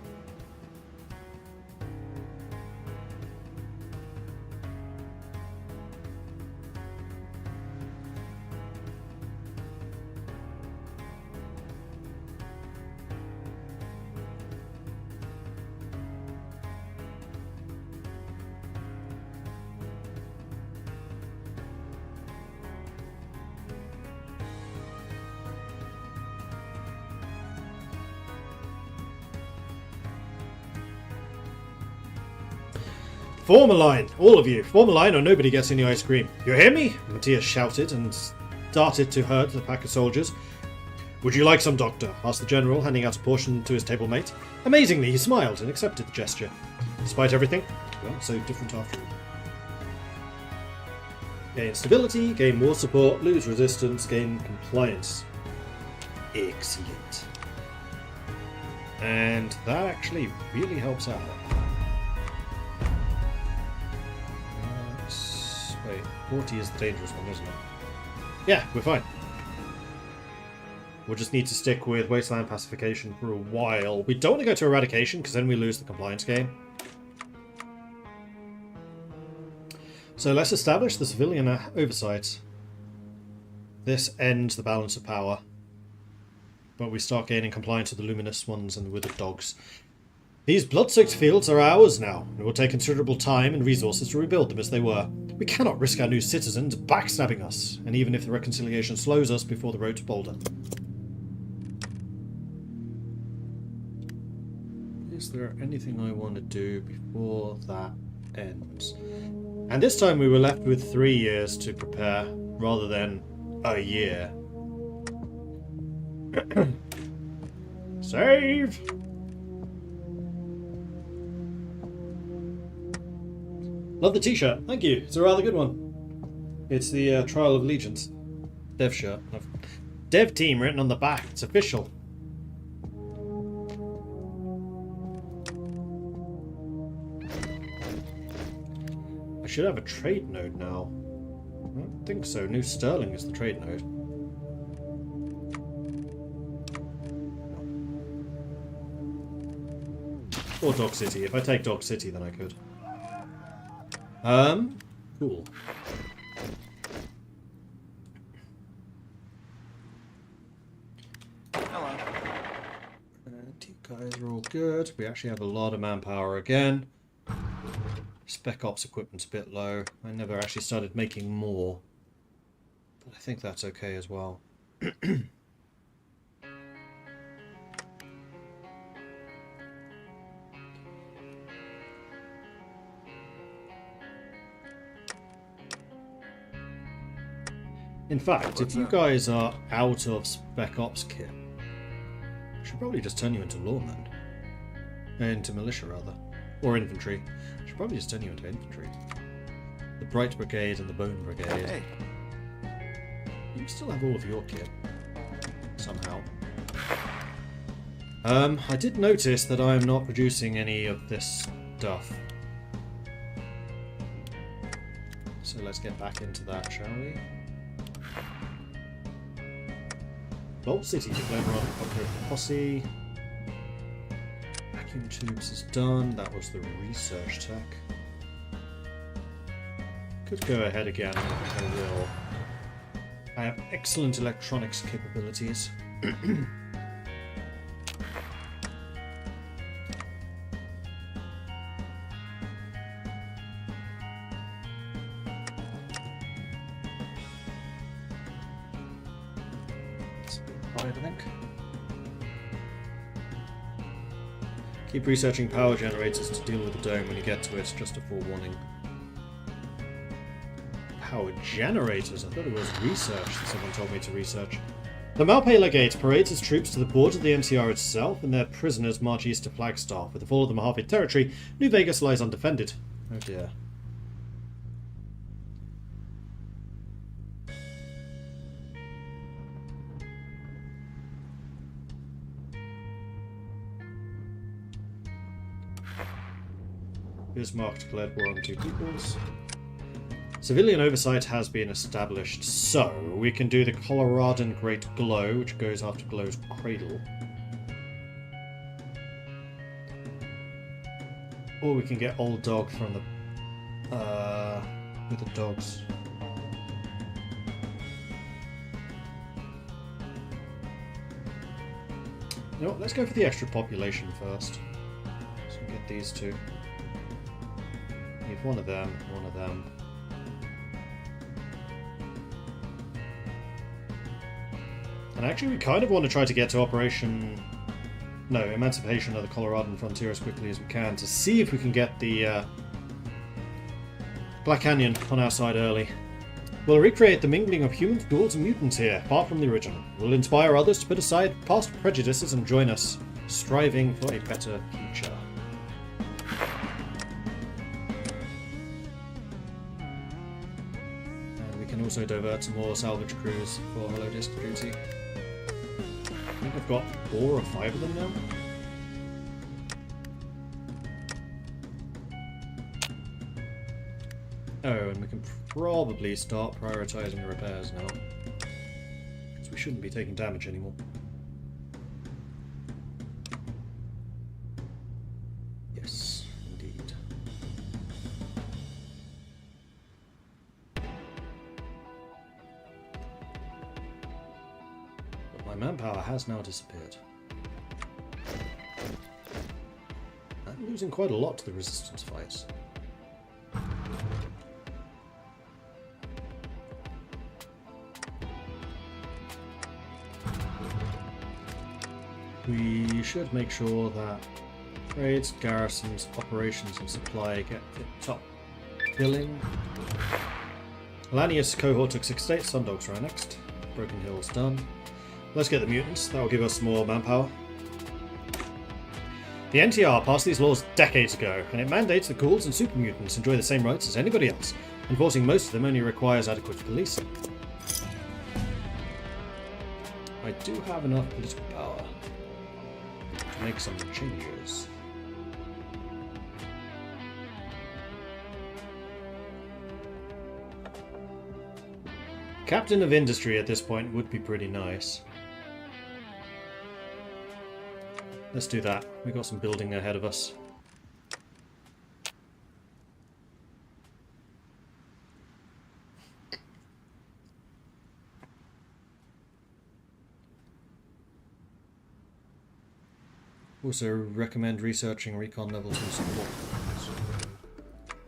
Form a line, all of you. Form a line or nobody gets any ice cream. You hear me? Matthias shouted and started to herd the pack of soldiers. Would you like some, Doctor? Asked the general, handing out a portion to his table mate. Amazingly, he smiled and accepted the gesture. Despite everything, well, so different after all. Gain stability, gain more support, lose resistance, gain compliance. Excellent. And that actually really helps out. Wait, 40 is the dangerous one, isn't it? Yeah, we're fine. We'll just need to stick with Wasteland Pacification for a while. We don't want to go to Eradication, because then we lose the compliance game. So let's establish the civilian oversight. This ends the balance of power. But we start gaining compliance with the luminous ones and with the dogs. These blood-soaked fields are ours now. It will take considerable time and resources to rebuild them as they were. We cannot risk our new citizens backstabbing us, and even if the reconciliation slows us before the road to Boulder. Is there anything I want to do before that ends? And this time we were left with 3 years to prepare, rather than a year. Save! Love the t-shirt. Thank you. It's a rather good one. It's the Trial of Allegiance dev shirt. Dev team written on the back. It's official. I should have a trade node now. I don't think so. New Sterling is the trade node. Or Dog City. If I take Dog City, then I could. Cool. Hello. You guys are all good. We actually have a lot of manpower again. Spec Ops equipment's a bit low. I never actually started making more. But I think that's okay as well. In fact, if you guys are out of Spec Ops kit, I should probably just turn you into lawmen. Into militia, rather. Or infantry. I should probably just turn you into infantry. The Bright Brigade and the Bone Brigade. Hey. You still have all of your kit. Somehow. I did notice that I am not producing any of this Duff. So let's get back into that, shall we? Vault City declared on the posse. Vacuum tubes is done. That was the research tech. Could go ahead again. I think I will. I have excellent electronics capabilities. I think. Keep researching power generators to deal with the dome when you get to it, just a forewarning. Power generators? I thought it was research that someone told me to research. The Malpay Legate parades his troops to the port of the NTR itself, and their prisoners march east to Flagstaff. With the fall of the Mojave Territory, New Vegas lies undefended. Oh dear. Bismarck declared war on two peoples. Civilian oversight has been established, so we can do the Coloradan Great Glow, which goes after Glow's cradle. Or we can get Old Dog from the with the dogs. You know what, let's go for the extra population first. So we get these two. Leave one of them, one of them. And actually we kind of want to try to get to Emancipation of the Coloradan frontier as quickly as we can to see if we can get the Black Canyon on our side early. We'll recreate the mingling of humans, ghouls and mutants here, apart from the original. We'll inspire others to put aside past prejudices and join us, striving for a better future. Also divert some more salvage crews for Hollow Disc duty. I think I've got 4 or 5 of them now. Oh, and we can probably start prioritizing repairs now. Because we shouldn't be taking damage anymore. Yes, indeed. Manpower has now disappeared. I'm losing quite a lot to the resistance fights. We should make sure that trades, garrisons, operations and supply get the top billing. Lanius cohort took 6 states, Sundogs are next. Broken Hill's done. Let's get the mutants, that will give us more manpower. The NTR passed these laws decades ago, and it mandates that ghouls and super mutants enjoy the same rights as anybody else. Enforcing most of them only requires adequate policing. I do have enough political power to make some changes. Captain of Industry at this point would be pretty nice. Let's do that. We've got some building ahead of us. Also recommend researching recon level 2 support.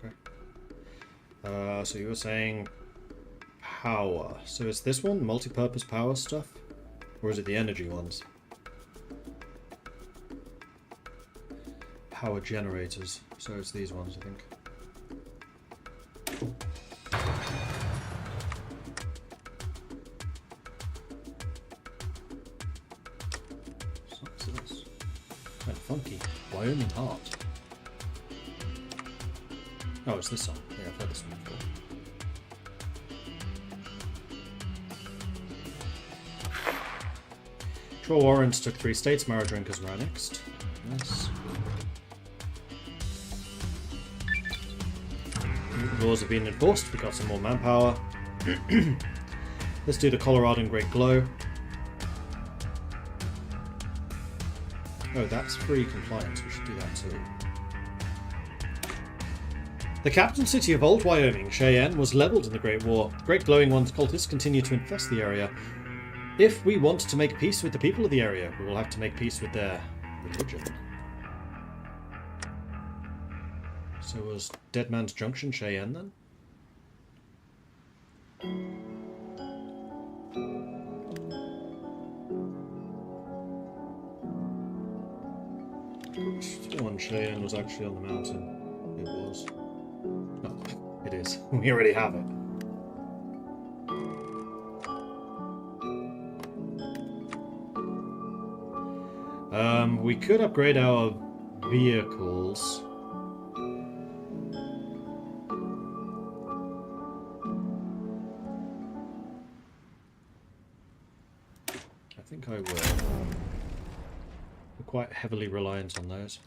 Okay. So you were saying power. So is this one multi-purpose power stuff? Or is it the energy ones? Power generators. So it's these ones, I think. What's this? Kind of funky. Wyoming Heart. Oh, it's this song. Yeah, I've heard this one before. Troll Warrants took 3 states. Maradrinkers were annexed. Nice. Laws have been enforced. We got some more manpower. Let's do the Coloradan Great Glow. Oh, that's free compliance. We should do that too. The capital city of Old Wyoming, Cheyenne, was leveled in the Great War. Great Glowing One's cultists continue to infest the area. If we want to make peace with the people of the area, we will have to make peace with their religion. So was Dead Man's Junction Cheyenne then? One Cheyenne was actually on the mountain. It was. No, it is. We already have it. We could upgrade our vehicles. I think I will. We're quite heavily reliant on those.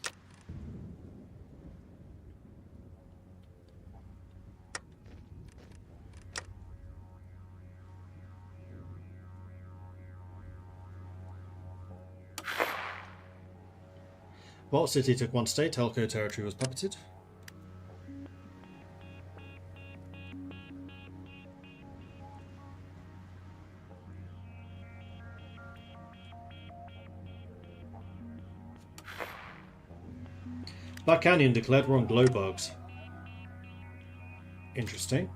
Vault City took one state, Telco territory was puppeted. Black Canyon declared war on glow bugs. Interesting.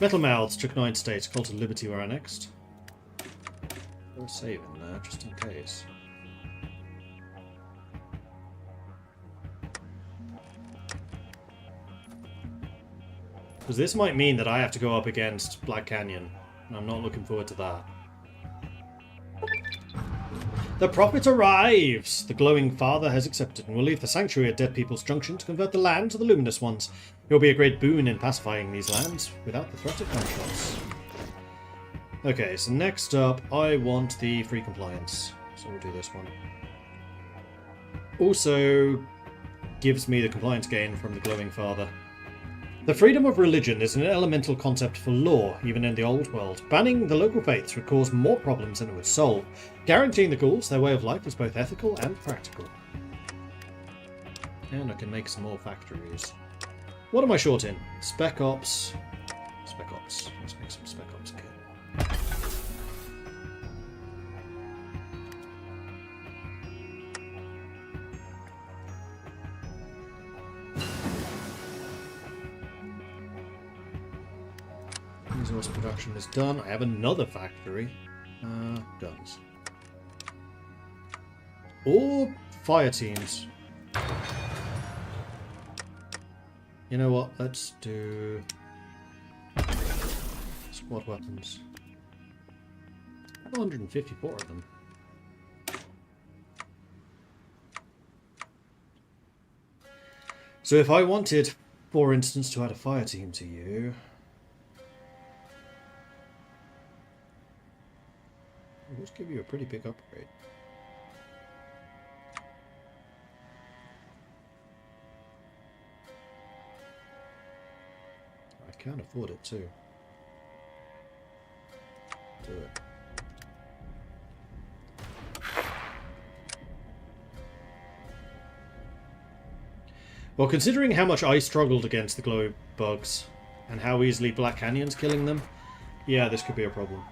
Metal Mouths took 9 states, Cult of Liberty were annexed. Throw a save in there, just in case. Because this might mean that I have to go up against Black Canyon, and I'm not looking forward to that. The prophet arrives! The glowing father has accepted and will leave the sanctuary at Dead People's Junction to convert the land to the luminous ones. It will be a great boon in pacifying these lands without the threat of gunshots. Okay, so next up, I want the free compliance. So we'll do this one. Also gives me the compliance gain from the glowing father. The freedom of religion is an elemental concept for law, even in the old world. Banning the local faiths would cause more problems than it would solve. Guaranteeing the ghouls their way of life is both ethical and practical. And I can make some more factories. What am I short in? Spec Ops. Spec Ops. Let's make some Spec Ops kit. Resource production is done. I have another factory. Guns. Or fire teams. You know what? Let's do squad weapons. I have 154 of them. So if I wanted, for instance, to add a fire team to you, I'll just give you a pretty big upgrade. I can't afford it too. Do it. Well, considering how much I struggled against the glow bugs and how easily Black Canyon's killing them, yeah, this could be a problem.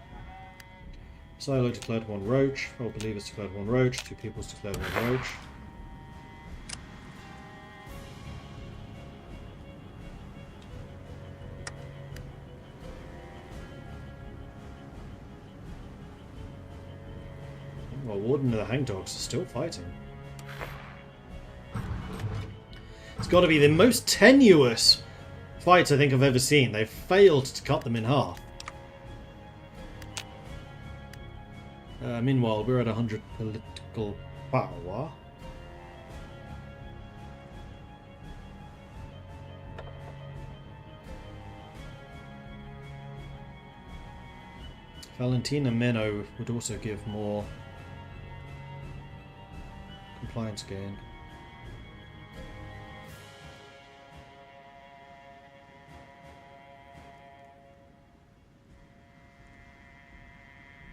Silo declared 1 roach. Old Believers declared 1 roach. 2 Peoples declared 1 roach. Well, Warden of the Hangdogs are still fighting. It's got to be the most tenuous fights I think I've ever seen. They've failed to cut them in half. Meanwhile, we're at 100 political power. Valentina Meno would also give more compliance gain.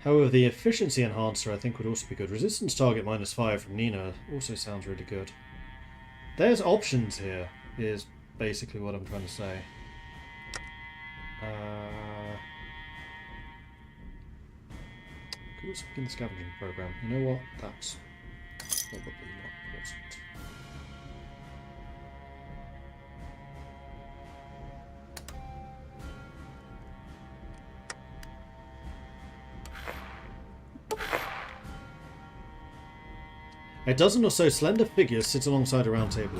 However, the efficiency enhancer I think would also be good. Resistance target -5 from Nina also sounds really good. There's options here, is basically what I'm trying to say. Could also begin the scavenging program. You know what? That's probably not important. A dozen or so slender figures sit alongside a round table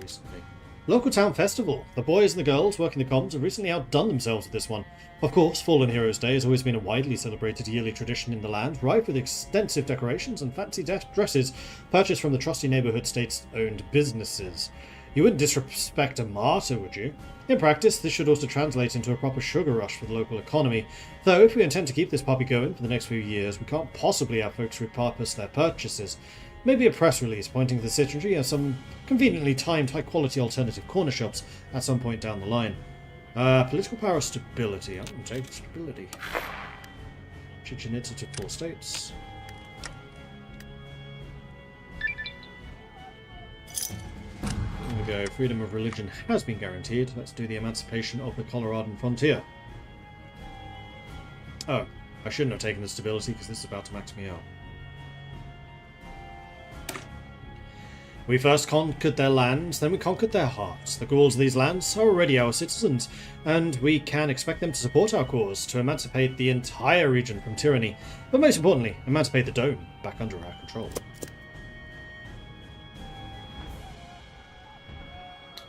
recently. Local town festival. The boys and the girls working the comms have recently outdone themselves at this one. Of course, Fallen Heroes Day has always been a widely celebrated yearly tradition in the land, rife with extensive decorations and fancy dresses purchased from the trusty neighbourhood state-owned businesses. You wouldn't disrespect a martyr, would you? In practice, this should also translate into a proper sugar rush for the local economy. Though, if we intend to keep this puppy going for the next few years, we can't possibly have folks repurpose their purchases. Maybe a press release pointing to the synergy of some conveniently timed high-quality alternative corner shops at some point down the line. Political power stability. I wouldn't take stability. Chichen Itza to 4 states. There we go. Freedom of religion has been guaranteed. Let's do the emancipation of the Coloradan frontier. Oh, I shouldn't have taken the stability because this is about to max me out. We first conquered their lands, then we conquered their hearts. The Gauls of these lands are already our citizens, and we can expect them to support our cause, to emancipate the entire region from tyranny, but most importantly, emancipate the Dome back under our control.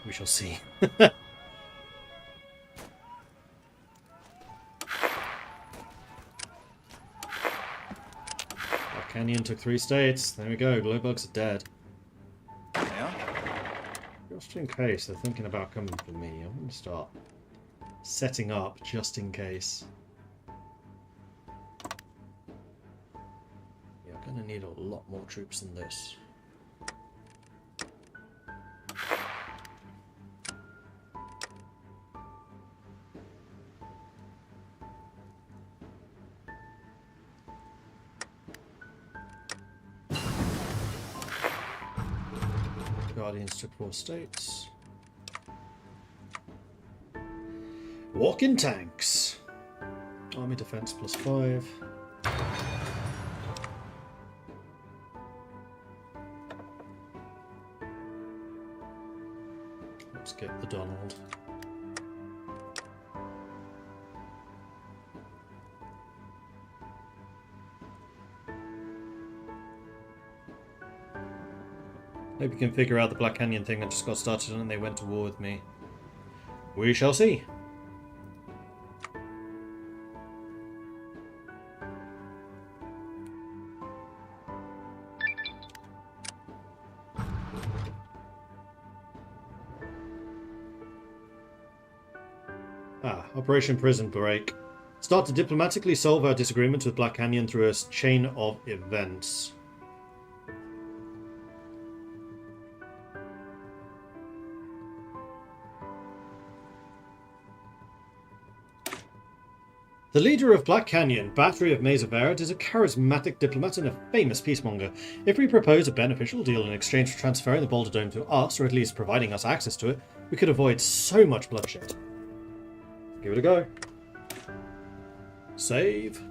We shall see. Canyon took 3 states. There we go, glowbugs are dead. Just in case they're thinking about coming for me, I'm going to start setting up just in case. Yeah, I'm going to need a lot more troops than this. Guardians took 4 states. Walk-in tanks. Army defense +5. Let's get the Donald. Hope you can figure out the Black Canyon thing. I just got started and they went to war with me. We shall see. Operation Prison Break. Start to diplomatically solve our disagreement with Black Canyon through a chain of events. The leader of Black Canyon, Battery of Mesa Verde, is a charismatic diplomat and a famous peacemonger. If we propose a beneficial deal in exchange for transferring the Boulder Dome to us, or at least providing us access to it, we could avoid so much bloodshed. Give it a go. Save.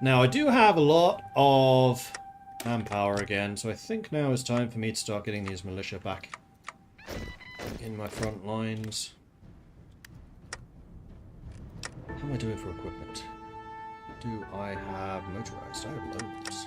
Now, I do have a lot of manpower again, so I think now is time for me to start getting these militia back in my front lines. How am I doing for equipment? Do I have motorized? I have loads.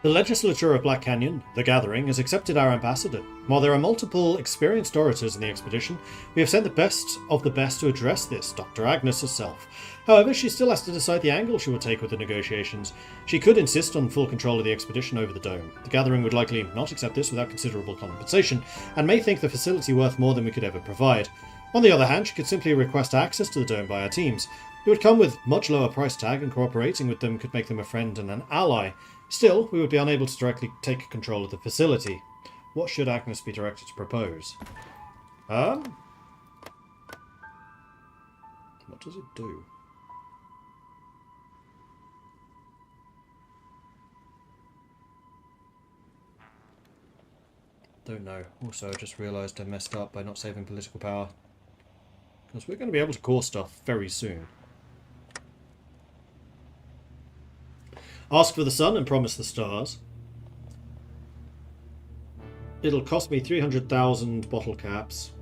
The legislature of Black Canyon, the Gathering, has accepted our ambassador. While there are multiple experienced orators in the expedition, we have sent the best of the best to address this, Dr. Agnes herself. However, she still has to decide the angle she will take with the negotiations. She could insist on full control of the expedition over the Dome. The Gathering would likely not accept this without considerable compensation, and may think the facility worth more than we could ever provide. On the other hand, she could simply request access to the dome by our teams. It would come with much lower price tag, and cooperating with them could make them a friend and an ally. Still, we would be unable to directly take control of the facility. What should Agnes be directed to propose? What does it do? Don't know. Also, I just realised I messed up by not saving political power. Because we're going to be able to core stuff very soon. Ask for the sun and promise the stars. It'll cost me 300,000 bottle caps.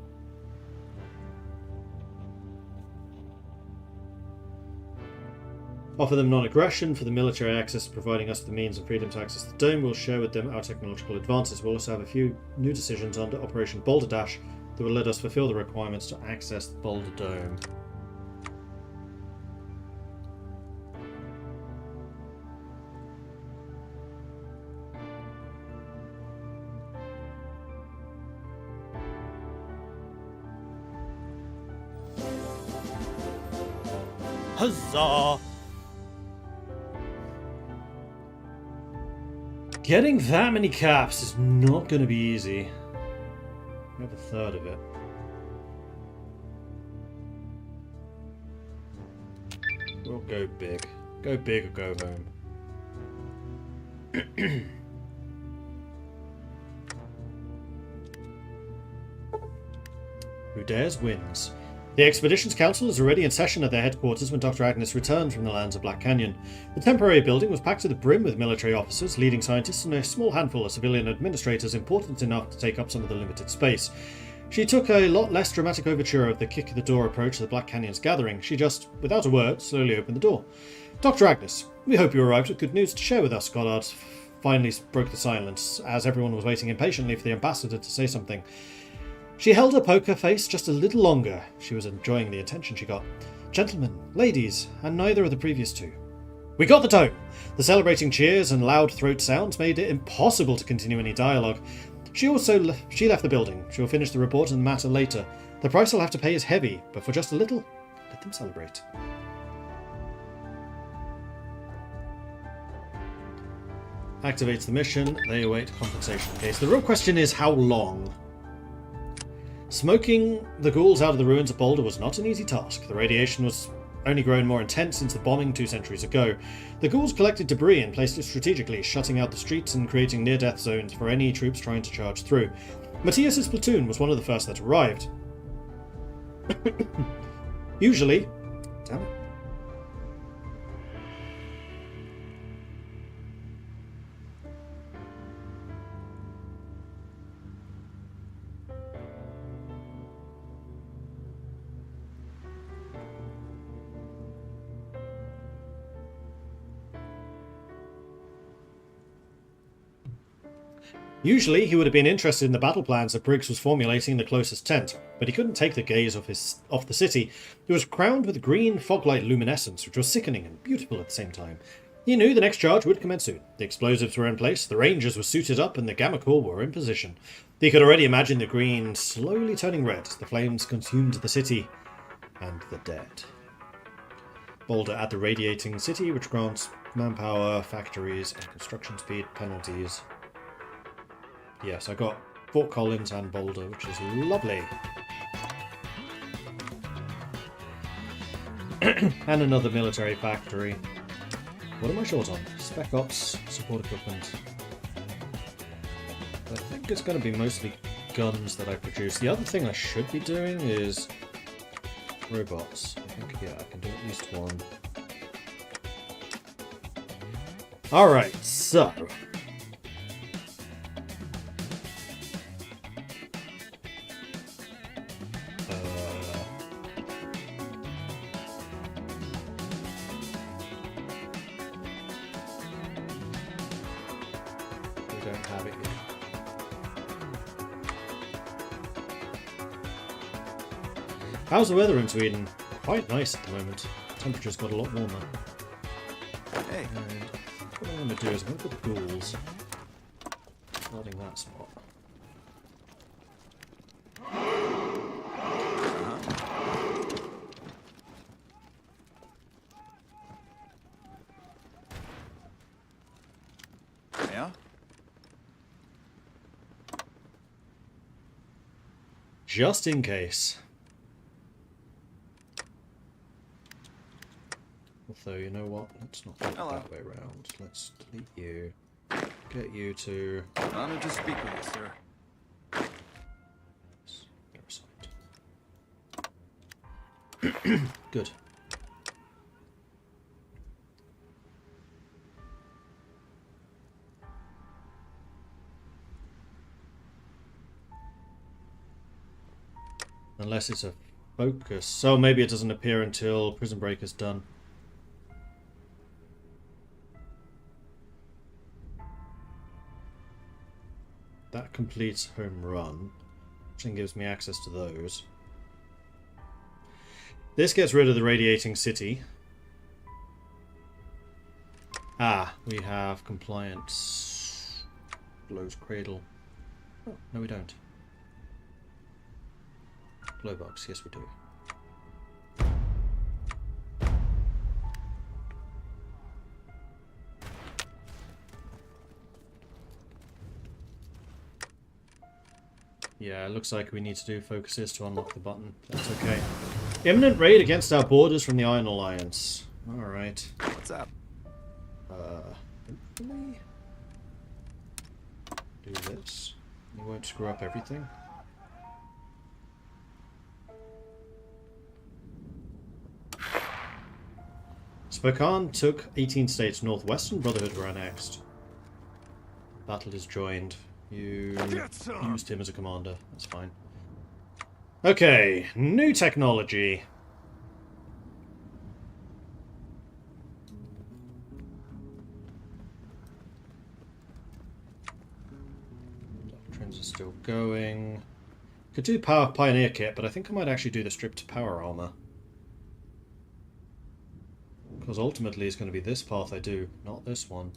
Offer them non-aggression for the military access, providing us the means and freedom to access the dome. We'll share with them our technological advances. We'll also have a few new decisions under Operation Boulder Dash that will let us fulfill the requirements to access the Boulder Dome. Huzzah! Getting that many caps is not going to be easy. We have a third of it. We'll go big. Go big or go home. Who dares wins. The Expeditions Council is already in session at their headquarters when Dr. Agnes returned from the lands of Black Canyon. The temporary building was packed to the brim with military officers, leading scientists, and a small handful of civilian administrators important enough to take up some of the limited space. She took a lot less dramatic overture of the kick-the-door approach to the Black Canyon's gathering. She just, without a word, slowly opened the door. Dr. Agnes, we hope you arrived with good news to share with us, Goddard finally broke the silence, as everyone was waiting impatiently for the ambassador to say something. She held her poker face just a little longer. She was enjoying the attention she got. Gentlemen, ladies, and neither of the previous two. We got the tone! The celebrating cheers and loud throat sounds made it impossible to continue any dialogue. She left the building. She will finish the report and the matter later. The price I'll have to pay is heavy, but for just a little, let them celebrate. Activates the mission. They await compensation case. The real question is how long? Smoking the ghouls out of the ruins of Boulder was not an easy task. The radiation was only grown more intense since the bombing 2 centuries ago. The ghouls collected debris and placed it strategically, shutting out the streets and creating near-death zones for any troops trying to charge through. Matthias's platoon was one of the first that arrived. Usually... Damn it. Usually, he would have been interested in the battle plans that Briggs was formulating in the closest tent, but he couldn't take the gaze off the city. It was crowned with green fog-light luminescence, which was sickening and beautiful at the same time. He knew the next charge would commence soon. The explosives were in place, the Rangers were suited up, and the Gamma Corps were in position. He could already imagine the green slowly turning red as the flames consumed the city and the dead. Boulder at the radiating city, which grants manpower, factories, and construction speed penalties. Yes, I got Fort Collins and Boulder, which is lovely. And another military factory. What am I short on? Spec Ops, support equipment. I think it's going to be mostly guns that I produce. The other thing I should be doing is robots. I think, yeah, I can do at least one. Alright, so... How's the weather in Sweden? Quite nice at the moment. Temperature's got a lot warmer. Hey. And what I'm going to do is I'm going to put the ghouls guarding that spot. Yeah? Just in case. Although, you know what? Let's not do it that way around. Let's delete you. Get you to... Honored to speak with you, sir. Good. Unless it's a focus. So maybe it doesn't appear until Prison Break is done. That completes Home Run, which then gives me access to those. This gets rid of the Radiating City. Ah, we have Compliance. Blows Cradle. Oh, no we don't. Glowbox, yes we do. Yeah, it looks like we need to do focuses to unlock the button. That's okay. Imminent raid against our borders from the Iron Alliance. Alright. What's up? Hopefully... do this. You won't screw up everything. Spokane took 18 states. Northwestern Brotherhood were annexed. Battle is joined. You used him as a commander. That's fine. Okay, new technology. Doctrines are still going. Could do Power Pioneer Kit, but I think I might actually do the stripped power armor. Because ultimately it's going to be this path I do, not this one.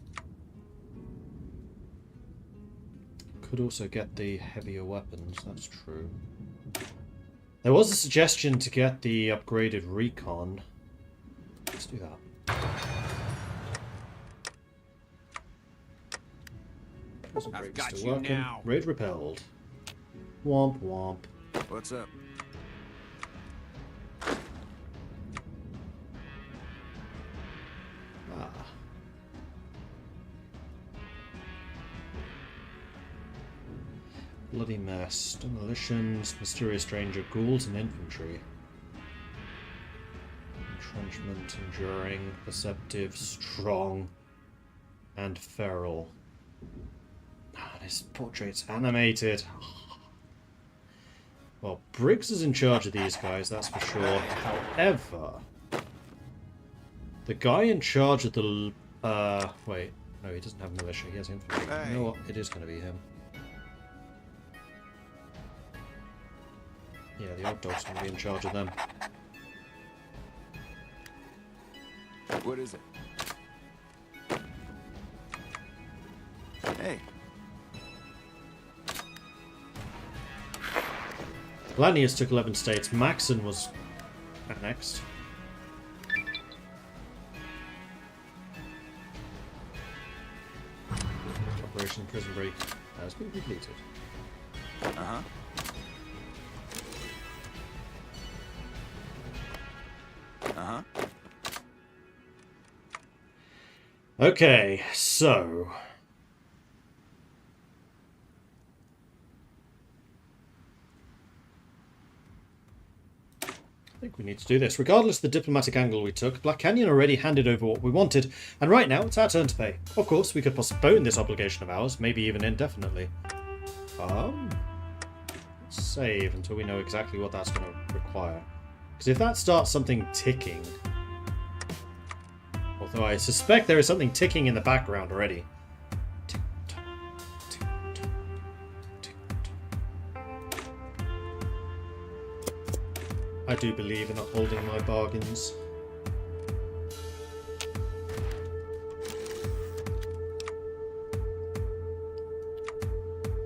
Could also get the heavier weapons, that's true. There was a suggestion to get the upgraded recon. Let's do that. I've got you working. now. Raid repelled. Womp womp. What's up? Ah. Bloody mess. Demolitions, mysterious stranger, ghouls and infantry. Entrenchment, enduring, perceptive, strong, and feral. Ah, this portrait's animated. Well, Briggs is in charge of these guys, that's for sure. However, the guy in charge of the... wait. No, he doesn't have militia, he has infantry. Hey. You know what? It is going to be him. Yeah, the old dog's going to be in charge of them. What is it? Hey. Lanius took 11 states. Maxon was annexed. Operation Prison Break has been completed. Uh-huh. Uh-huh. Okay, so... I think we need to do this. Regardless of the diplomatic angle we took, Black Canyon already handed over what we wanted, and right now it's our turn to pay. Of course, we could postpone this obligation of ours, maybe even indefinitely. Let's save until we know exactly what that's going to require. Because if that starts something ticking... Although I suspect there is something ticking in the background already. I do believe in upholding my bargains.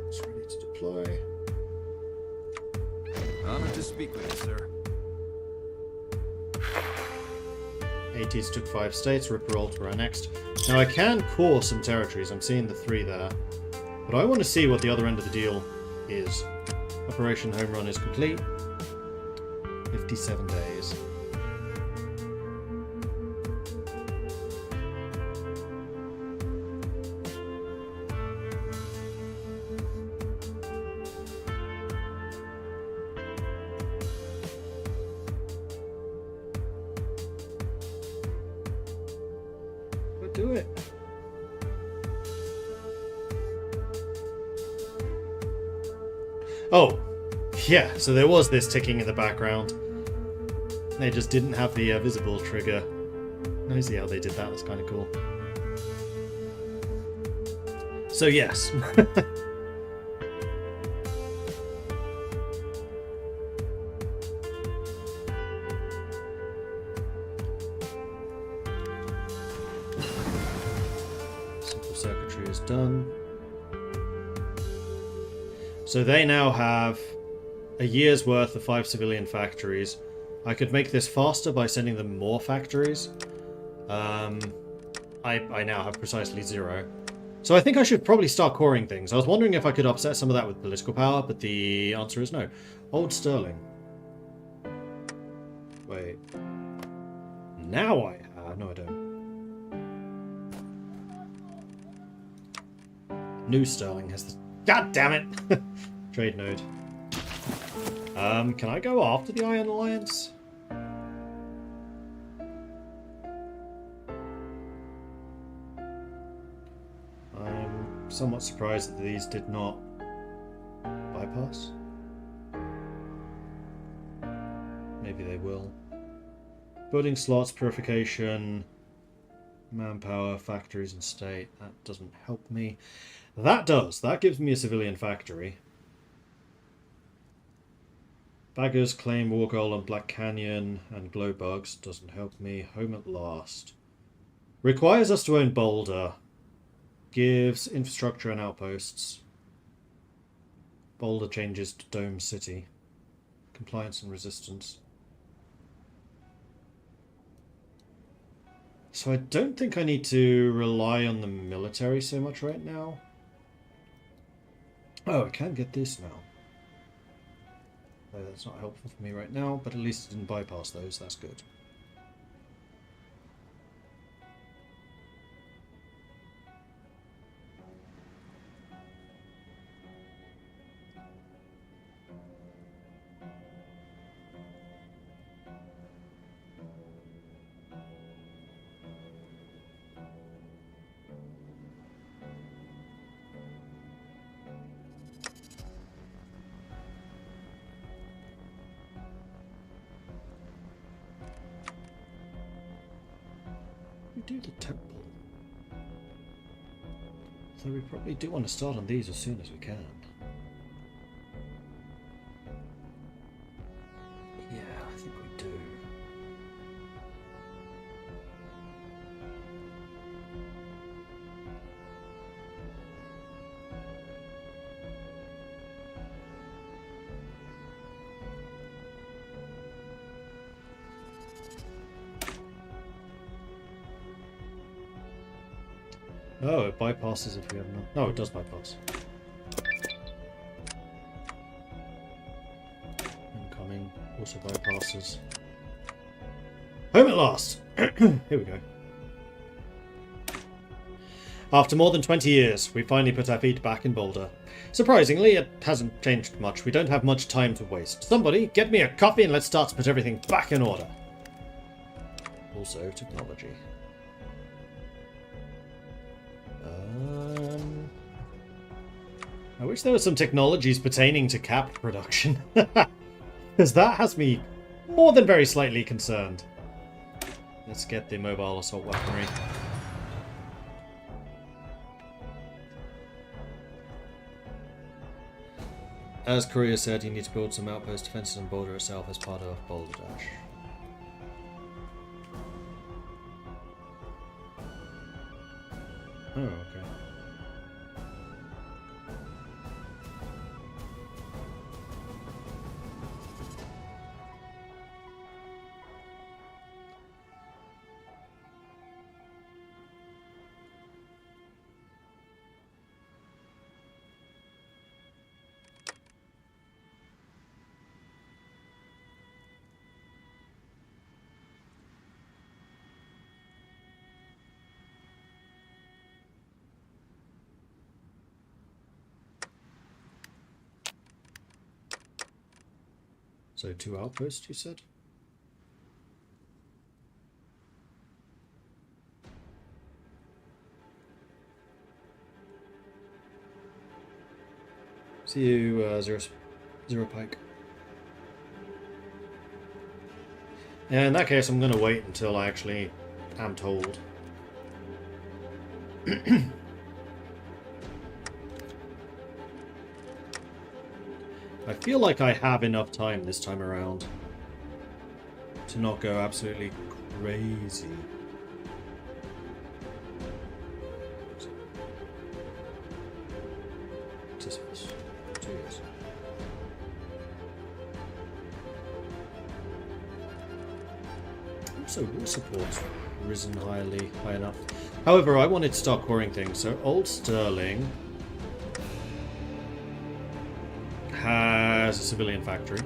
It's ready to deploy. Honored to speak with you, sir. 80s took 5 states, Ripperolta are next. Now I can core some territories, I'm seeing the 3 there. But I want to see what the other end of the deal is. Operation Home Run is complete. 57 days. Do it. Oh, yeah, so there was this ticking in the background. They just didn't have the visible trigger. I see how they did that, that's kind of cool. So yes. Circuitry is done. So they now have a year's worth of 5 civilian factories. I could make this faster by sending them more factories. I now have precisely 0. So I think I should probably start coring things. I was wondering if I could offset some of that with political power, but the answer is no. Old Sterling. Wait. Now I have. No, I don't. New Sterling has the... God damn it! Trade node. Can I go after the Iron Alliance? I'm somewhat surprised that these did not bypass. Maybe they will. Building slots, purification, manpower, factories and state. That doesn't help me. That does. That gives me a civilian factory. Baggers claim War Golem, Black Canyon, and Glowbugs. Doesn't help me. Home at last. Requires us to own Boulder. Gives infrastructure and outposts. Boulder changes to Dome City. Compliance and resistance. So I don't think I need to rely on the military so much right now. Oh, I can get this now. That's not helpful for me right now, but at least it didn't bypass those, that's good. Do the temple. So we probably do want to start on these as soon as we can. Yeah, I think we do. Oh, it bypasses if we have not. No, it does bypass. Incoming also bypasses. Home at last! Here we go. After more than 20 years, we finally put our feet back in Boulder. Surprisingly, it hasn't changed much. We don't have much time to waste. Somebody, get me a coffee and let's start to put everything back in order. Also, technology. I wish there were some technologies pertaining to cap production. Because that has me more than very slightly concerned. Let's get the mobile assault weaponry. As Courier said, you need to build some outpost defenses on Boulder itself as part of Boulder Dash. Oh, okay. So 2 outposts, you said? See you, zero pike. Yeah, in that case, I'm going to wait until I actually am told. I feel like I have enough time this time around to not go absolutely crazy. Sisyphus. 2 years. Also, war support's risen high enough. However, I wanted to start coring things, so Old Sterling has a civilian factory.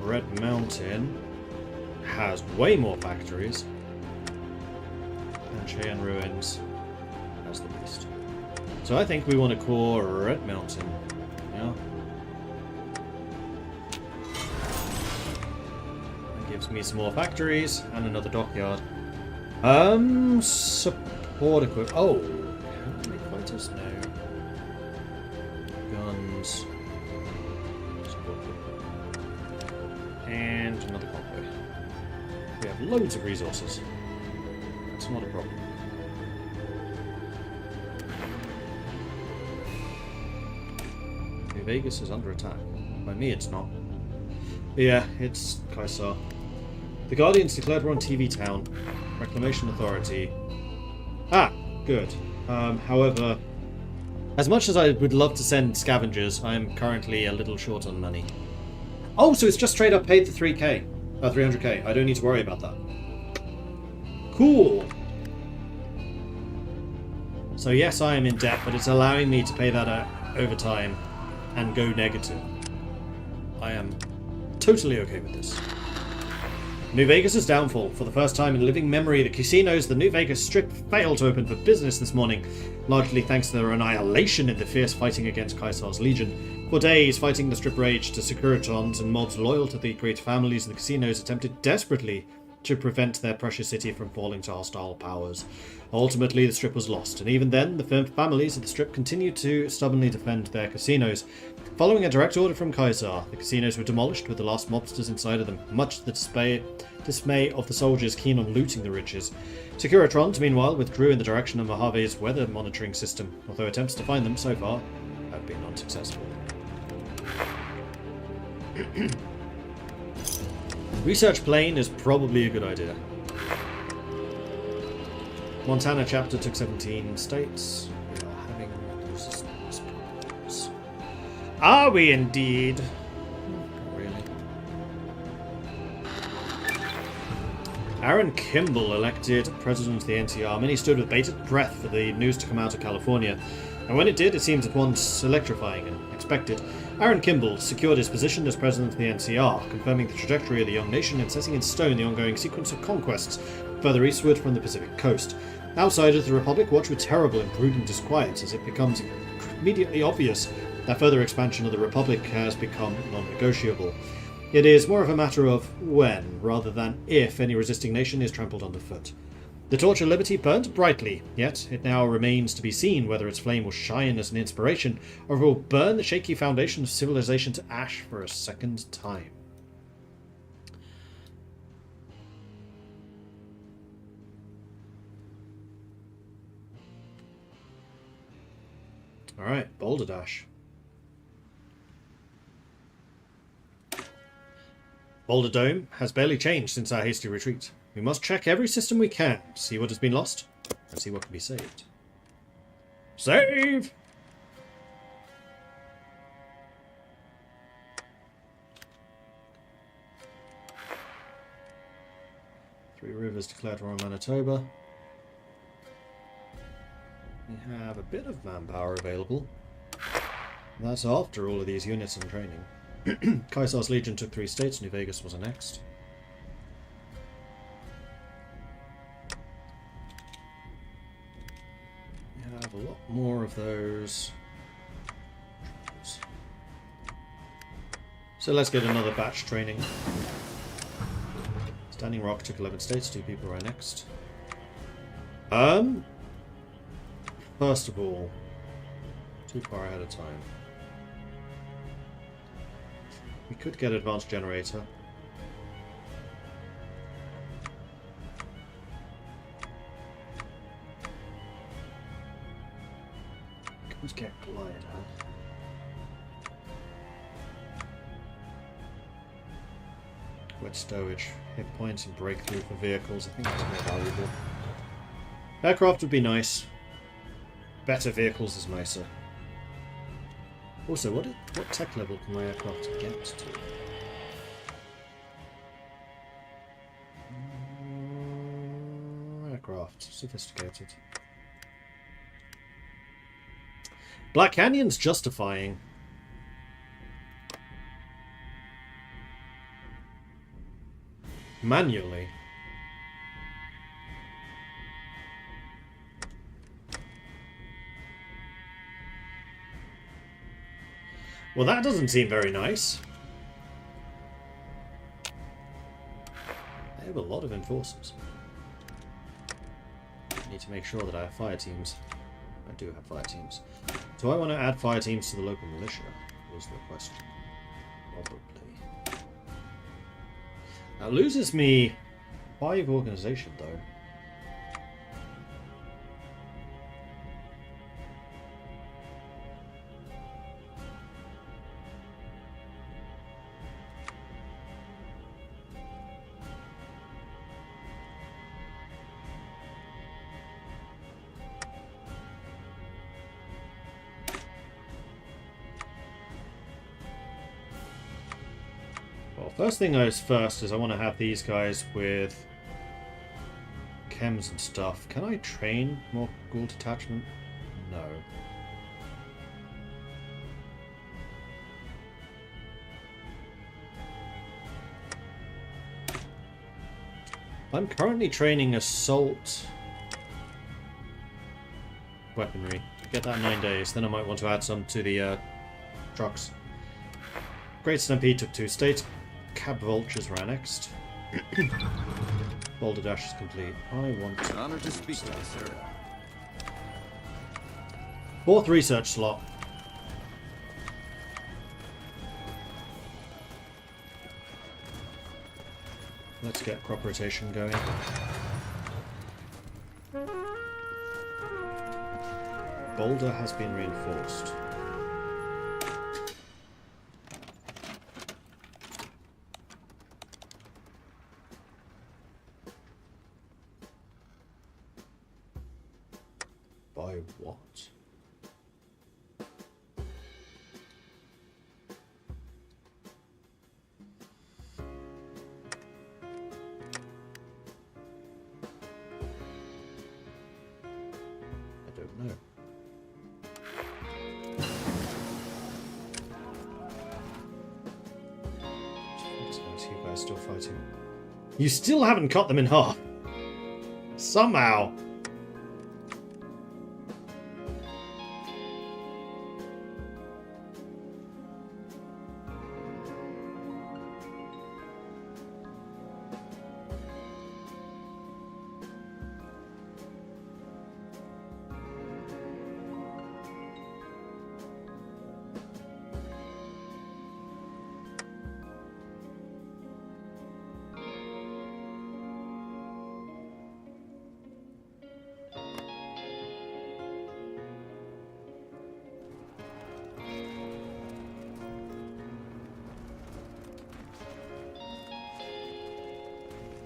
Red Mountain has way more factories. And Cheyenne Ruins has the least. So I think we want to core Red Mountain. Yeah. That gives me some more factories and another dockyard. Support equip. Oh, how many fighters now? Guns. Support equip. And another convoy. We have loads of resources. That's not a problem. New Vegas is under attack. By me, it's not. Yeah, it's Caesar. The Guardians declared war on TV Town. Reclamation Authority. Ah, good. However, as much as I would love to send scavengers, I am currently a little short on money. Oh, so it's just straight up paid the 3k. 300k. I don't need to worry about that. Cool. So yes, I am in debt, but it's allowing me to pay that over time and go negative. I am totally okay with this. New Vegas' downfall. For the first time in living memory, the casinos, the New Vegas Strip, failed to open for business this morning, largely thanks to their annihilation in the fierce fighting against Caesar's Legion. For days, fighting the Strip raged, the Securitons and mobs loyal to the great families of the casinos attempted desperately to prevent their precious city from falling to hostile powers. Ultimately, the Strip was lost, and even then, the families of the Strip continued to stubbornly defend their casinos. Following a direct order from Caesar, the casinos were demolished with the last mobsters inside of them, much to the dismay of the soldiers keen on looting the riches. Securitrons, meanwhile, withdrew in the direction of Mojave's weather monitoring system, although attempts to find them so far have been unsuccessful. Research plane is probably a good idea. Montana chapter took 17 states. We are having resistance problems. Are we indeed? Not really. Aaron Kimball elected president of the NCR. Many stood with bated breath for the news to come out of California. And when it did, it seemed at once electrifying and expected. Aaron Kimball secured his position as president of the NCR, confirming the trajectory of the young nation and setting in stone the ongoing sequence of conquests further eastward from the Pacific coast. Outsiders, the Republic watch with terrible and prudent disquiet as it becomes immediately obvious that further expansion of the Republic has become non-negotiable. It is more of a matter of when, rather than if, any resisting nation is trampled underfoot. The torch of liberty burned brightly, yet it now remains to be seen whether its flame will shine as an inspiration, or if it will burn the shaky foundation of civilization to ash for a second time. Alright, Boulder Dash. Boulder Dome has barely changed since our hasty retreat. We must check every system we can, see what has been lost, and see what can be saved. Save! Three Rivers declared war on Manitoba. We have a bit of manpower available. That's after all of these units and training. Caesar's Legion took 3 states, New Vegas was annexed. We have a lot more of those So let's get another batch training. Standing Rock took 11 states, 2 people right next. First of all, too far ahead of time. We could get advanced generator. Could get glider. Wet stowage, hit points and breakthrough for vehicles. I think that's more valuable. Aircraft would be nice. Better vehicles is nicer. Also, what tech level can my aircraft get to? Aircraft, sophisticated. Black Canyon's justifying. Manually. Well, that doesn't seem very nice. They have a lot of enforcers. I need to make sure that I have fire teams. I do have fire teams. Do I want to add fire teams to the local militia? Was the question. Probably. That loses me 5 organization, though. First thing first is I want to have these guys with chems and stuff. Can I train more ghoul detachment? No. I'm currently training assault weaponry. Get that in 9 days, then I might want to add some to the trucks. Great Stampede took 2 states. Cab Vultures ran next. Boulder Dash is complete. I want to... Honor to speak to you, sir. 4th research slot. Let's get crop rotation going. Boulder has been reinforced. By what? I don't know. You guys still fighting? You still haven't cut them in half. Somehow.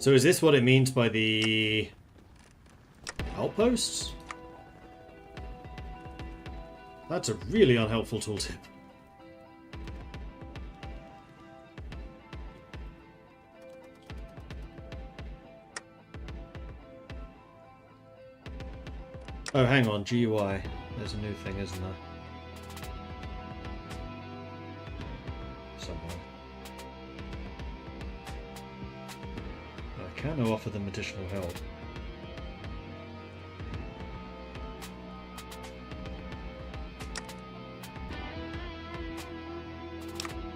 So is this what it means by the outposts? That's a really unhelpful tooltip. Oh, hang on, GUI. There's a new thing, isn't there? Somewhere. I can offer them additional help.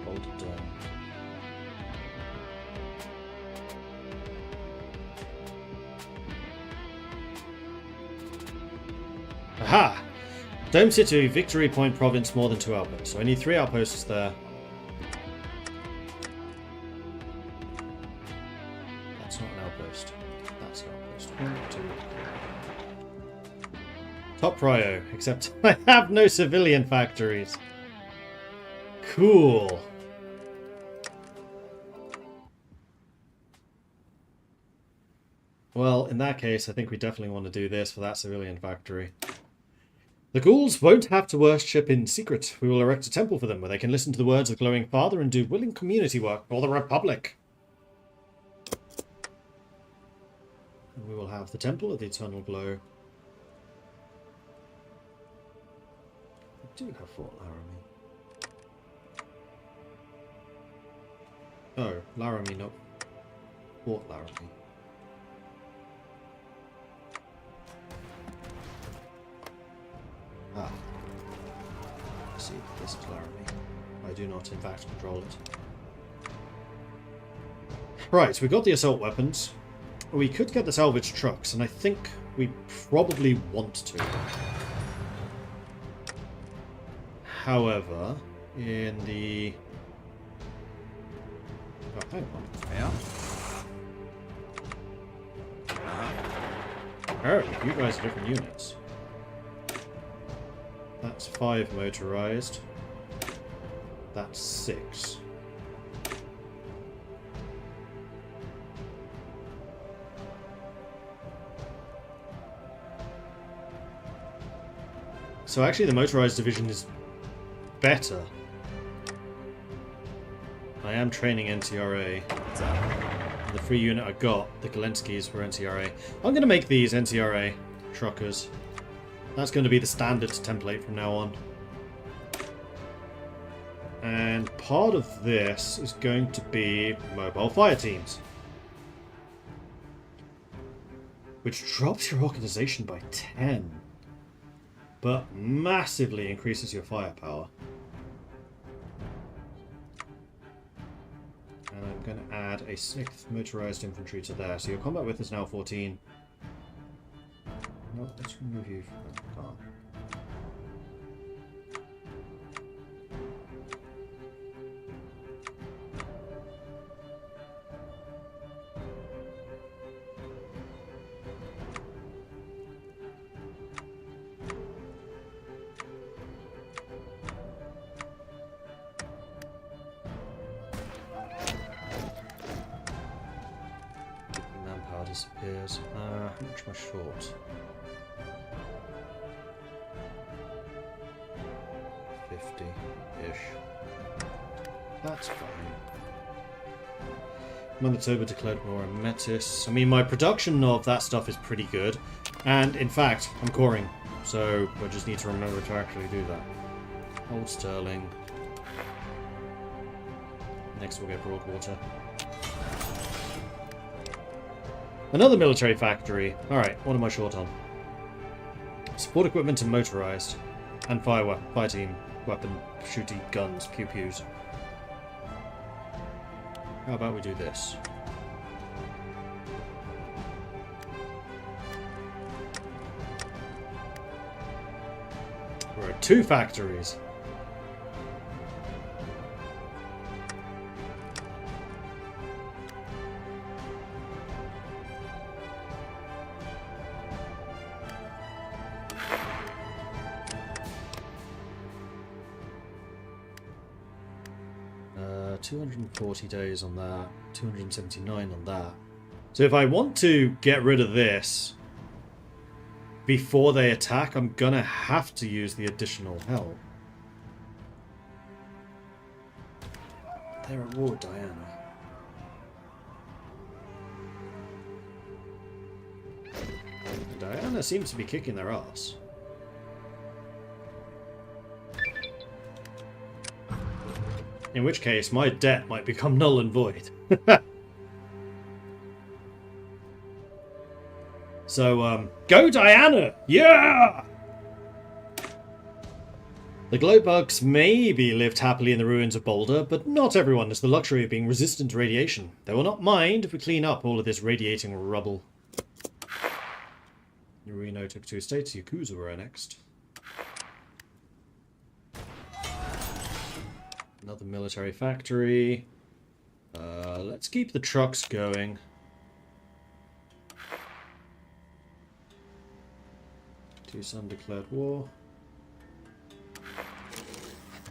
Hold it down. Aha! Dome City, Victory Point Province, more than 2 outposts. So I need 3 outposts there. That's not an outpost. That's an outpost. 1, 2. Top prio, except I have no civilian factories. Cool. Well, in that case, I think we definitely want to do this for that civilian factory. The ghouls won't have to worship in secret. We will erect a temple for them where they can listen to the words of the glowing father and do willing community work for the Republic. And we will have the Temple of the Eternal Glow. We do have Fort Laramie. Oh, Laramie, not Fort Laramie. Ah. See, this is Laramie. I do not, in fact, control it. Right, we got the assault weapons. We could get the salvage trucks, and I think we probably want to. However, in the... Oh, hang on. Yeah? Oh, you guys are different units. That's 5 motorized. That's 6. So actually the motorized division is better. I am training NTRA. The free unit I got, the Galenskis, for NTRA. I'm going to make these NTRA truckers. That's going to be the standard template from now on. And part of this is going to be mobile fire teams. Which drops your organization by 10. But massively increases your firepower. And I'm going to add a 6th motorized infantry to there. So your combat width is now 14. No, let's remove you from that car. Manpower disappears. How much am I short? 50-ish. That's fine. Manitoba declared war on Metis. I mean, my production of that stuff is pretty good. And, in fact, I'm coring. So, I just need to remember to actually do that. Old Sterling. Next we'll get Broadwater. Another military factory. Alright, what am I short on? Support equipment and motorized. And fire team. Weapon, shooty, guns, pew-pews. How about we do this? We're at 2 factories. Uh, 240 days on that, 279 on that. So if I want to get rid of this before they attack, I'm gonna have to use the additional help. They're at war, Diana. And Diana seems to be kicking their ass. In which case, my debt might become null and void. So, go Diana! Yeah! The glowbugs maybe lived happily in the ruins of Boulder, but not everyone has the luxury of being resistant to radiation. They will not mind if we clean up all of this radiating rubble. Reno took 2 states. Yakuza were annexed. Another military factory. Let's keep the trucks going. Tucson declared war.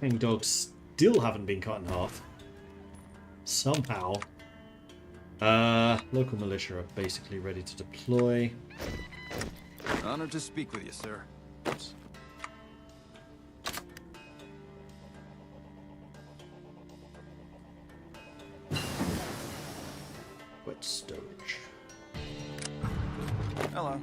Hangdogs still haven't been cut in half. Somehow. Local militia are basically ready to deploy. Honored to speak with you, sir. Wet stowage. Hello.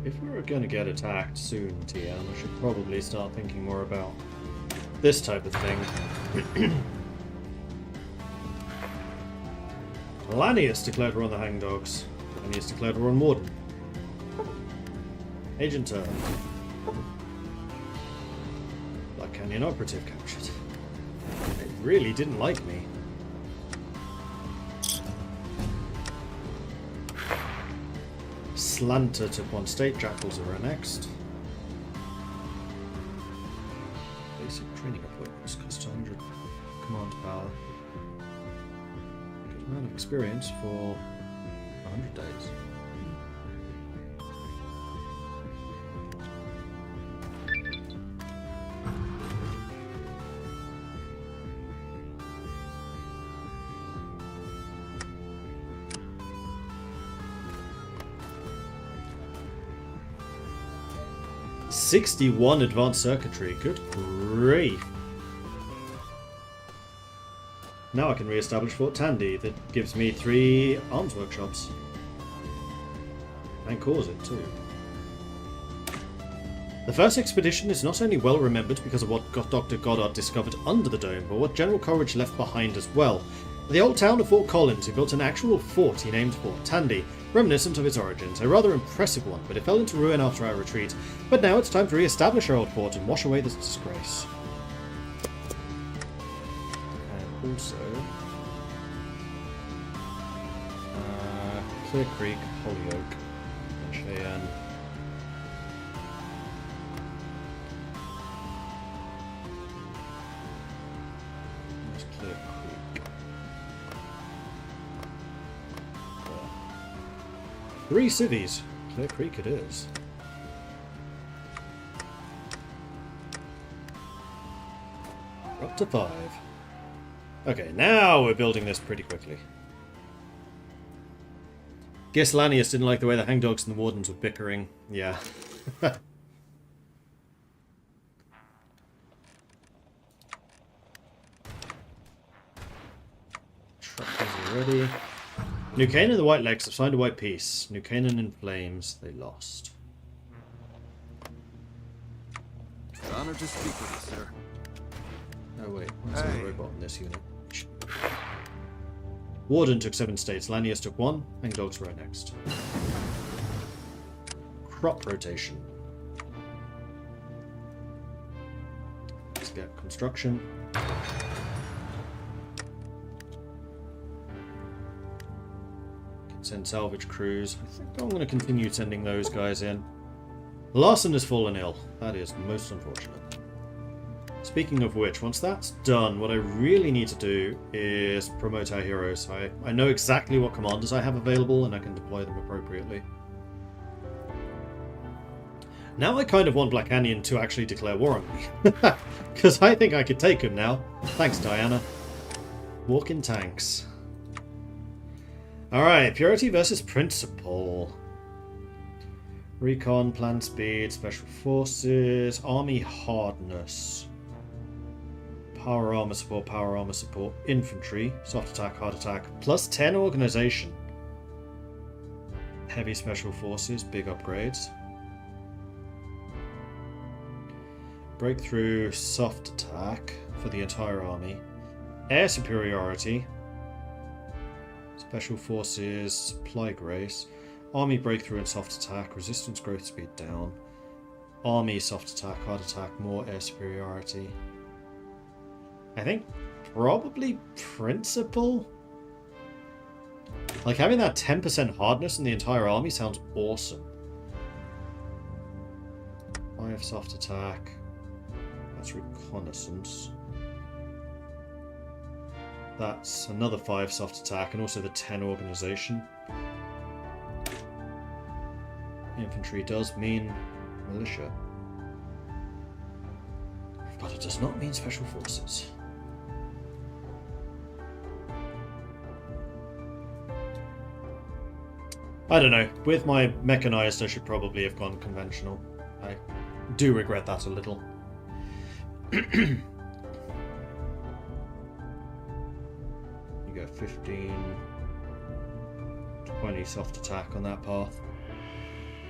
If we were going to get attacked soon, TM, I should probably start thinking more about this type of thing. Lanius declared war on the Hangdogs. Lanius declared war on Warden. Agent turn. Black Canyon operative captured. They really didn't like me. Slanter took 1 state. Jackals are annexed. Basic training appointments cost 100 command power. Good amount of experience for 100 days. 61 advanced circuitry. Good grief. Now I can re-establish Fort Tandy. That gives me 3 arms workshops. And cause it too. The first expedition is not only well remembered because of what Dr. Goddard discovered under the dome, but what General Courage left behind as well. The old town of Fort Collins, he built an actual fort he named Fort Tandy, reminiscent of its origins. A rather impressive one, but it fell into ruin after our retreat. But now it's time to re-establish our old fort and wash away this disgrace. And also... Clear Creek, Holyoke, and Cheyenne. There's Clear Creek. 3 cities. Clear Creek it is. Up to 5. Okay, now we're building this pretty quickly. Guess Lanius didn't like the way the Hangdogs and the Wardens were bickering. Yeah. Truckers are ready. New Canaan and the White Legs have signed a white peace. New Canaan in flames. They lost. Honored to speak with you, sir. Oh wait, that's a robot in this unit. Warden took 7 states. Lanius took 1. Hangdogs were next. Crop rotation. Let's get construction. Can send salvage crews. I think I'm going to continue sending those guys in. Larson has fallen ill. That is most unfortunate. Speaking of which, once that's done, what I really need to do is promote our heroes. I know exactly what commanders I have available and I can deploy them appropriately. Now I kind of want Black Canyon to actually declare war on me. Because I think I could take him now. Thanks, Diana. Walking tanks. Alright, purity versus principle. Recon, plan speed, special forces, army hardness. Power armor support, infantry, soft attack, hard attack, plus 10 organization. Heavy special forces, big upgrades. Breakthrough, soft attack for the entire army. Air superiority. Special forces, supply grace. Army breakthrough and soft attack. Resistance growth speed down. Army soft attack, hard attack, more air superiority. I think probably principal. Like having that 10% hardness in the entire army sounds awesome. 5 soft attack. That's reconnaissance. That's another 5 soft attack, and also the 10 organization. Infantry does mean militia, but it does not mean special forces. I don't know. With my mechanized, I should probably have gone conventional. I do regret that a little. You go 15, 20 soft attack on that path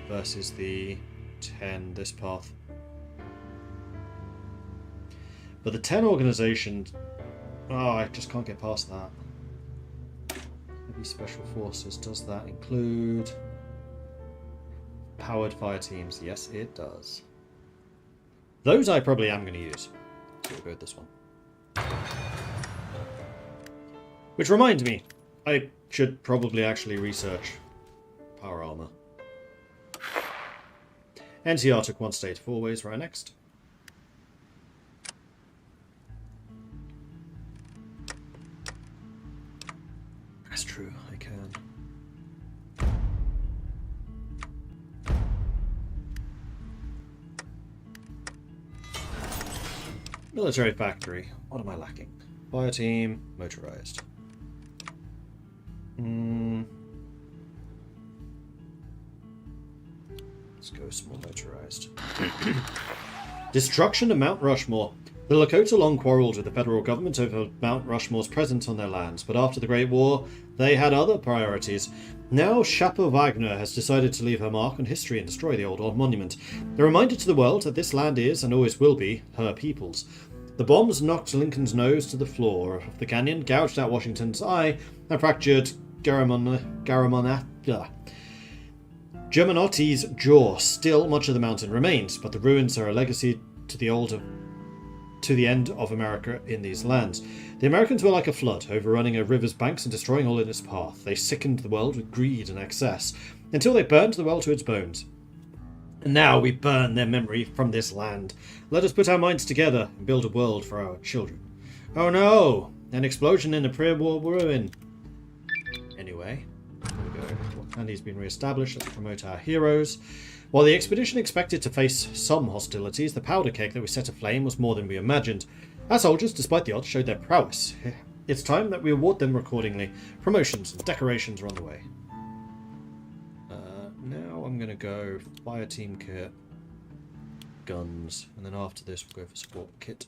versus the 10 this path. But the 10 organization, oh, I just can't get past that. Heavy special forces, does that include powered fire teams? Yes, it does. Those I probably am going to use. So we'll go with this one. Which reminds me, I should probably actually research power armor. NCR took 1 state 4 ways, right next. That's true, I can. Military factory. What am I lacking? Fire team, motorized. Let's go small motorized. Destruction of Mount Rushmore. The Lakota long quarreled with the federal government over Mount Rushmore's presence on their lands, but after the Great War, they had other priorities. Now, Shapa Wagner has decided to leave her mark on history and destroy the old monument. A reminder to the world that this land is, and always will be, her people's. The bombs knocked Lincoln's nose to the floor of the canyon, gouged out Washington's eye, and fractured Germanotti's jaw. Still, much of the mountain remains, but the ruins are a legacy to the end of America in these lands. The Americans were like a flood, overrunning a river's banks and destroying all in its path. They sickened the world with greed and excess, until they burned the world to its bones. And now we burn their memory from this land. Let us put our minds together and build a world for our children. Oh no! An explosion in a pre-war ruin. Anyway, here we go. Wakandi's been re-established. Let's promote our heroes. While the expedition expected to face some hostilities, the powder keg that we set aflame was more than we imagined. Our soldiers, despite the odds, showed their prowess. It's time that we award them accordingly. Promotions and decorations are on the way. Now I'm going to go fire team kit, guns, and then after this we'll go for support kit.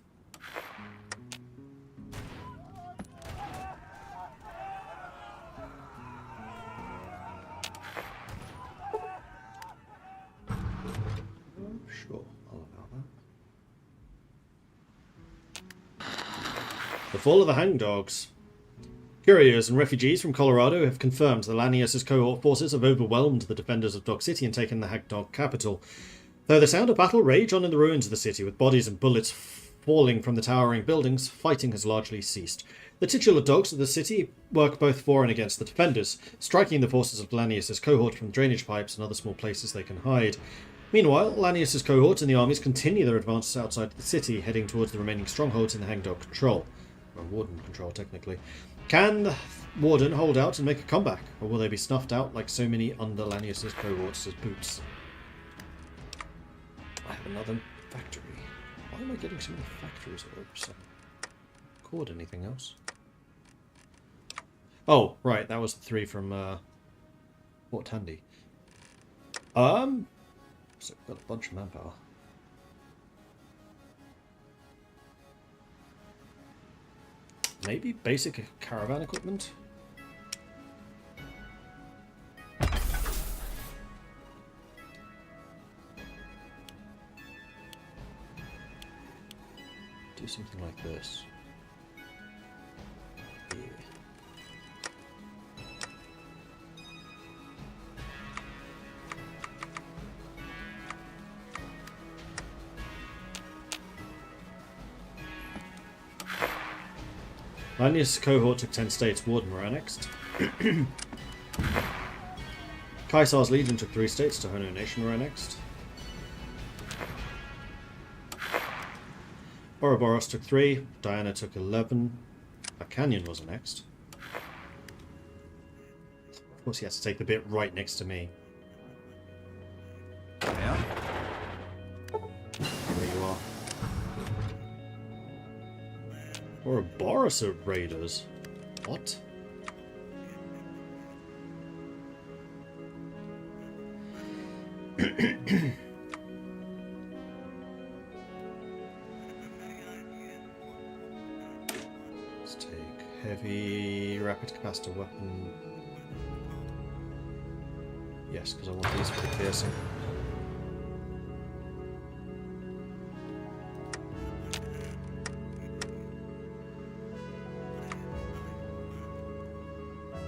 Sure, I'll allow that. The fall of the hangdogs. Couriers and refugees from Colorado have confirmed the Lanius' cohort forces have overwhelmed the defenders of Dog City and taken the Hagdog capital. Though the sound of battle rage on in the ruins of the city, with bodies and bullets falling from the towering buildings, fighting has largely ceased. The titular dogs of the city work both for and against the defenders, striking the forces of Lanius' cohort from drainage pipes and other small places they can hide. Meanwhile, Lanius' cohorts and the armies continue their advances outside the city, heading towards the remaining strongholds in the Hangdog control. Or Warden control, technically. Can the Warden hold out and make a comeback, or will they be snuffed out like so many under Lanius' cohorts as boots? I have another factory. Why am I getting so many factories all of a sudden? Record anything else? Oh, right, that was the 3 from Fort Tandy. So we've got a bunch of manpower. Maybe basic caravan equipment? do something like this. Yeah. Lightning's cohort took 10 states. Warden were annexed. Kaisar's legion took 3 states. Tohono Nation were annexed. Ouroboros took 3. Diana took 11. A canyon was annexed. Of course, he had to take the bit right next to me. Yeah? There you are. Ouroboros are raiders. What? Let's take heavy rapid capacitor weapon. Yes, because I want these for the piercing.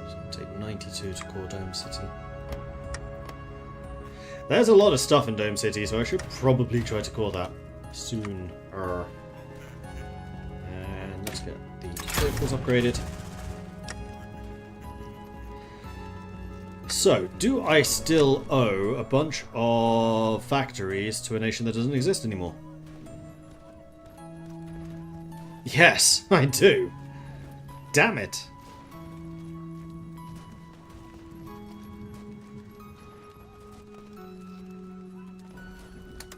So take 92 to core Dome City. There's a lot of stuff in Dome City, so I should probably try to core that soon. And let's get the vehicles upgraded. So, do I still owe a bunch of factories to a nation that doesn't exist anymore? Yes, I do. Damn it.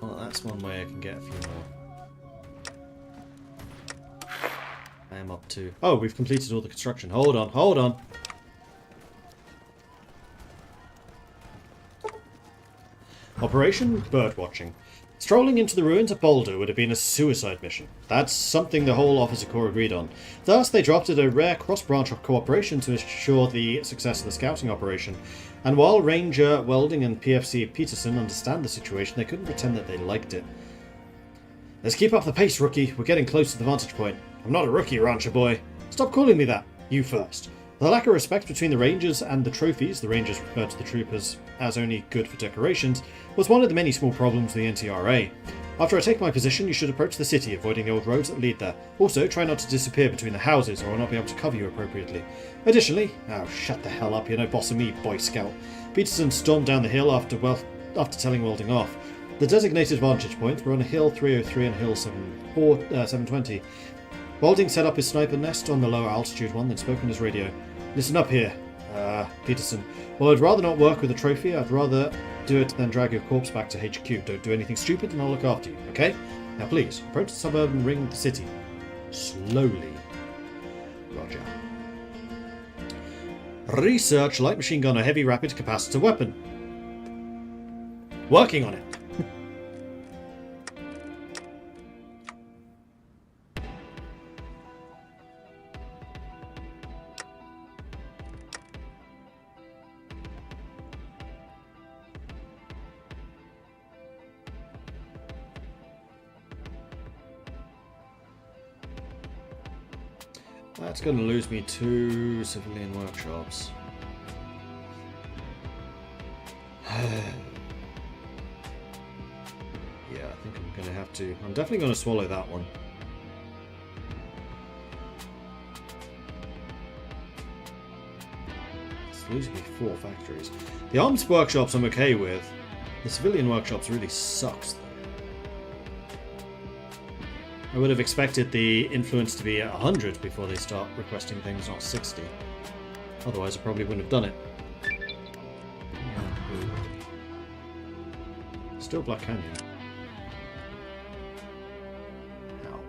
Well, that's one way I can get a few more. I am up to... Oh, we've completed all the construction. Hold on, hold on. Operation Birdwatching. Strolling into the ruins of Boulder would have been a suicide mission. That's something the whole officer corps agreed on. Thus, they drafted a rare cross-branch of cooperation to ensure the success of the scouting operation. And while Ranger Welding and PFC Peterson understand the situation, they couldn't pretend that they liked it. Let's keep up the pace, rookie. We're getting close to the vantage point. I'm not a rookie, Rancher boy. Stop calling me that. You first. The lack of respect between the Rangers and the trophies, the Rangers referred to the troopers as only good for decorations, was one of the many small problems with the NTRA. After I take my position, you should approach the city, avoiding the old roads that lead there. Also, try not to disappear between the houses, or I'll not be able to cover you appropriately. Additionally... Oh, shut the hell up, you're no boss of me, Boy Scout. Peterson stormed down the hill after telling Welding off. The designated vantage points were on a hill 303 and a hill 720. Welding set up his sniper nest on the lower altitude one, then spoke on his radio. Listen up here, Peterson. Well, I'd rather not work with a trophy. I'd rather do it than drag your corpse back to HQ. Don't do anything stupid and I'll look after you, okay? Now please, approach the suburban ring of the city. Slowly. Roger. Research light machine gun or heavy rapid capacitor weapon. Working on it. That's going to lose me 2 civilian workshops. Yeah, I think I'm going to have to... I'm definitely going to swallow that one. It's losing me 4 factories. The arms workshops I'm okay with. The civilian workshops really sucks, though. I would have expected the influence to be at 100 before they start requesting things, not 60. Otherwise I probably wouldn't have done it. Still Black Canyon. Ow.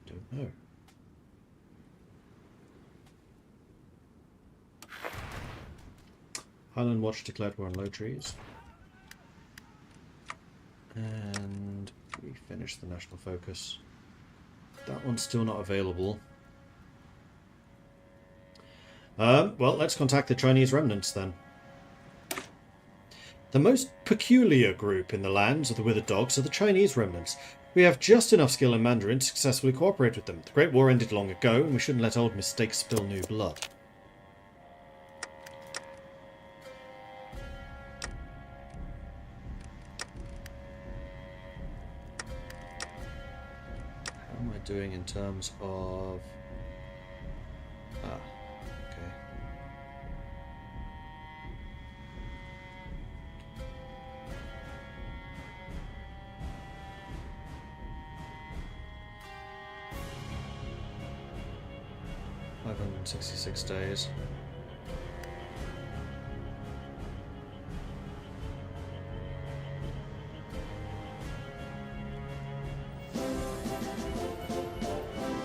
Don't know. Highland Watch declared war on low trees. And we finished the national focus. That one's still not available. Well, let's contact the Chinese remnants then. The most peculiar group in the lands of the Withered Dogs are the Chinese remnants. We have just enough skill in Mandarin to successfully cooperate with them. The Great War ended long ago, and we shouldn't let old mistakes spill new blood. How am I doing in terms of... okay. $566 days.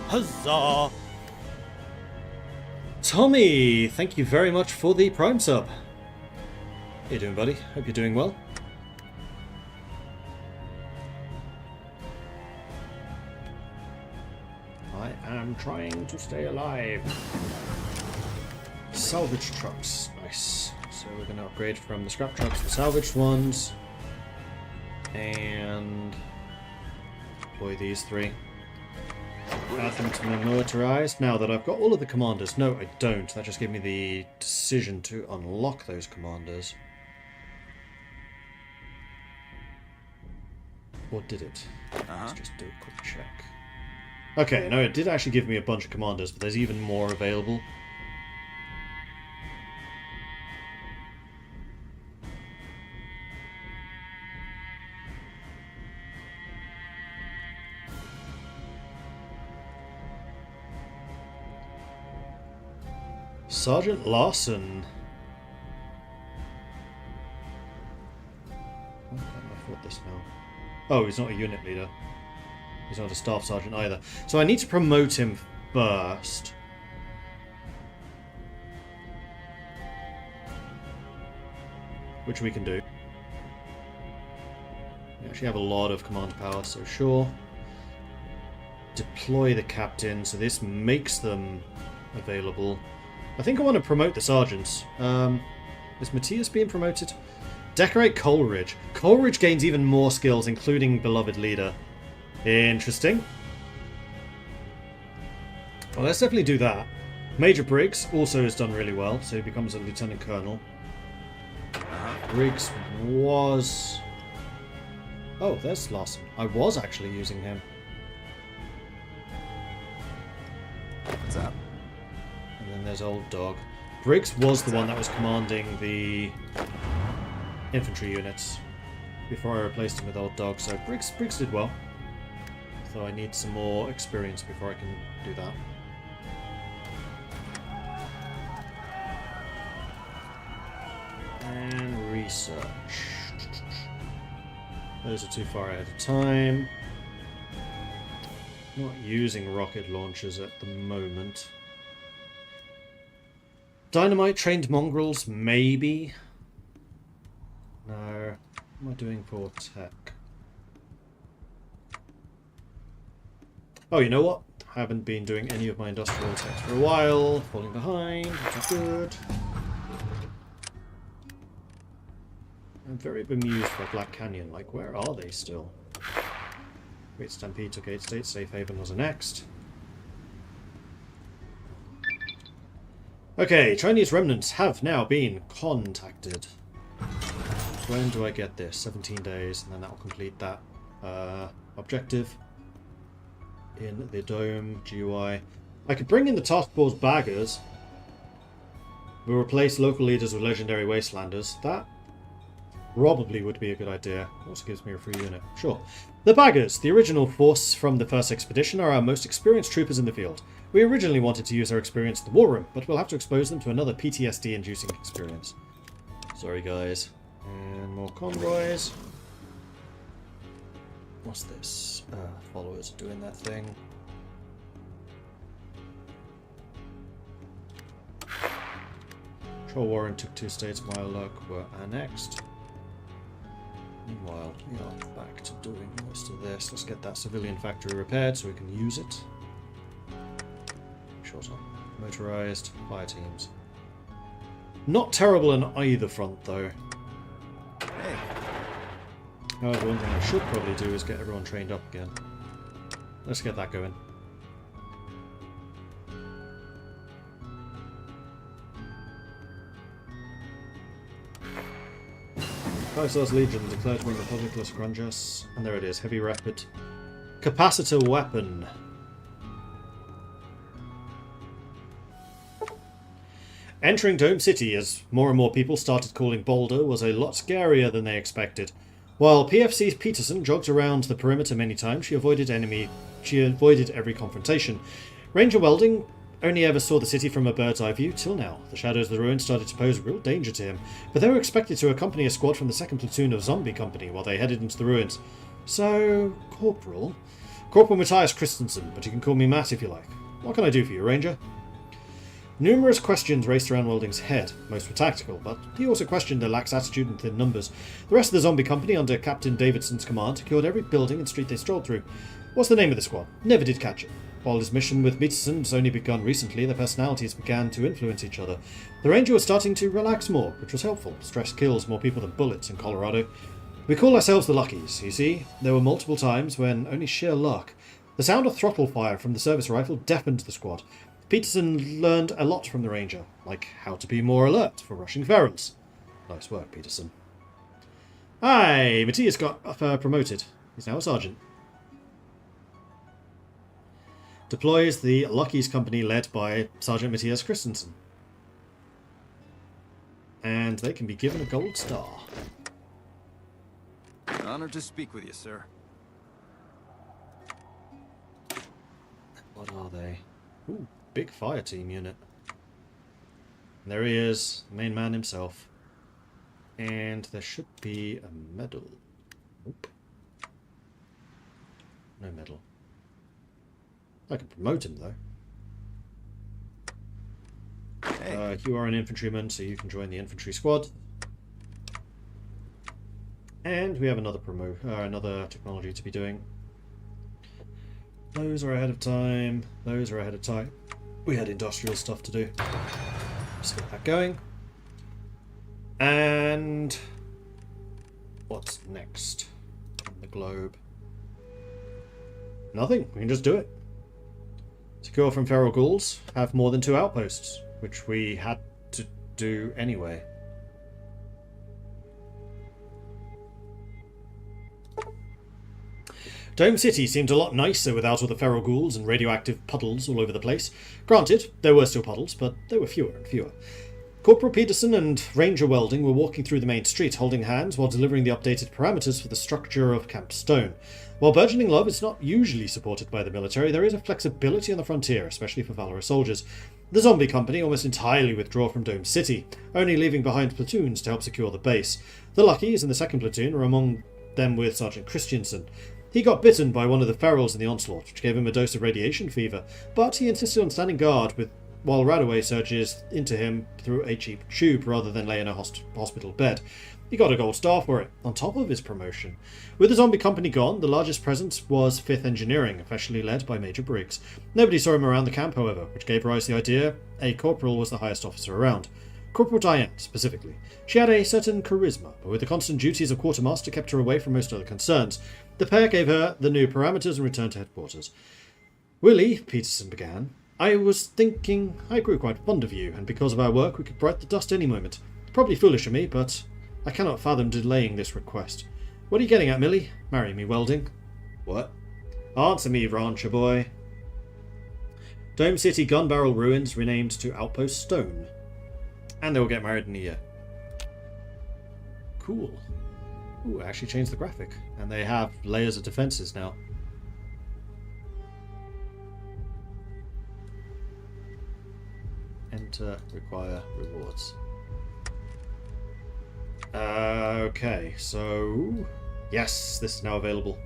Huzzah! Tommy, thank you very much for the Prime sub. How you doing, buddy? Hope you're doing well. I'm trying to stay alive. Salvage trucks. Nice. So we're going to upgrade from the scrap trucks to salvaged ones. And deploy these three. Add them to my militarized. Now that I've got all of the commanders. No, I don't. That just gave me the decision to unlock those commanders. Or did it? Let's just do a quick check. Okay, no, it did actually give me a bunch of commanders, but there's even more available. Sergeant Larson. Why can't I afford this now? Oh, he's not a unit leader. He's not a staff sergeant either. So I need to promote him first. Which we can do. We actually have a lot of command power, so sure. Deploy the captain, so this makes them available. I think I want to promote the sergeants. Is Matthias being promoted? Decorate Coleridge. Coleridge gains even more skills, including Beloved Leader. Interesting. Well, let's definitely do that. Major Briggs also has done really well, so he becomes a Lieutenant Colonel. Briggs was... Oh, there's Larson. I was actually using him. What's up? And then there's Old Dog. Briggs was the one that was commanding the infantry units before I replaced him with Old Dog, so Briggs did well. So I need some more experience before I can do that. And research. Those are too far ahead of time. Not using rocket launchers at the moment. Dynamite trained mongrels, maybe. No. What am I doing for tech? Oh, you know what? Haven't been doing any of my industrial attacks for a while. Falling behind, which is good. I'm very bemused by Black Canyon. Like, where are they still? Great Stampede took 8 states. Safe Haven was next. Okay, Chinese remnants have now been contacted. When do I get this? 17 days, and then that will complete that objective. In the Dome GUI. I could bring in the Task Force Baggers. We'll replace local leaders with legendary Wastelanders. That probably would be a good idea. Also gives me a free unit. Sure. The Baggers, the original force from the first expedition, are our most experienced troopers in the field. We originally wanted to use their experience in the war room, but we'll have to expose them to another PTSD-inducing experience. Sorry, guys. And more convoys. What's this? Followers are doing that thing. Troll Warren took 2 states. Myaluk were annexed. Meanwhile, we are back to doing most of this. Let's get that civilian factory repaired so we can use it. Short on. Motorized fire teams. Not terrible on either front, though. Hey, However, one thing I should probably do is get everyone trained up again. Let's get that going. Kaiser's Legion declared to be Republicus Granges. And there it is, heavy rapid capacitor weapon. Entering Dome City as more and more people started calling Boulder was a lot scarier than they expected. While PFC's Peterson jogged around the perimeter many times, she avoided every confrontation. Ranger Welding only ever saw the city from a bird's eye view till now. The shadows of the ruins started to pose real danger to him, but they were expected to accompany a squad from the 2nd Platoon of Zombie Company while they headed into the ruins. So, Corporal Matthias Christensen, but you can call me Matt if you like. What can I do for you, Ranger? Numerous questions raced around Welding's head. Most were tactical, but he also questioned their lax attitude and thin numbers. The rest of the zombie company, under Captain Davidson's command, secured every building and street they strolled through. What's the name of the squad? Never did catch it. While his mission with Peterson's only begun recently, their personalities began to influence each other. The Ranger was starting to relax more, which was helpful. Stress kills more people than bullets in Colorado. We call ourselves the Luckies, you see. There were multiple times when only sheer luck. The sound of throttle fire from the service rifle deafened the squad. Peterson learned a lot from the Ranger, like how to be more alert for rushing ferals. Nice work, Peterson. Hi, Matthias got promoted. He's now a sergeant. Deploys the Luckies company led by Sergeant Matthias Christensen. And they can be given a gold star. honored to speak with you, sir. What are they? Ooh, big fire team unit. And there he is, the main man himself. And there should be a medal. Nope. No medal. I can promote him, though. Hey. You are an infantryman, so you can join the infantry squad. And we have another another technology to be doing. Those are ahead of time. Those are ahead of time. We had industrial stuff to do. Let's get that going. And what's next on the globe? Nothing. We can just do it. Secure from feral ghouls. Have more than 2 outposts, which we had to do anyway. Dome City seemed a lot nicer without all the feral ghouls and radioactive puddles all over the place. Granted, there were still puddles, but they were fewer and fewer. Corporal Peterson and Ranger Welding were walking through the main street, holding hands while delivering the updated parameters for the structure of Camp Stone. While burgeoning love is not usually supported by the military, there is a flexibility on the frontier, especially for valorous soldiers. The zombie company almost entirely withdraw from Dome City, only leaving behind platoons to help secure the base. The Luckies in the 2nd Platoon were among them with Sergeant Christensen. He got bitten by one of the ferals in the onslaught, which gave him a dose of radiation fever, but he insisted on standing guard while Radaway surges into him through a cheap tube rather than lay in a hospital bed. He got a gold star for it, on top of his promotion. With the zombie company gone, the largest presence was 5th Engineering, officially led by Major Briggs. Nobody saw him around the camp, however, which gave rise to the idea a corporal was the highest officer around. Corporal Diane, specifically. She had a certain charisma, but with the constant duties of quartermaster kept her away from most other concerns. The pair gave her the new parameters and returned to headquarters. Willie, Peterson began, I was thinking I grew quite fond of you, and because of our work we could bite the dust any moment. Probably foolish of me, but I cannot fathom delaying this request. What are you getting at, Millie? Marry me, Welding. What? Answer me, rancher boy. Dome City gun barrel ruins renamed to Outpost Stone. And they will get married in a year. Cool. Ooh, I actually changed the graphic. And they have layers of defenses now. Enter, require rewards. Okay, so... Yes, this is now available.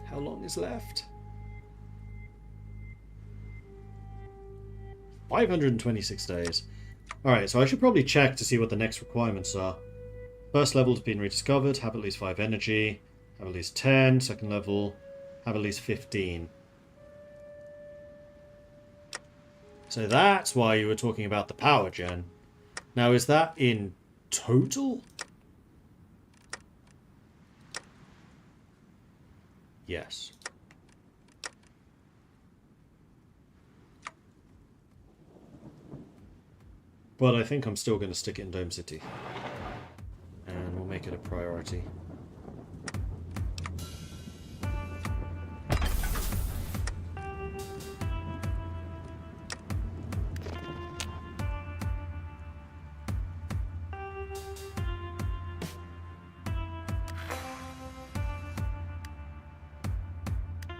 How long is left? 526 days. Alright, so I should probably check to see what the next requirements are. First level has been rediscovered, have at least 5 energy, have at least 10, second level, have at least 15. So that's why you were talking about the power gen. Now, is that in total? Yes. But I think I'm still going to stick it in Dome City. And we'll make it a priority.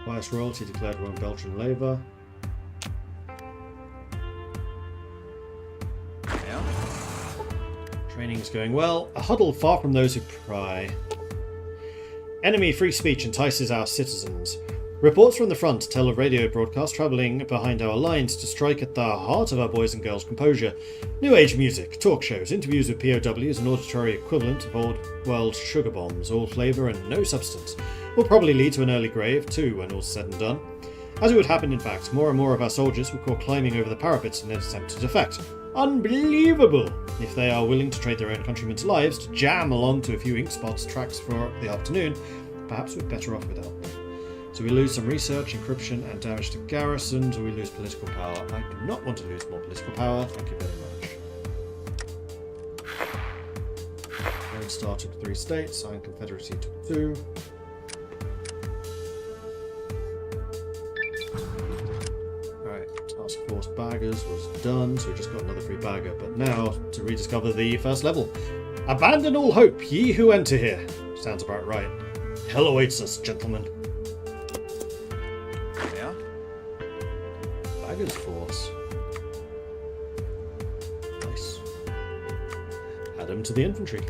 Vice royalty declared war on Belgian labour. Yeah? Training is going well. A huddle far from those who pry. Enemy free speech entices our citizens. Reports from the front tell of radio broadcasts travelling behind our lines to strike at the heart of our boys and girls' composure. New age music, talk shows, interviews with POWs, an auditory equivalent of old world sugar bombs, all flavour and no substance. Will probably lead to an early grave too when all's said and done. As it would happen in fact, more and more of our soldiers were caught climbing over the parapets in an attempt to defect. Unbelievable! If they are willing to trade their own countrymen's lives to jam along to a few ink spots tracks for the afternoon, perhaps we're better off without them. So we lose some research, encryption and damage to garrisons, or we lose political power. I do not want to lose more political power, thank you very much. Lone Star took 3 states, Iron Confederacy took 2. Alright, Task Force Baggers was done, so we just got another free bagger. But now, to rediscover the first level. Abandon all hope, ye who enter here. Sounds about right. Hell awaits us, gentlemen. Yeah? Baggers Force. Nice. Add him to the infantry.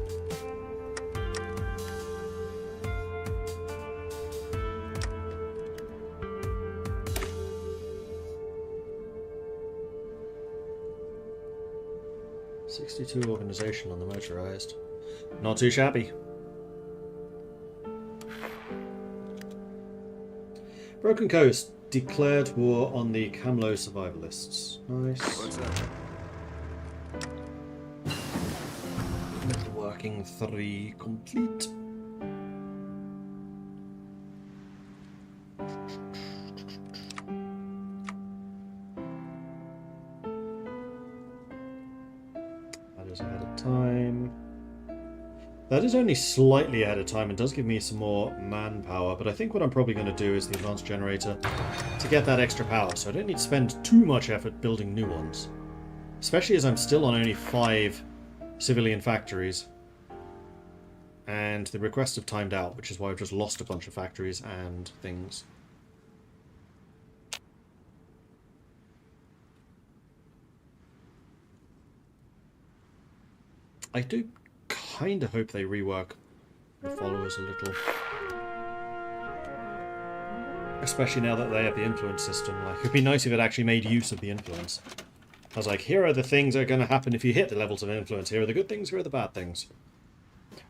'62 organisation on the motorised. Not too shabby. Broken Coast declared war on the Camlo survivalists. Nice. What's that? Metalworking 3 complete. That is ahead of time. That is only slightly ahead of time and does give me some more manpower, but I think what I'm probably going to do is the advanced generator to get that extra power, so I don't need to spend too much effort building new ones. Especially as I'm still on only 5 civilian factories. And the requests have timed out, which is why I've just lost a bunch of factories and things. I do kind of hope they rework the followers a little. Especially now that they have the influence system. Like, it'd be nice if it actually made use of the influence. I was like, here are the things that are going to happen if you hit the levels of influence. Here are the good things, here are the bad things.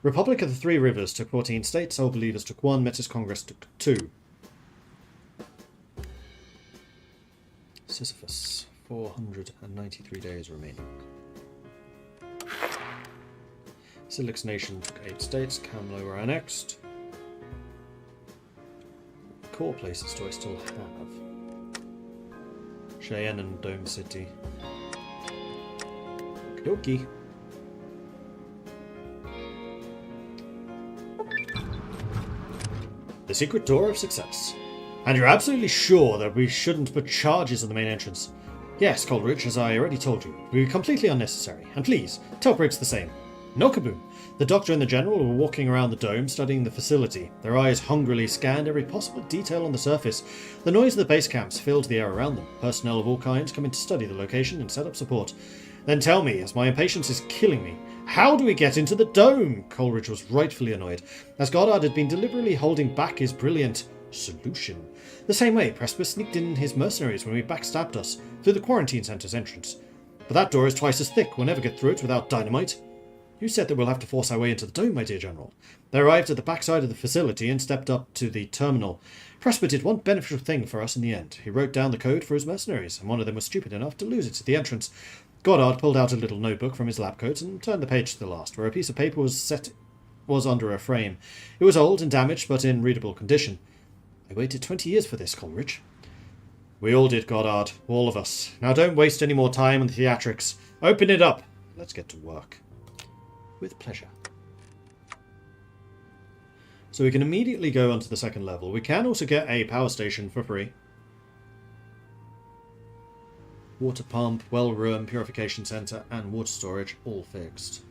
Republic of the Three Rivers took 14 states, Soul Believers took 1, Metis Congress took 2. Sisyphus, 493 days remaining. Silix Nation took 8 states, Camlo were annexed. What core places do I still have? Cheyenne and Dome City. Okie dokie. The secret door of success. And you're absolutely sure that we shouldn't put charges on the main entrance? Yes, Coleridge, as I already told you, it would be completely unnecessary. And please, tell Briggs the same. No kaboom. The doctor and the general were walking around the dome, studying the facility. Their eyes hungrily scanned every possible detail on the surface. The noise of the base camps filled the air around them. Personnel of all kinds come in to study the location and set up support. Then tell me, as my impatience is killing me, how do we get into the dome? Coleridge was rightfully annoyed, as Goddard had been deliberately holding back his brilliant solution. The same way Presper sneaked in his mercenaries when we backstabbed us, through the quarantine centre's entrance. But that door is twice as thick, we'll never get through it without dynamite. You said that we'll have to force our way into the dome, my dear General. They arrived at the backside of the facility and stepped up to the terminal. Prosper did one beneficial thing for us in the end. He wrote down the code for his mercenaries, and one of them was stupid enough to lose it at the entrance. Goddard pulled out a little notebook from his lab coat and turned the page to the last, where a piece of paper was under a frame. It was old and damaged, but in readable condition. I waited 20 years for this, Coleridge. We all did, Goddard. All of us. Now don't waste any more time on the theatrics. Open it up. Let's get to work. With pleasure. So we can immediately go onto the second level. We can also get a power station for free. Water pump, well room, purification centre, and water storage all fixed.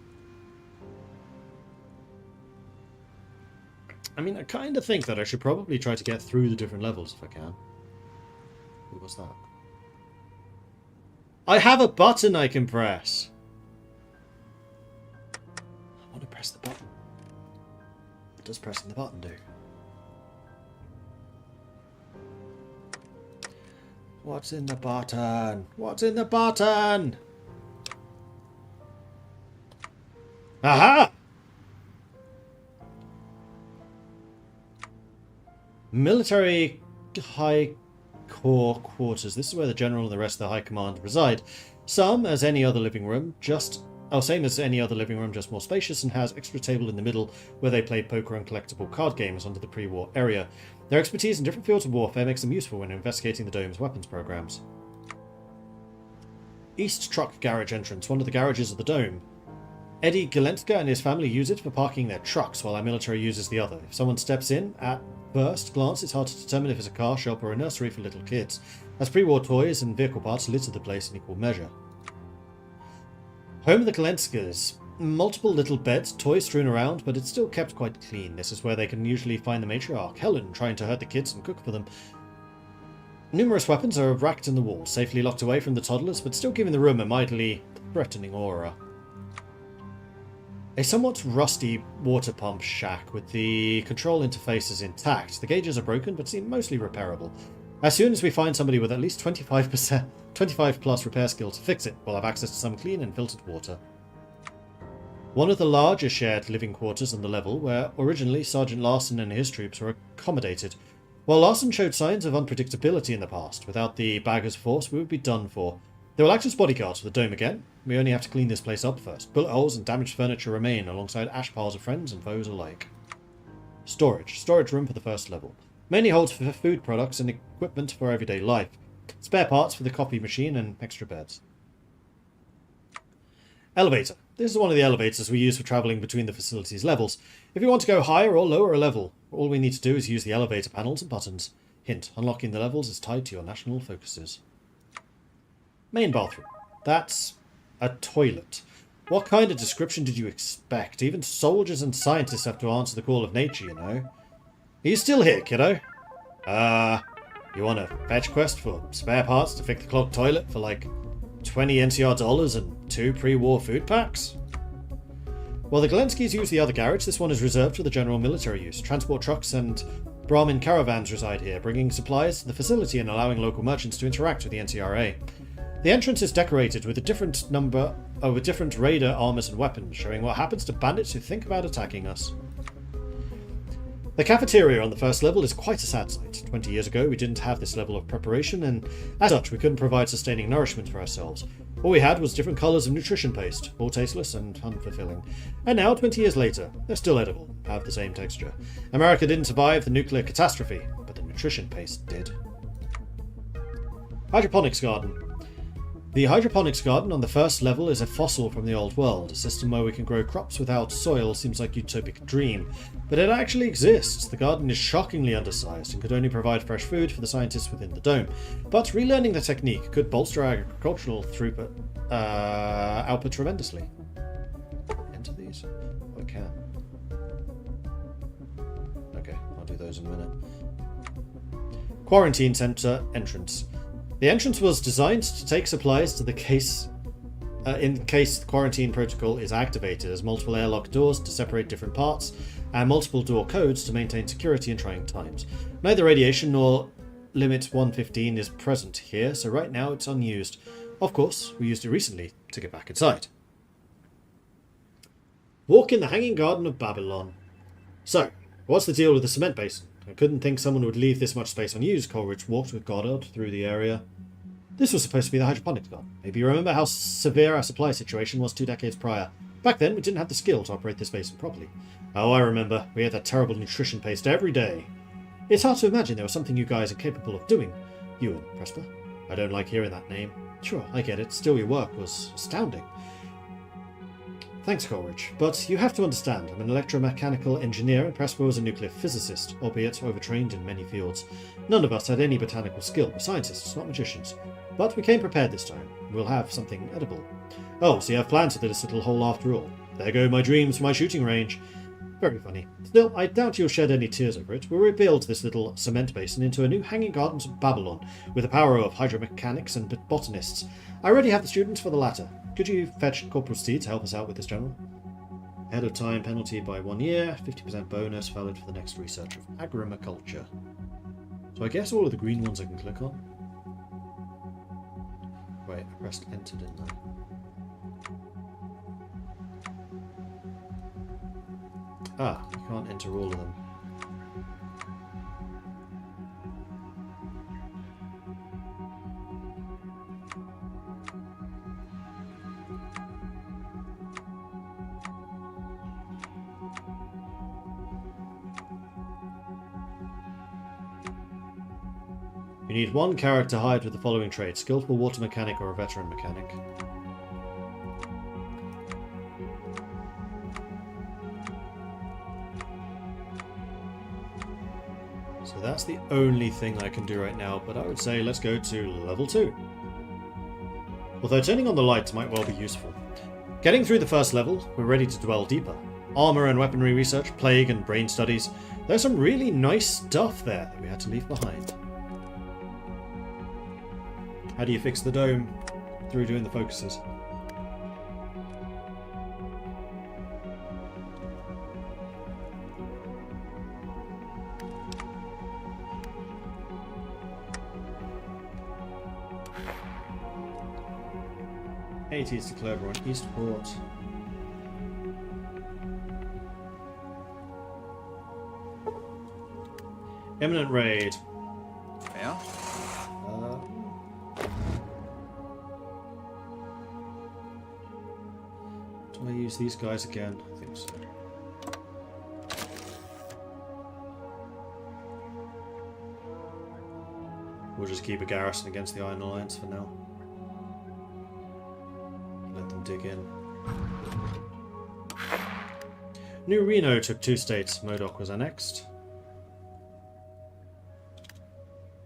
I mean, I kind of think that I should probably try to get through the different levels if I can. What was that? I have a button I can press. I want to press the button. What does pressing the button do? What's in the button? What's in the button? Aha! Military High Corps quarters. This is where the general and the rest of the high command reside. Same as any other living room, just more spacious, and has extra table in the middle where they play poker and collectible card games under the pre-war area. Their expertise in different fields of warfare makes them useful when investigating the Dome's weapons programs. East Truck Garage entrance, one of the garages of the Dome. Eddie Galentka and his family use it for parking their trucks, while our military uses the other. If someone steps in, at first glance it's hard to determine if it's a car shop or a nursery for little kids, as pre-war toys and vehicle parts litter the place in equal measure. Home of the Galenskas. Multiple little beds, toys strewn around, but it's still kept quite clean. This is where they can usually find the matriarch, Helen, trying to herd the kids and cook for them. Numerous weapons are racked in the wall, safely locked away from the toddlers, but still giving the room a mildly threatening aura. A somewhat rusty water pump shack with the control interfaces intact. The gauges are broken, but seem mostly repairable. As soon as we find somebody with at least 25 plus repair skill to fix it, we'll have access to some clean and filtered water. One of the larger shared living quarters on the level, where originally Sergeant Larson and his troops were accommodated. While Larson showed signs of unpredictability in the past, without the Baggers force we would be done for. They will act as bodyguards for the Dome again. We only have to clean this place up first. Bullet holes and damaged furniture remain, alongside ash piles of friends and foes alike. Storage room for the first level. Mainly holds for food products and equipment for everyday life. Spare parts for the copy machine and extra beds. Elevator. This is one of the elevators we use for travelling between the facility's levels. If you want to go higher or lower a level, all we need to do is use the elevator panels and buttons. Hint, unlocking the levels is tied to your national focuses. Main bathroom. That's a toilet. What kind of description did you expect? Even soldiers and scientists have to answer the call of nature, you know. Are you still here, kiddo? You want a fetch quest for spare parts to fix the clogged toilet for like 20 NCR dollars and 2 pre-war food packs? While the Galenskys use the other garage, this one is reserved for the general military use. Transport trucks and Brahmin caravans reside here, bringing supplies to the facility and allowing local merchants to interact with the NCRA. The entrance is decorated with different raider armors and weapons, showing what happens to bandits who think about attacking us. The cafeteria on the first level is quite a sad sight. 20 years ago we didn't have this level of preparation, and as such we couldn't provide sustaining nourishment for ourselves. All we had was different colours of nutrition paste, all tasteless and unfulfilling. And now, 20 years later, they're still edible, have the same texture. America didn't survive the nuclear catastrophe, but the nutrition paste did. Hydroponics garden. The hydroponics garden on the first level is a fossil from the old world. A system where we can grow crops without soil seems like a utopic dream, but it actually exists. The garden is shockingly undersized and could only provide fresh food for the scientists within the dome, but relearning the technique could bolster our agricultural output tremendously. Enter these? I can. Okay, I'll do those in a minute. Quarantine center entrance. The entrance was designed to take supplies to the case in case the quarantine protocol is activated, as multiple airlock doors to separate different parts and multiple door codes to maintain security in trying times. Neither radiation nor limit 115 is present here, so right now it's unused. Of course, we used it recently to get back inside. Walk in the Hanging Garden of Babylon. So, what's the deal with the cement basin? I couldn't think someone would leave this much space unused. Coleridge walked with Goddard through the area. This was supposed to be the hydroponics garden. Maybe you remember how severe our supply situation was 2 decades prior. Back then, we didn't have the skill to operate this basin properly. Oh, I remember. We had that terrible nutrition paste every day. It's hard to imagine there was something you guys are capable of doing. You and Presper. I don't like hearing that name. Sure, I get it. Still, your work was astounding. Thanks, Coleridge. But you have to understand, I'm an electromechanical engineer and Presper was a nuclear physicist, albeit overtrained in many fields. None of us had any botanical skill. We're scientists, not magicians. But we came prepared this time. We'll have something edible. Oh, so you have plans for this little hole after all. There go my dreams for my shooting range. Very funny. Still, I doubt you'll shed any tears over it. We'll rebuild this little cement basin into a new Hanging Gardens of Babylon, with the power of hydromechanics and botanists. I already have the students for the latter. Could you fetch Corporal Steed to help us out with this, General? Ahead of time penalty by 1 year, 50% bonus, valid for the next research of agriculture. So I guess all of the green ones I can click on. Wait, I pressed enter, didn't I? Ah, you can't enter all of them. You need 1 character hired with the following traits: skillful water mechanic or a veteran mechanic. So that's the only thing I can do right now, but I would say let's go to level 2. Although turning on the lights might well be useful. Getting through the first level, we're ready to dwell deeper. Armor and weaponry research, plague and brain studies. There's some really nice stuff there that we had to leave behind. How do you fix the dome? Through doing the focuses. '80s to Claiborne, Eastport. Imminent raid. Yeah? Do I use these guys again? I think so. We'll just keep a garrison against the Iron Alliance for now. Let them dig in. New Reno took 2 states. Modoc was annexed.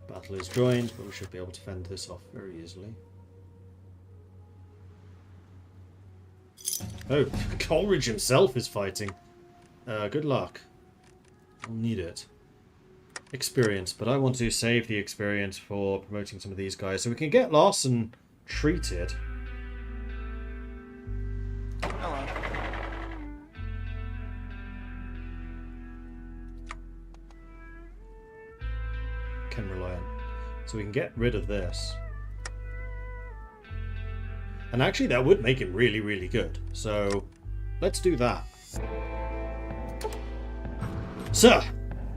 Battle is joined, but we should be able to fend this off very easily. Oh, Coleridge himself is fighting. Good luck. I'll need it. Experience, but I want to save the experience for promoting some of these guys so we can get Larson treated. Hello. Can rely on. So we can get rid of this. And actually that would make him really, really good. So let's do that. Sir,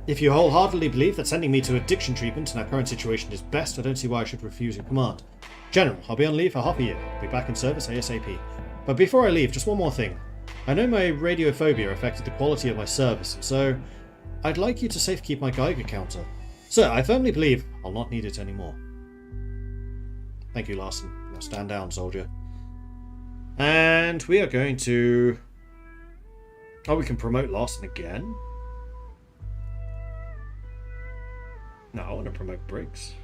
if you wholeheartedly believe that sending me to addiction treatment in our current situation is best, I don't see why I should refuse your command. General, I'll be on leave for half a year. I'll be back in service ASAP. But before I leave, just one more thing. I know my radiophobia affected the quality of my service, and so I'd like you to safekeep my Geiger counter. Sir, I firmly believe I'll not need it anymore. Thank you, Larson. Now stand down, soldier. And we are going to... Oh, we can promote Larson again? No, I want to promote Briggs.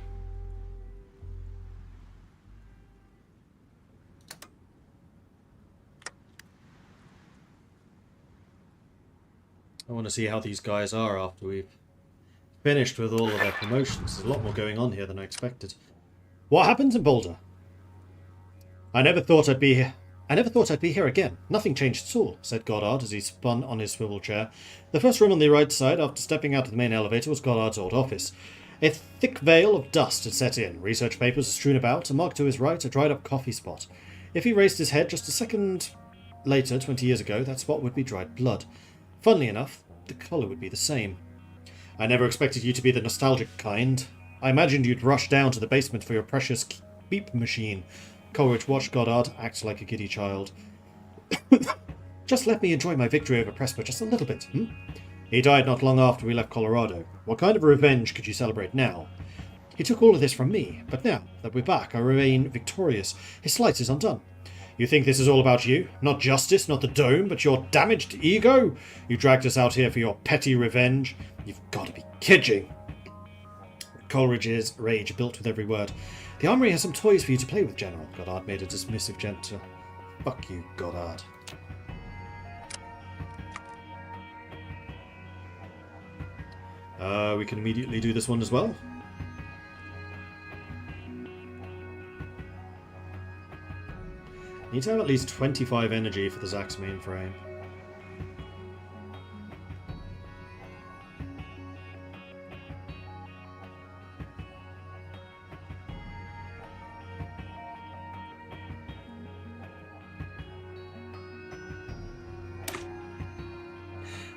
I want to see how these guys are after we've finished with all of their promotions. There's a lot more going on here than I expected. What happened in Boulder? I never thought I'd be here again. Nothing changed at all, said Goddard as he spun on his swivel chair. The first room on the right side after stepping out of the main elevator was Goddard's old office. A thick veil of dust had set in. Research papers were strewn about, and marked to his right a dried-up coffee spot. If he raised his head just a second later, 20 years ago, that spot would be dried blood. Funnily enough, the colour would be the same. I never expected you to be the nostalgic kind. I imagined you'd rush down to the basement for your precious beep machine. Coleridge watched Goddard act like a giddy child. Just let me enjoy my victory over Presper just a little bit, hmm? He died not long after we left Colorado. What kind of revenge could you celebrate now? He took all of this from me, but now that we're back, I remain victorious. His slight is undone. You think this is all about you? Not justice, not the dome, but your damaged ego? You dragged us out here for your petty revenge? You've got to be kidding. Coleridge's rage built with every word. The armory has some toys for you to play with, General. Goddard made a dismissive gesture. Fuck you, Goddard. We can immediately do this one as well. Need to have at least 25 energy for the Zax mainframe.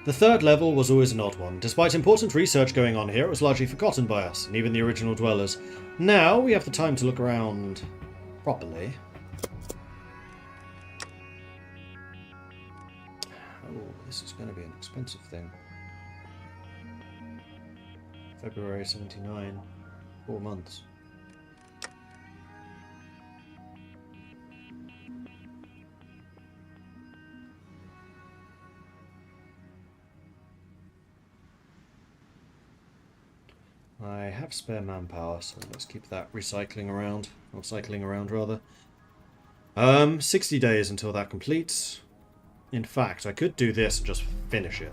The third level was always an odd one. Despite important research going on here, it was largely forgotten by us, and even the original dwellers. Now we have the time to look around properly. Oh, this is going to be an expensive thing. February 79. 4 months. I have spare manpower, so let's keep that cycling around rather. 60 days until that completes. In fact, I could do this and just finish it.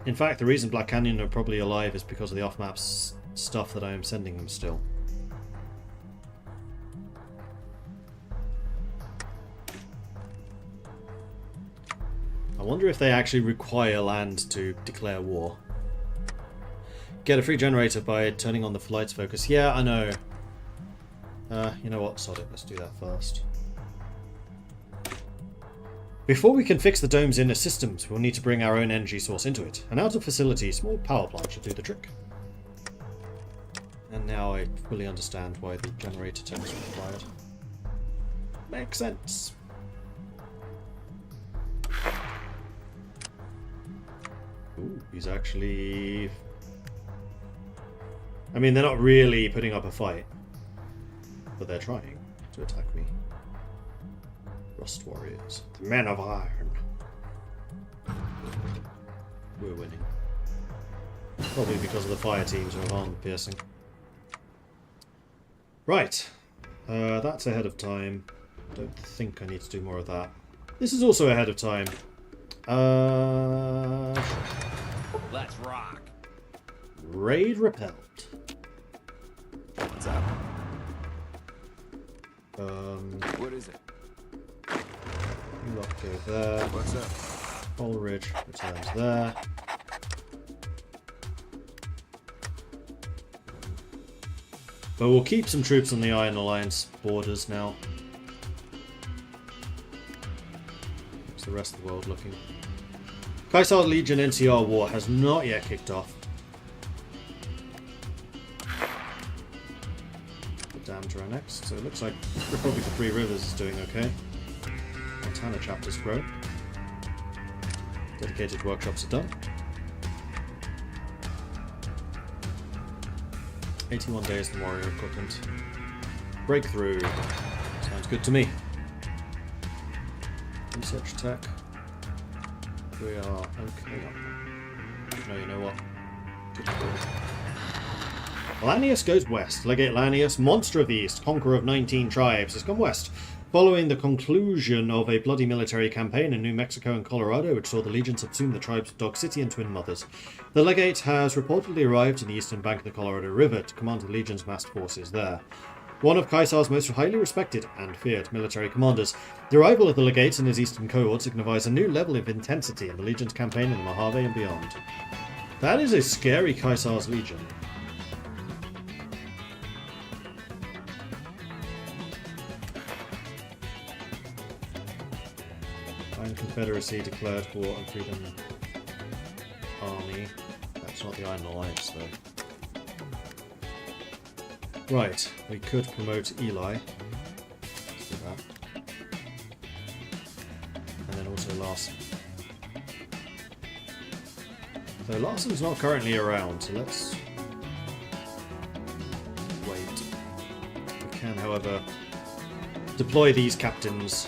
In fact, the reason Black Canyon are probably alive is because of the off-map stuff that I am sending them still. I wonder if they actually require land to declare war. Get a free generator by turning on the flight's focus. Yeah, I know. You know what? Sod it. Let's do that first. Before we can fix the dome's inner systems, we'll need to bring our own energy source into it. An outer facility, small power plant should do the trick. And now I fully understand why the generator tech is required. Makes sense. Ooh, he's actually... I mean, they're not really putting up a fight, but they're trying to attack me. Rust Warriors. The Men of Iron. We're winning. Probably because of the fire teams who are armor piercing. Right. That's ahead of time. Don't think I need to do more of that. This is also ahead of time. Let's rock. Raid repelled. What's up? What is it? You lot go there. What's up? Coleridge returns there. But we'll keep some troops on the Iron Alliance borders now. What's the rest of the world looking? Kaisar Legion NCR war has not yet kicked off. The Damter are next, so it looks like Republic of Three Rivers is doing okay. Montana chapters grow. Dedicated workshops are done. 81 days in warrior equipment. Breakthrough. Sounds good to me. Research tech. We are okay. No, you know what? Good call. Lanius goes west. Legate Lanius, Monster of the East, Conqueror of 19 tribes, has gone west. Following the conclusion of a bloody military campaign in New Mexico and Colorado, which saw the Legion subsume the tribes of Dog City and Twin Mothers, the Legate has reportedly arrived in the eastern bank of the Colorado River to command the Legion's massed forces there. One of Kaisar's most highly respected and feared military commanders, the arrival of the Legate and his eastern cohort signifies a new level of intensity in the Legion's campaign in the Mojave and beyond. That is a scary Kaisar's Legion. Iron Confederacy declared war on Freedom Army. That's not the Iron Alliance, though. Right, we could promote Eli. Let's do that. And then also Larson. So Larson's not currently around, so let's wait. We can, however, deploy these captains.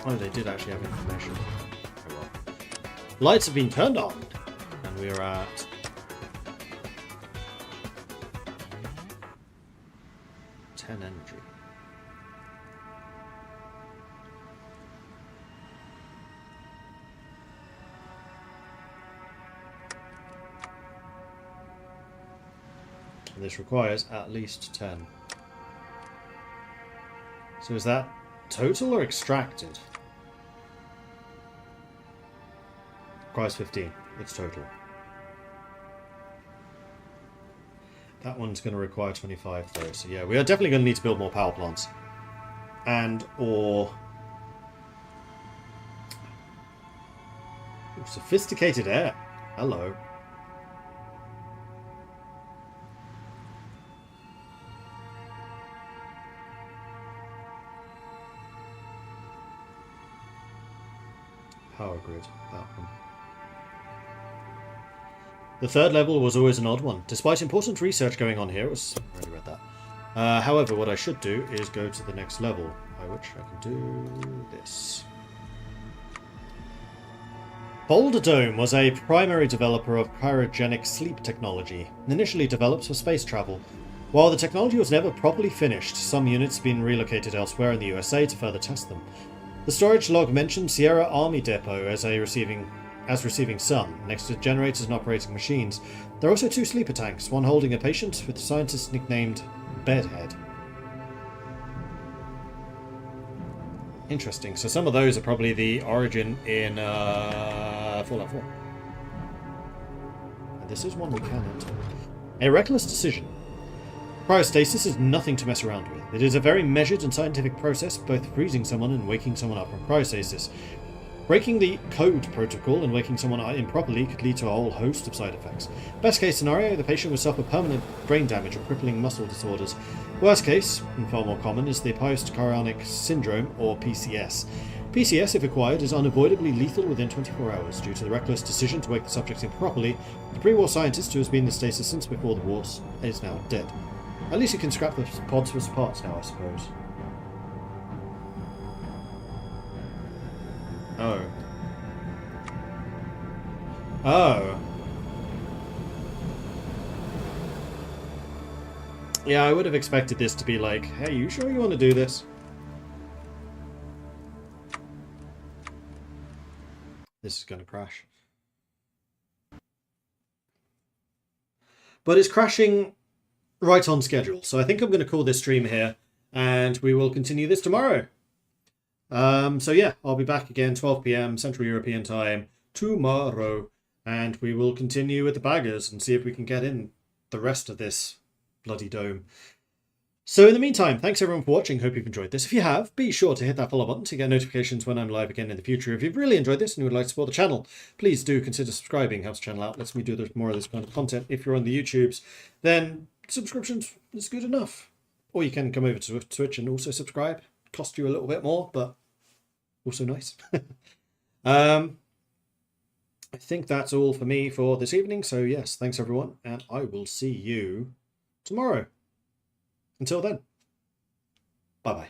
Oh, they did actually have information. Oh well. Lights have been turned on, and we are at 10 energy. And this requires at least 10. So is that total or extracted? Requires 15. It's total. That one's going to require 25 though. So yeah, we are definitely going to need to build more power plants. And or sophisticated air. Hello. Power grid, that one. The third level was always an odd one. Despite important research going on here, I already read that. However, what I should do is go to the next level, by which I can do this. Boulder Dome was a primary developer of cryogenic sleep technology, initially developed for space travel. While the technology was never properly finished, some units have been relocated elsewhere in the USA to further test them. The storage log mentioned Sierra Army Depot as receiving some, next to generators and operating machines. There are also 2 sleeper tanks, one holding a patient with the scientist nicknamed Bedhead. Interesting, so some of those are probably the origin in Fallout 4. And this is one we can enter. A reckless decision. Cryostasis is nothing to mess around with. It is a very measured and scientific process, both freezing someone and waking someone up from cryostasis. Breaking the code protocol and waking someone improperly could lead to a whole host of side effects. Best case scenario, the patient would suffer permanent brain damage or crippling muscle disorders. Worst case, and far more common, is the post-chorionic syndrome, or PCS. PCS, if acquired, is unavoidably lethal within 24 hours. Due to the reckless decision to wake the subject improperly, the pre-war scientist who has been in stasis since before the war is now dead. At least you can scrap the pods for parts now, I suppose. Oh. Oh. Yeah, I would have expected this to be like, hey, you sure you want to do this? This is going to crash. But it's crashing right on schedule. So I think I'm going to call this stream here, and we will continue this tomorrow. So yeah, I'll be back again 12 PM Central European time tomorrow, and we will continue with the baggers and see if we can get in the rest of this bloody dome. So in the meantime, thanks everyone for watching. Hope you've enjoyed this. If you have, be sure to hit that follow button to get notifications when I'm live again in the future. If you've really enjoyed this and you would like to support the channel, please do consider subscribing. Helps the channel out, lets me do more of this kind of content. If you're on the YouTubes, then subscriptions is good enough. Or you can come over to Twitch and also subscribe. Cost you a little bit more, but also nice. I think that's all for me for this evening. So yes, thanks everyone, and I will see you tomorrow. Until then, bye-bye.